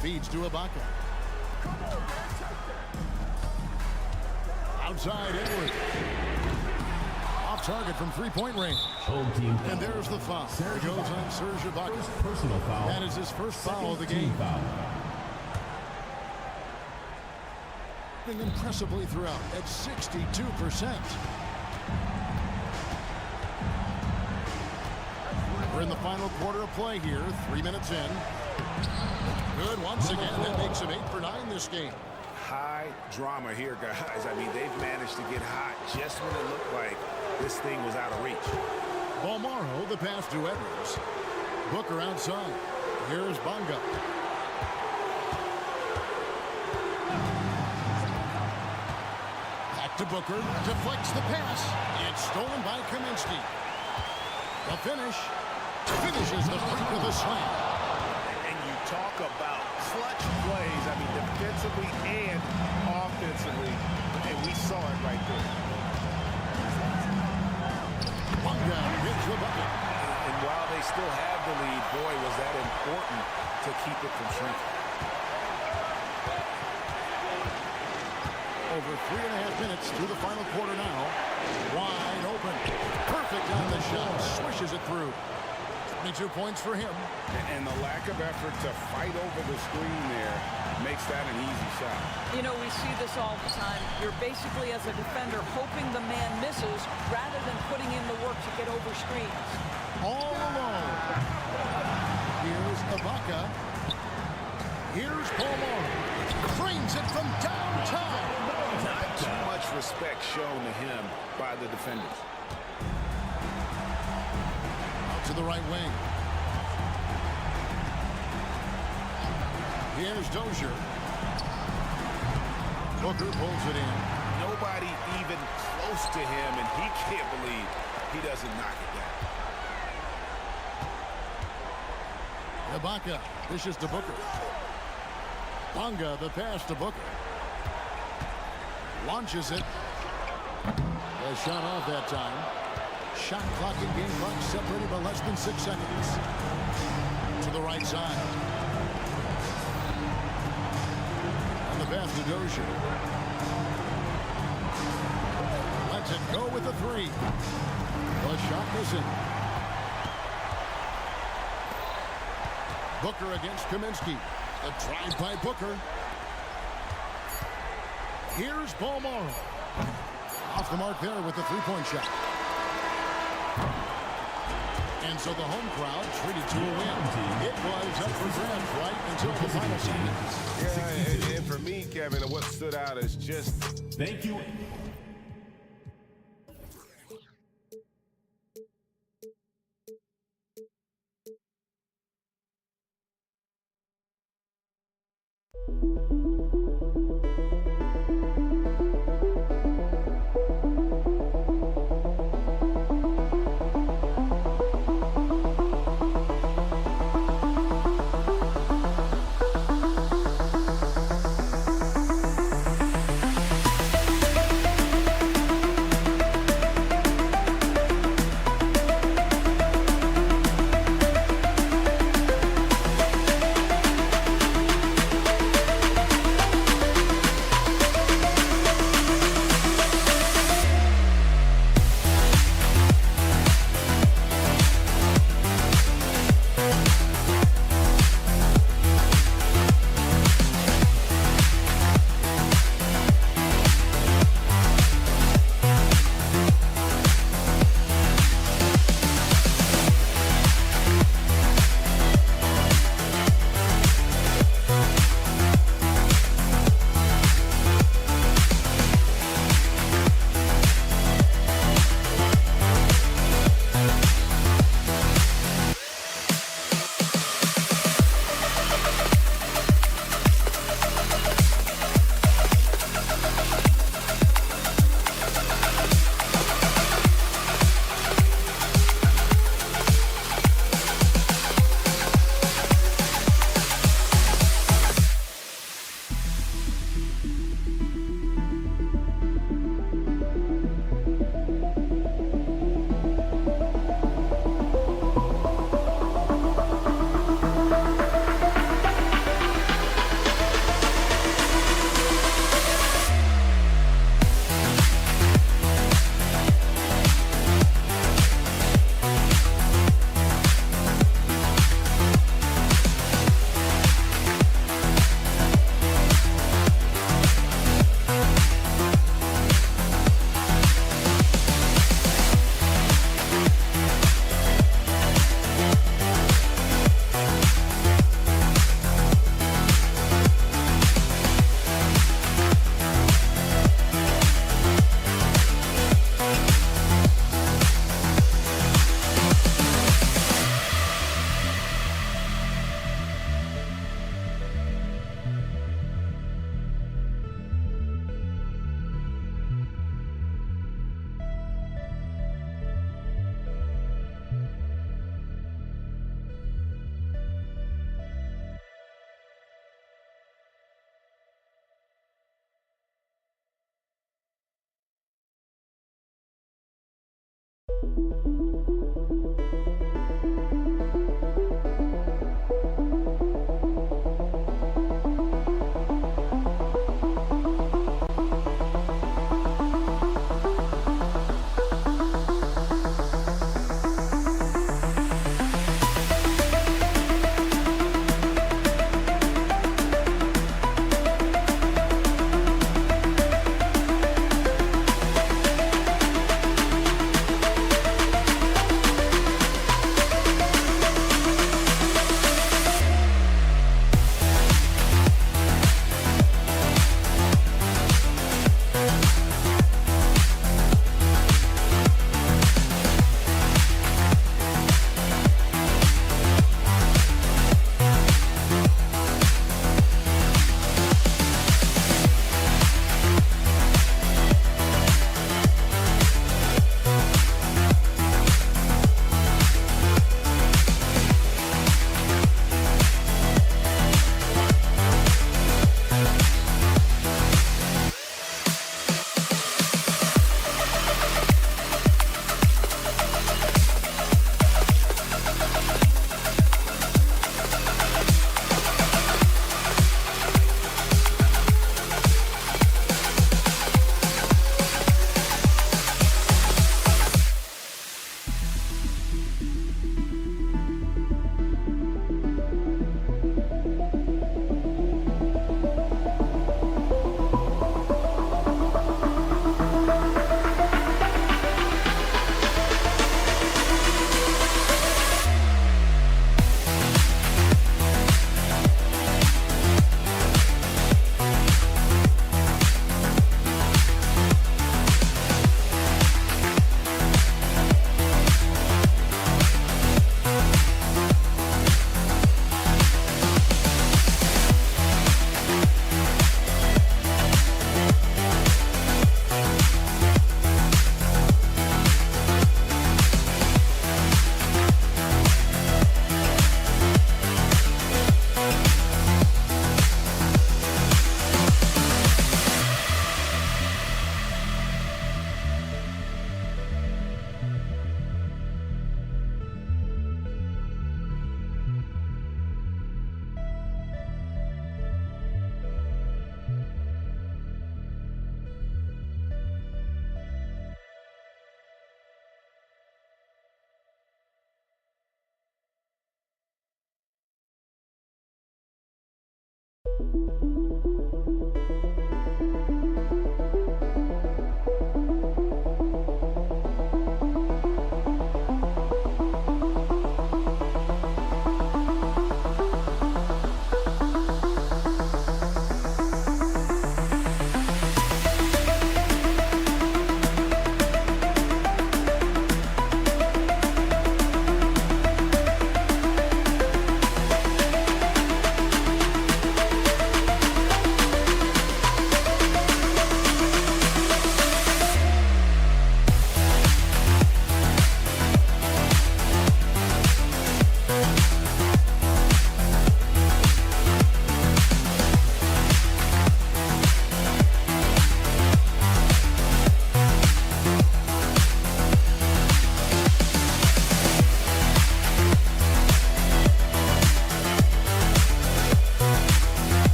S1: Feeds to Ibaka. Outside, Edwards. Off target from three-point range. And there's the foul. There goes on Serge Ibaka.
S4: Personal foul.
S1: That is his first foul of the game.
S4: Foul.
S1: Impressively throughout at 62%. We're in the final quarter of play here. 3 minutes in. Good once again. That makes him 8 for 9 this game.
S2: High drama here, guys. I mean, they've managed to get hot just when it looked like this thing was out of reach.
S1: Balmora, the pass to Edwards. Booker outside. Here's Bonga. Back to Booker. Deflects the pass. It's stolen by Kaminsky. The finish. Finishes the freak with a slam.
S2: And you talk about clutch plays. I mean, defensively and offensively. And we saw it right there.
S1: Bonga hits the bucket.
S2: And while they still have the lead, boy, was that important to keep it from shrinking.
S1: Over 3.5 minutes through the final quarter now. Wide open. Perfect on the shot. Swishes it through. 22 points for him.
S2: And the lack of effort to fight over the screen there makes that an easy shot.
S15: You know, we see this all the time. You're basically, as a defender, hoping the man misses rather than putting in the work to get over screens.
S1: All alone. Here's Ibaka. Here's Balmora. Frames it from downtown.
S2: Not too much respect shown to him by the defenders.
S1: Out to the right wing. Here's Dozier. Booker pulls it in.
S2: Nobody even close to him, and he can't believe he doesn't knock it down.
S1: Ibaka dishes to Booker. Bonga, the pass to Booker. Launches it. A shot off that time. Shot clock and game clock separated by less than 6 seconds. To the right side. And the pass to Dozier. Lets it go with the three. The shot missing. Booker against Kaminsky. The drive by Booker. Here's Balmora. Off the mark there with the three-point shot. And so the home crowd treated to a win. It was up for grabs right until the final seconds.
S2: Yeah, and for me, Kevin, what stood out is just...
S4: Thank you.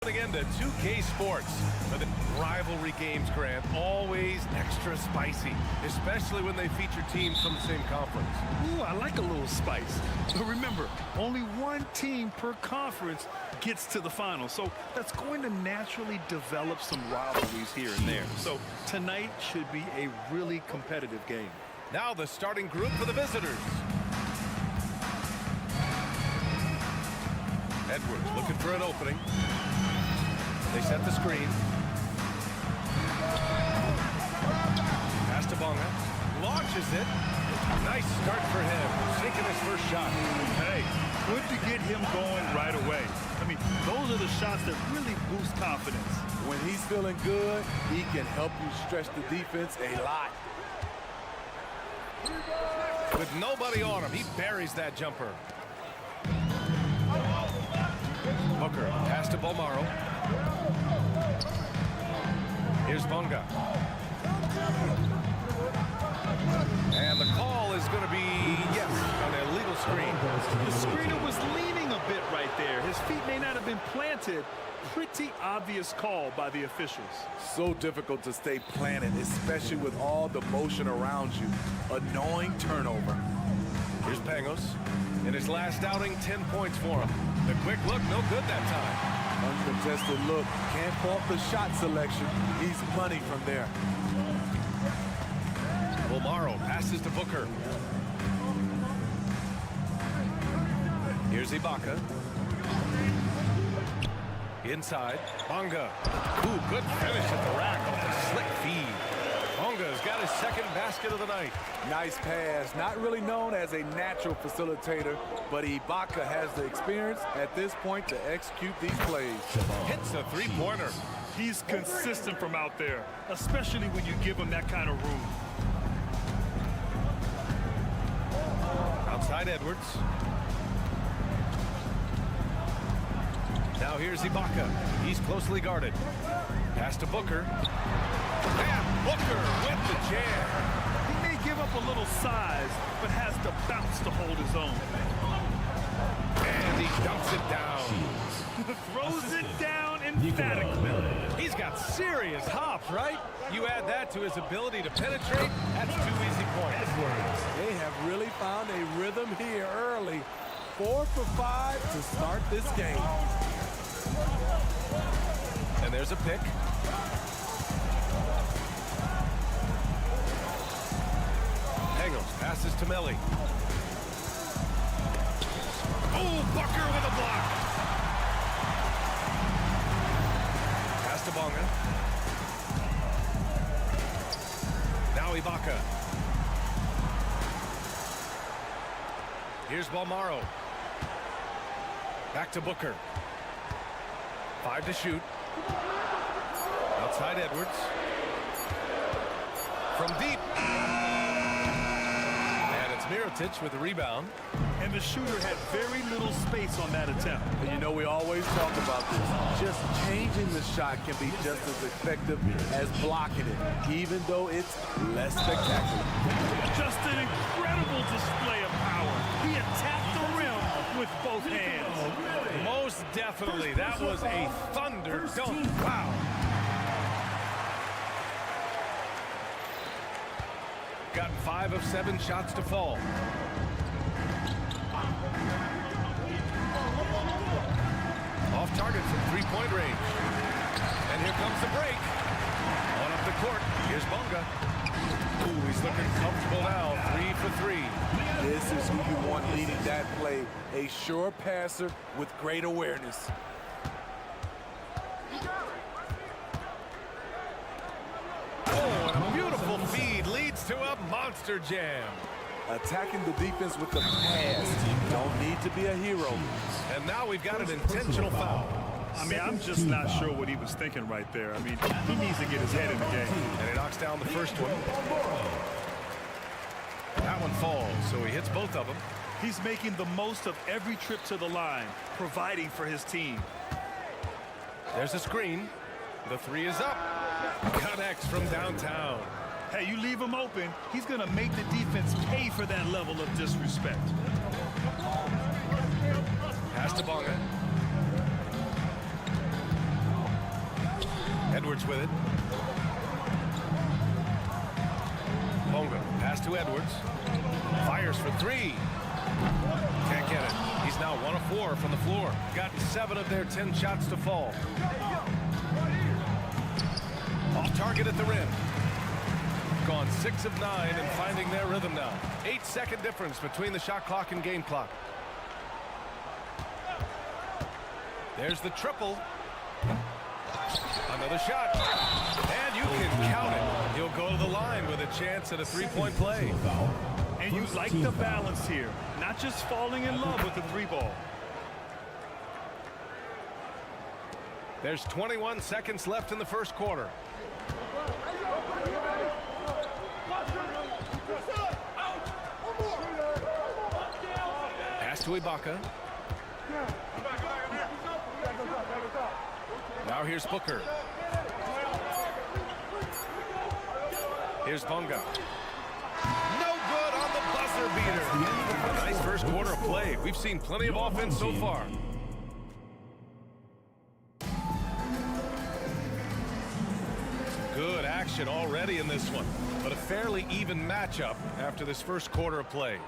S8: Again to 2K Sports. But the rivalry games, Grant, always extra spicy, especially when they feature teams from the same conference.
S9: Ooh, I like a little spice. But remember, only one team per conference gets to the final. So that's going to naturally develop some rivalries here and there. So tonight should be a really competitive game.
S8: Now the starting group for the visitors. Edwards looking for an opening. They set the screen. Pass to Bonga. Launches it. Nice start for him. Taking his first shot.
S9: Hey, good to get him going right away. I mean, those are the shots that really boost confidence.
S13: When he's feeling good, he can help you stretch the defense a lot.
S8: With nobody on him, he buries that jumper. Booker, pass to Bolmaro. Here's Bonga. And the call is going to be, yes, an illegal screen.
S9: The screener was leaning a bit right there. His feet may not have been planted. Pretty obvious call by the officials.
S13: So difficult to stay planted, especially with all the motion around you. Annoying turnover.
S8: Here's Pangos. In his last outing, 10 points for him. The quick look, no good that time.
S13: Uncontested look. Can't fault the shot selection. He's money from there.
S8: Bolmaro passes to Booker. Here's Ibaka. Inside. Bonga. Ooh, good finish at the rack off the slick feed. Bonga's got his second basket of the night.
S13: Nice pass. Not really known as a natural facilitator, but Ibaka has the experience at this point to execute these plays.
S8: Hits a three-pointer.
S9: He's consistent from out there, especially when you give him that kind of room.
S8: Outside Edwards. Now here's Ibaka. He's closely guarded. Pass to Booker. And Booker with the jam.
S9: He may give up a little size, but has the bounce to hold his own.
S8: And he dumps it down.
S9: Throws it down emphatically.
S8: He's got serious hops, right? You add that to his ability to penetrate, that's 2 easy points.
S13: They have really found a rhythm here early. 4 for 5 to start this game.
S8: And there's a pick. Pangos passes to Melly. Oh, Booker with a block. Pass to Bonga. Now Ibaka. Here's Bolmaro. Back to Booker. 5 to shoot. Outside Edwards. From deep. And it's Mirotic with the rebound.
S9: And the shooter had very little space on that attempt.
S13: And you know, we always talk about this. Just changing the shot can be just as effective as blocking it, even though it's less spectacular.
S9: Just an incredible display of power. He attacked the rim with both hands.
S8: Most definitely. That was a thunder dunk. Wow. Got 5 of 7 shots to fall. Off target from three-point range. And here comes the break. On up the court. Here's Bonga. Ooh, he's looking comfortable now. 3 for 3.
S13: This is who you want leading that play. A sure passer with great awareness.
S8: Oh, and a beautiful feed leads to a monster jam.
S13: Attacking the defense with the pass. Don't need to be a hero.
S8: And now we've got an intentional foul.
S9: I mean, I'm just not sure what he was thinking right there. I mean, he needs to get his head in the game.
S8: And he knocks down the first one. That one falls, so he hits both of them.
S9: He's making the most of every trip to the line, providing for his team.
S8: There's a screen. The 3 is up. Connects from downtown.
S9: Hey, you leave him open, he's going to make the defense pay for that level of disrespect.
S8: Pass to Bonga. Edwards with it. Bonga, pass to Edwards. Fires for three. Can't get it. He's now 1 of 4 from the floor. Gotten 7 of their 10 shots to fall. Off target at the rim. Gone 6 of 9 and finding their rhythm now. 8-second difference between the shot clock and game clock. There's the triple. Another shot. And you can count it. He'll go to the line with a chance at a three-point play.
S9: And you like the balance here. Not just falling in love with the 3-ball.
S8: There's 21 seconds left in the first quarter. Pass to Ibaka. Now here's Booker. Here's Bonga. No good on the buzzer beater. A nice first quarter of play. We've seen plenty of offense so far. Good action already in this one, but a fairly even matchup after this first quarter of play.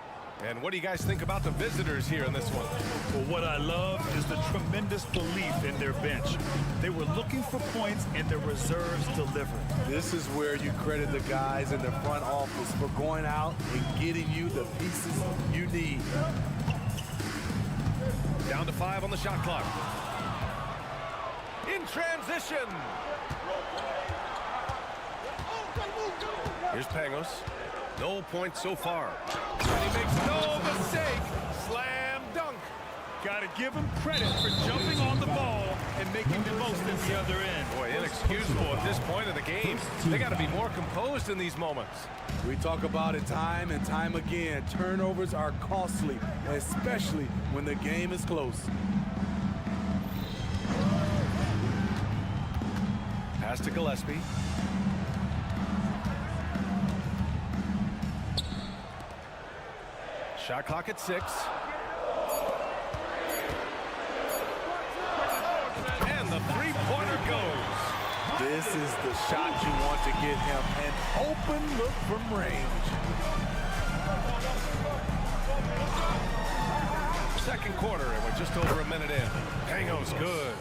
S8: And what do you guys think about the visitors here in this one?
S9: Well, what I love is the tremendous belief in their bench. They were looking for points and their reserves delivered.
S13: This is where you credit the guys in the front office for going out and getting you the pieces you need.
S8: Down to 5 on the shot clock. In transition. Here's Pangos. No points so far. And he makes no mistake. Slam dunk.
S9: Got to give him credit for jumping on the ball and making the most at the other end.
S8: Boy, inexcusable at this point of the game. They got to be more composed in these moments.
S13: We talk about it time and time again. Turnovers are costly, especially when the game is close.
S8: Pass to Gillespie. Shot clock at 6. And the three-pointer goes.
S13: This is the shot you want to get him. An open look from range.
S8: Second quarter, and we're just over a minute in. Pangos good.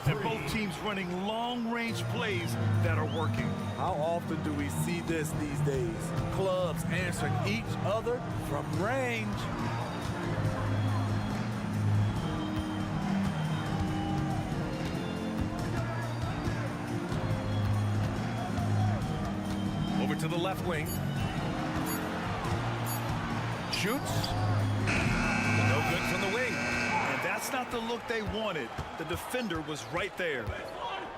S9: And both teams running long-range plays that are working.
S13: How often do we see this these days? Clubs answering each other from range.
S8: Over to the left wing. Shoots. No good from the wing.
S9: And that's not the look they wanted. The defender was right there.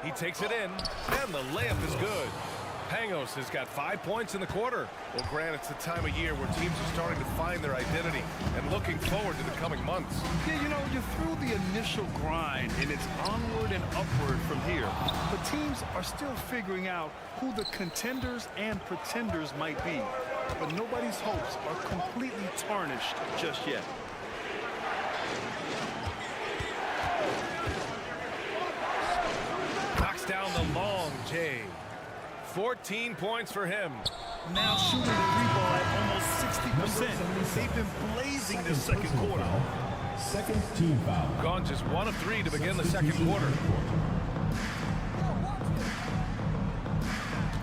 S8: He takes it in, and the layup is good. Pangos has got 5 points in the quarter. Well, Grant, it's the time of year where teams are starting to find their identity and looking forward to the coming months.
S9: Yeah, you know, you're through the initial grind, and it's onward and upward from here. The teams are still figuring out who the contenders and pretenders might be. But nobody's hopes are completely tarnished just yet.
S8: Down the long J. 14 points for him.
S9: Now shooting the 3-ball at almost 60%. They've been blazing this second quarter.
S4: Second team foul.
S8: Gone just 1 of 3 to begin the second quarter.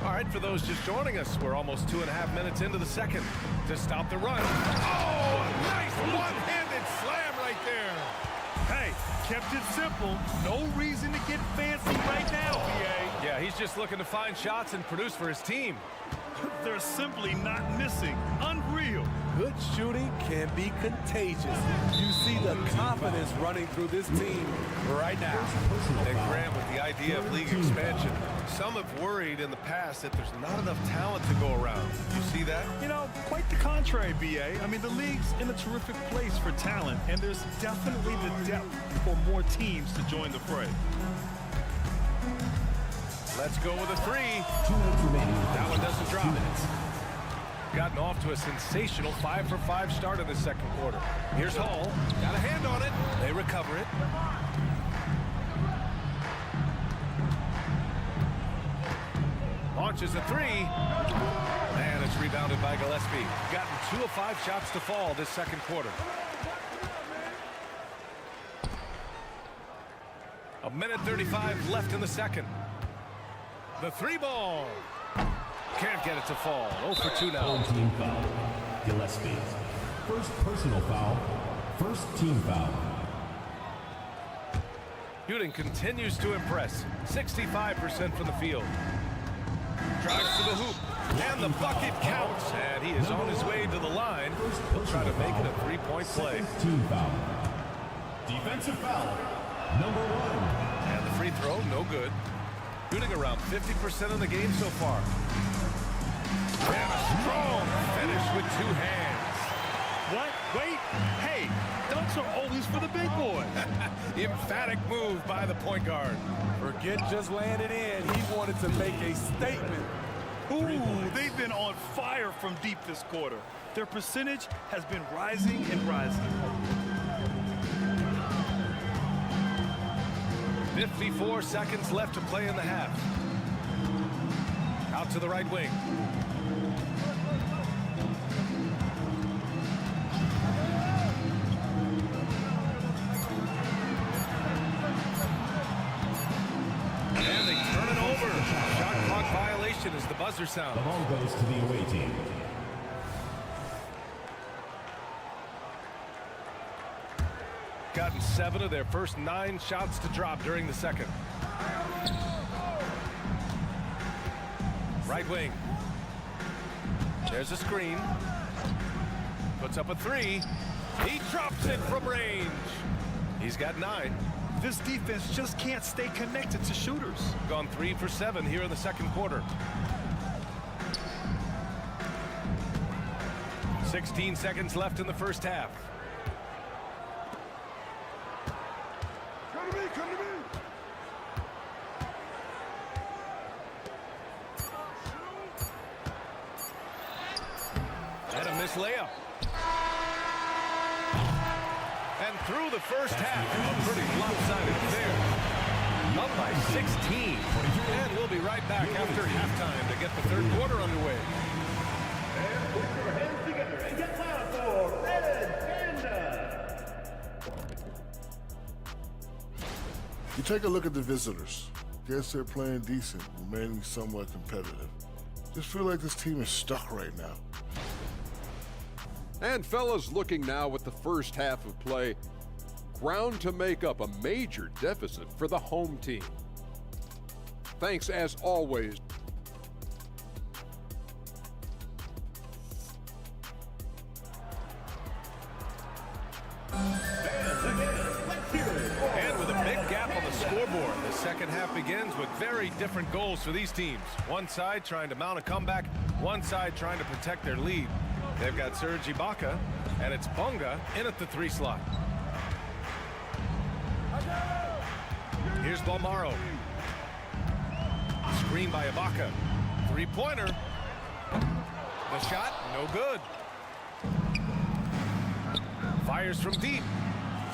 S8: All right, for those just joining us, we're almost 2.5 minutes into the second. To stop the run. Oh, a nice one-handed slam right there.
S9: Hey, kept it simple. No reason to get fancy right now, PA.
S8: Yeah, he's just looking to find shots and produce for his team.
S9: They're simply not missing. Unreal.
S13: Good shooting can be contagious. You see the confidence running through this team right now.
S8: And Grant, with the idea of league expansion, some have worried in the past that there's not enough talent to go around. You see that?
S9: You know, quite the contrary, BA. I mean, the league's in a terrific place for talent, and there's definitely the depth for more teams to join the fray.
S8: Let's go with a 3. That one doesn't drop. Gotten off to a sensational 5-for-5 start in the second quarter. Here's Hall. Got a hand on it. They recover it. Launches a three. And it's rebounded by Gillespie. Gotten 2 of 5 shots to fall this second quarter. A minute 35 left in the second. The 3 ball. Can't get it to fall. 0 for 2 now.
S4: Home team foul. Gillespie. First personal foul. First team foul.
S8: Udin continues to impress. 65% from the field. Drives to the hoop. And the bucket counts. And he is on his way to the line. He'll try to make it a 3-point play.
S4: Team foul. Defensive foul. Number 1.
S8: And the free throw, no good. Shooting around 50% of the game so far. And a strong finish with 2 hands.
S9: What? Wait. Hey, dunks are always for the big boy.
S8: Emphatic move by the point guard.
S13: Forget just laying it in. He wanted to make a statement.
S9: Ooh, they've been on fire from deep this quarter. Their percentage has been rising and rising.
S8: 54 seconds left to play in the half. Out to the right wing. And they turn it over. Shot clock violation as the buzzer sounds.
S4: The ball goes to the away team.
S8: Gotten 7 of their first 9 shots to drop during the second. Right wing. There's a screen. Puts up a 3. He drops it from range. He's got 9.
S9: This defense just can't stay connected to shooters.
S8: Gone 3 for 7 here in the second quarter. 16 seconds left in the first half. And a missed layup. And through the first half, a pretty lopsided affair. Up by 16. And we'll be right back after halftime to get the third quarter underway.
S4: And put your hands together and get loud for Red Panda.
S7: You take a look at the visitors. Guess they're playing decent, remaining somewhat competitive. Just feel like this team is stuck right now.
S6: And fellas, looking now at the first half of play, ground to make up a major deficit for the home team. Thanks as always.
S8: And with a big gap on the scoreboard, the second half begins with very different goals for these teams. One side trying to mount a comeback, one side trying to protect their lead. They've got Serge Ibaka, and it's Bunga in at the 3 slot. Here's Balmaro. Screen by Ibaka. 3-pointer. The shot, no good. Fires from deep.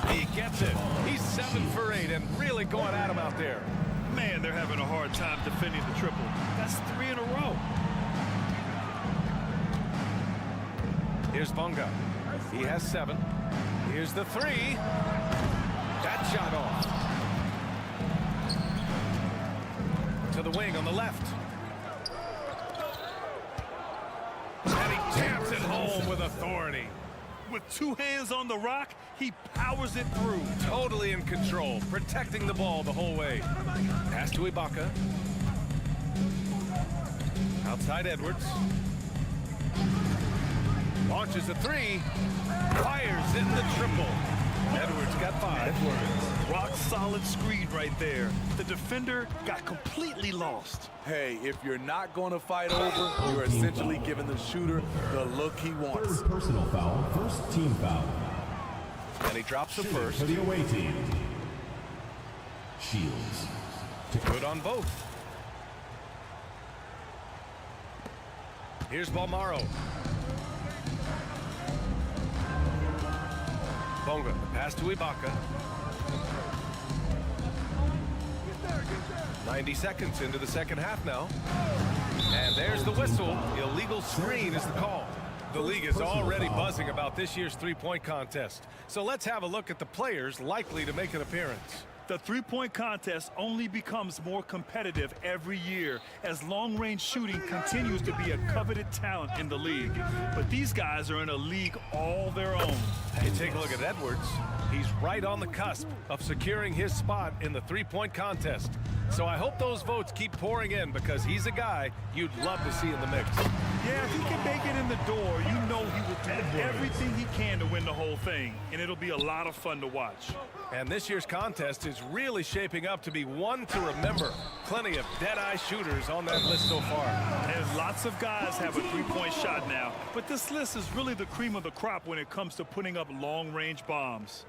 S8: He gets it. He's 7 for 8 and really going at him out there.
S9: Man, they're having a hard time defending the triple. That's 3 in a row.
S8: Here's Bunga. He has 7. Here's the 3. That shot off. To the wing on the left. And he taps it home with authority.
S9: With 2 hands on the rock, he powers it through.
S8: Totally in control, protecting the ball the whole way. Pass to Ibaka. Outside Edwards. Launches a 3. Fires in the triple. Edwards got 5.
S9: Edwards, rock solid screen right there. The defender got completely lost.
S13: Hey, if you're not going to fight over, you're essentially giving the shooter the look he wants.
S4: Third personal foul, first team foul.
S8: And he drops the first.
S4: For the away team. Shields.
S8: Good on both. Here's Balmaro. Bonga, the pass to Ibaka. 90 seconds into the second half now. And there's the whistle. Illegal screen is the call. The league is already buzzing about this year's three-point contest. So let's have a look at the players likely to make an appearance.
S9: The three-point contest only becomes more competitive every year as long-range shooting continues to be a coveted talent in the league. But these guys are in a league all their own.
S8: Hey, take a look at Edwards. He's right on the cusp of securing his spot in the three-point contest. So I hope those votes keep pouring in because he's a guy you'd love to see in the mix.
S9: Yeah, if he can make it in the door, you know he will do everything he can to win the whole thing, and it'll be a lot of fun to watch.
S8: And this year's contest is really shaping up to be one to remember. Plenty of dead-eye shooters on that list so far.
S9: And lots of guys have a three-point shot now, but this list is really the cream of the crop when it comes to putting up long-range bombs.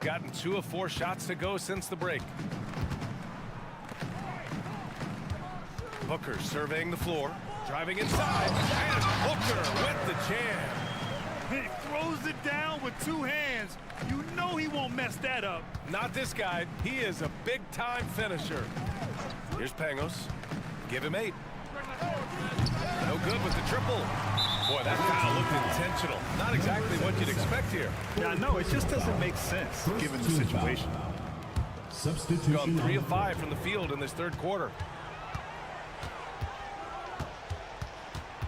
S8: Gotten 2 of 4 shots to go since the break. Booker surveying the floor, driving inside, and Booker with the jam.
S9: He throws it down with 2 hands. You know he won't mess that up.
S8: Not this guy. He is a big-time finisher. Here's Pangos. Give him 8. No good with the triple. Boy, that foul looked intentional. Not exactly what you'd expect here.
S9: Yeah, no, it just doesn't make sense given the situation.
S4: Substitution.
S8: Gone 3 of 5 from the field in this third quarter.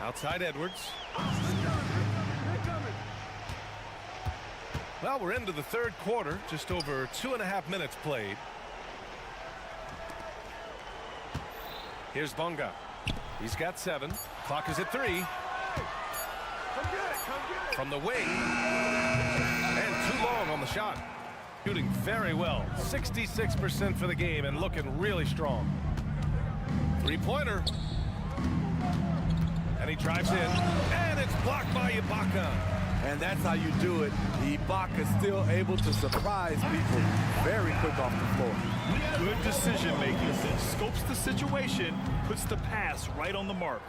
S8: Outside Edwards. Well, we're into the third quarter. Just over 2.5 minutes played. Here's Bonga. He's got 7. Clock is at 3. From the wing. And too long on the shot. Shooting very well. 66% for the game and looking really strong. Three-pointer. And he drives in. And it's blocked by Ibaka.
S13: And that's how you do it. Ibaka still able to surprise people very quick off the floor.
S9: Good decision making. Scopes the situation, puts the pass right on the mark.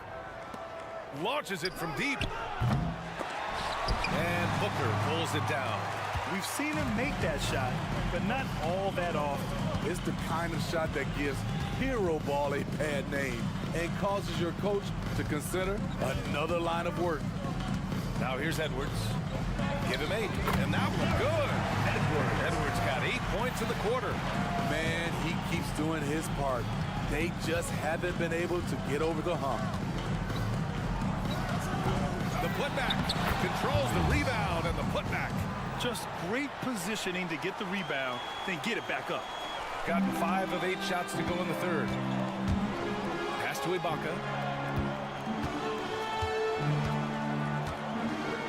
S8: Launches it from deep. And Booker pulls it down.
S9: We've seen him make that shot, but not all that often.
S13: It's the kind of shot that gives hero ball a bad name and causes your coach to consider another line of work.
S8: Now here's Edwards. Give him 8. And that one good. Edwards got 8 points in the quarter.
S13: Man, he keeps doing his part. They just haven't been able to get over the hump.
S8: The putback controls the rebound and the putback.
S9: Just great positioning to get the rebound, then get it back up.
S8: Gotten 5 of 8 shots to go in the third. Pass to Ibaka.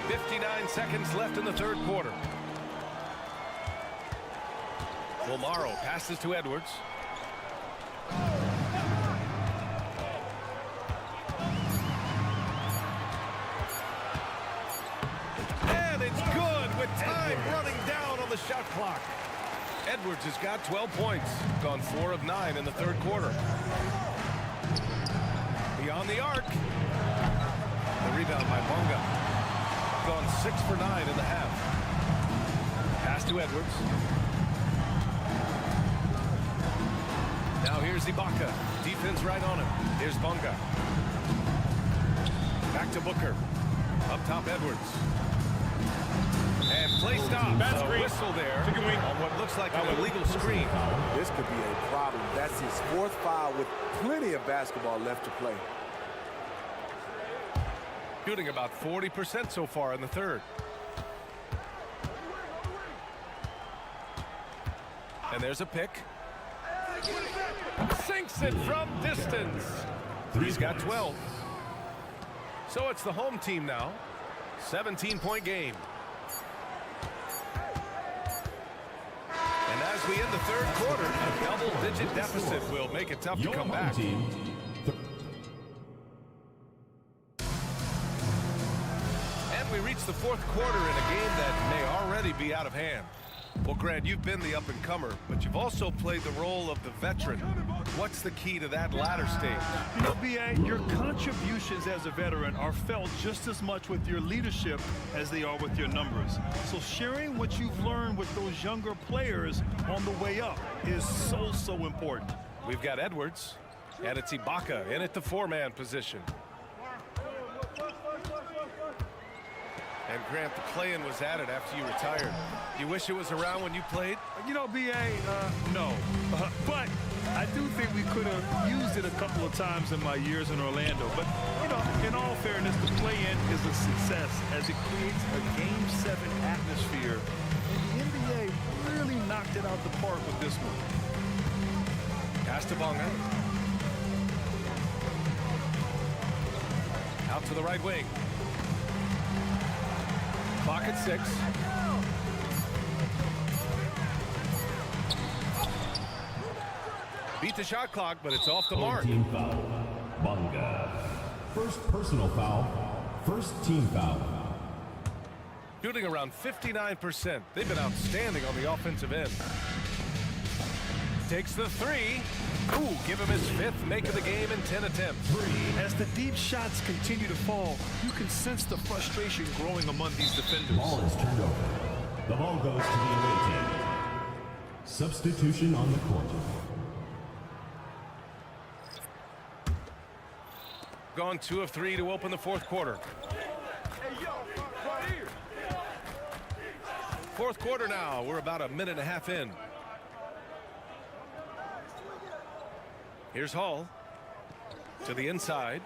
S8: 59 seconds left in the third quarter. Balmaro passes to Edwards. And it's good with time running down on the shot clock. Edwards has got 12 points. Gone 4 of 9 in the third quarter. Beyond the arc. The rebound by Bonga. Gone 6 for 9 in the half. Pass to Edwards. Now here's Ibaka. Defense right on him. Here's Bonga. Back to Booker. Up top Edwards. And play stop. A whistle there on what looks like an illegal screen.
S13: This could be a problem. That's his 4th foul with plenty of basketball left to play.
S8: Shooting about 40% so far in the third. And there's a pick. Sinks it from distance. He's got 12. So it's the home team now. 17-point game. And as we end the third quarter, a double-digit deficit will make it tough to come back. We reach the fourth quarter in a game that may already be out of hand. Well, Grant, you've been the up-and-comer, but you've also played the role of the veteran. What's the key to that latter stage?
S9: You know, B.A., your contributions as a veteran are felt just as much with your leadership as they are with your numbers. So sharing what you've learned with those younger players on the way up is so important.
S8: We've got Edwards, and it's Ibaka in at the four-man position. And Grant, the play-in was added after you retired. You wish it was around when you played?
S9: You know, B.A., no. But I do think we could have used it a couple of times in my years in Orlando. But, you know, in all fairness, the play-in is a success as it creates a Game 7 atmosphere. And the NBA really knocked it out the park with this one.
S8: Pass to Bonga. Out to the right wing. Clock at 6. Beat the shot clock, but it's off the mark.
S4: Team foul. Bonga. First personal foul. First team foul.
S8: Shooting around 59%. They've been outstanding on the offensive end. Takes the three. Ooh, give him his fifth make of the game in 10 attempts.
S9: As the deep shots continue to fall, you can sense the frustration growing among these defenders.
S4: Ball is turned over. The ball goes to the away team. Substitution on the court.
S8: Gone 2 of 3 to open the fourth quarter. Fourth quarter now. We're about a minute and a half in. Here's Hall to the inside.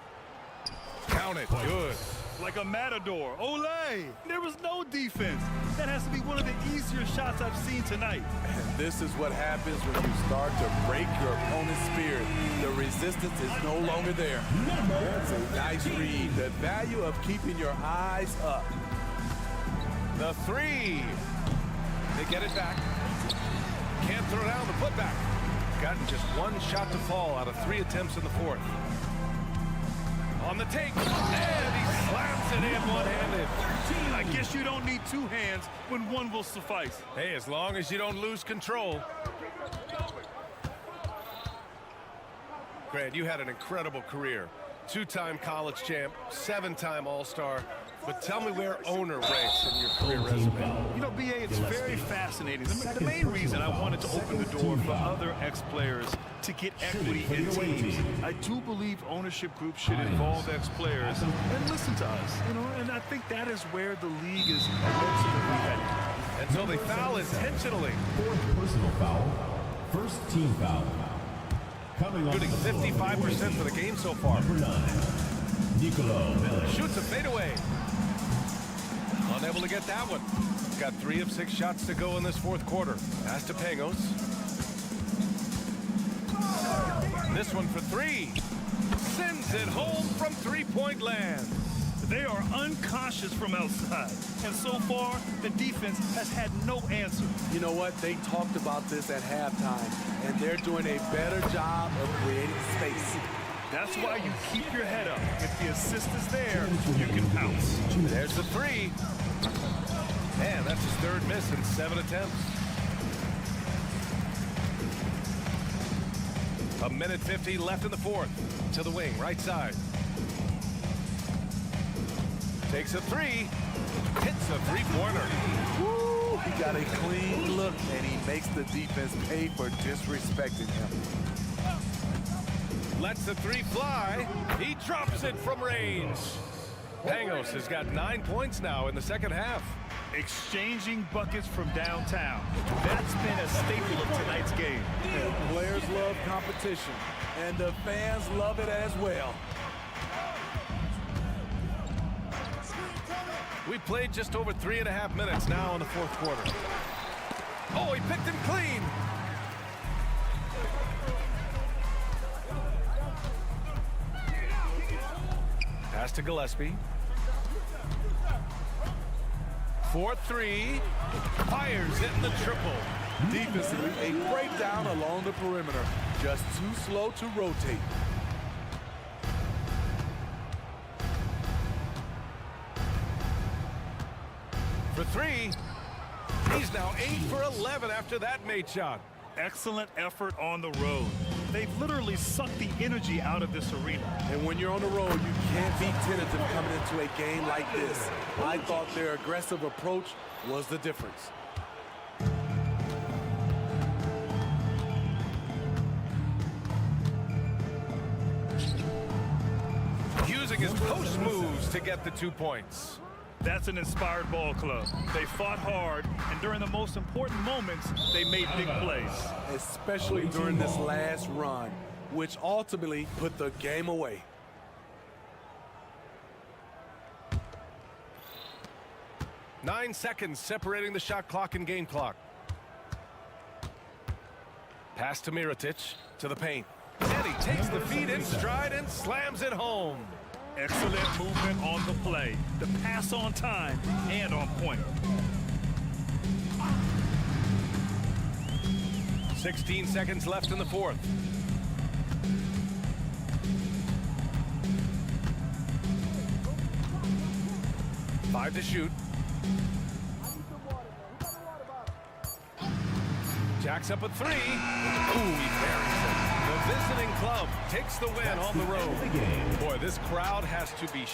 S8: Count it. Good.
S9: Like a matador. Olay! There was no defense. That has to be one of the easier shots I've seen tonight.
S13: And this is what happens when you start to break your opponent's spirit. The resistance is no longer there. That's a nice read. The value of keeping your eyes up.
S8: The three. They get it back. Can't throw down the putback. Gotten just one shot to fall out of 3 attempts in the fourth. On the take, and he slams it in one-handed.
S9: I guess you don't need 2 hands when one will suffice.
S8: Hey, as long as you don't lose control. Grant, you had an incredible career. 2-time college champ, 7-time All-Star. But tell me where owner ranks in your career resume.
S9: You know, B.A., it's very fascinating. The main reason I wanted to open the door for other ex-players to get equity in teams. I do believe ownership groups should involve ex-players and listen to us, you know, and I think that is where the league is ultimately headed.
S8: And so they foul intentionally.
S4: Fourth personal foul. First team foul.
S8: Shooting 55% for the game so far.
S4: Number 9, Nicolo Miller.
S8: Shoots a fadeaway. Unable to get that one. Got 3 of 6 shots to go in this fourth quarter. Pass to Pangos. This one for 3. Sends it home from three-point land.
S9: They are unconscious from outside. And so far, the defense has had no answer.
S13: You know what? They talked about this at halftime, and they're doing a better job of creating space.
S9: That's why you keep your head up. If the assist is there, you can pounce.
S8: There's the 3. Man, that's his 3rd miss in 7 attempts. A minute 50 left in the fourth. To the wing, right side. Takes a 3. Hits a 3-pointer.
S13: Woo! He got a clean look, and he makes the defense pay for disrespecting him.
S8: Lets the 3 fly. He drops it from range. Pangos has got 9 points now in the second half.
S9: Exchanging buckets from downtown. That's been a staple of tonight's game.
S13: And players love competition, and the fans love it as well.
S8: We played just over 3.5 minutes now in the fourth quarter. Oh, he picked him clean. Pass to Gillespie. 4-3. Fires it in the triple.
S13: Defensively, a breakdown along the perimeter. Just too slow to rotate.
S8: For 3. He's now 8 for 11 after that made shot.
S9: Excellent effort on the road. They've literally sucked the energy out of this arena.
S13: And when you're on the road, you can't be tentative coming into a game like this. I thought their aggressive approach was the difference.
S8: Using his post moves to get the 2 points.
S9: That's an inspired ball club. They fought hard, and during the most important moments, they made big plays.
S13: Especially during this last run, which ultimately put the game away.
S8: Nine seconds separating the shot clock and game clock. Pass to Mirotic to the paint. And he takes the feed in stride and slams it home.
S9: Excellent movement on the play. The pass on time and on point.
S8: 16 seconds left in the fourth. Five to shoot. Jacks up a three. Ooh, he buries it. The visiting club takes the win on the road. Boy, this crowd has to be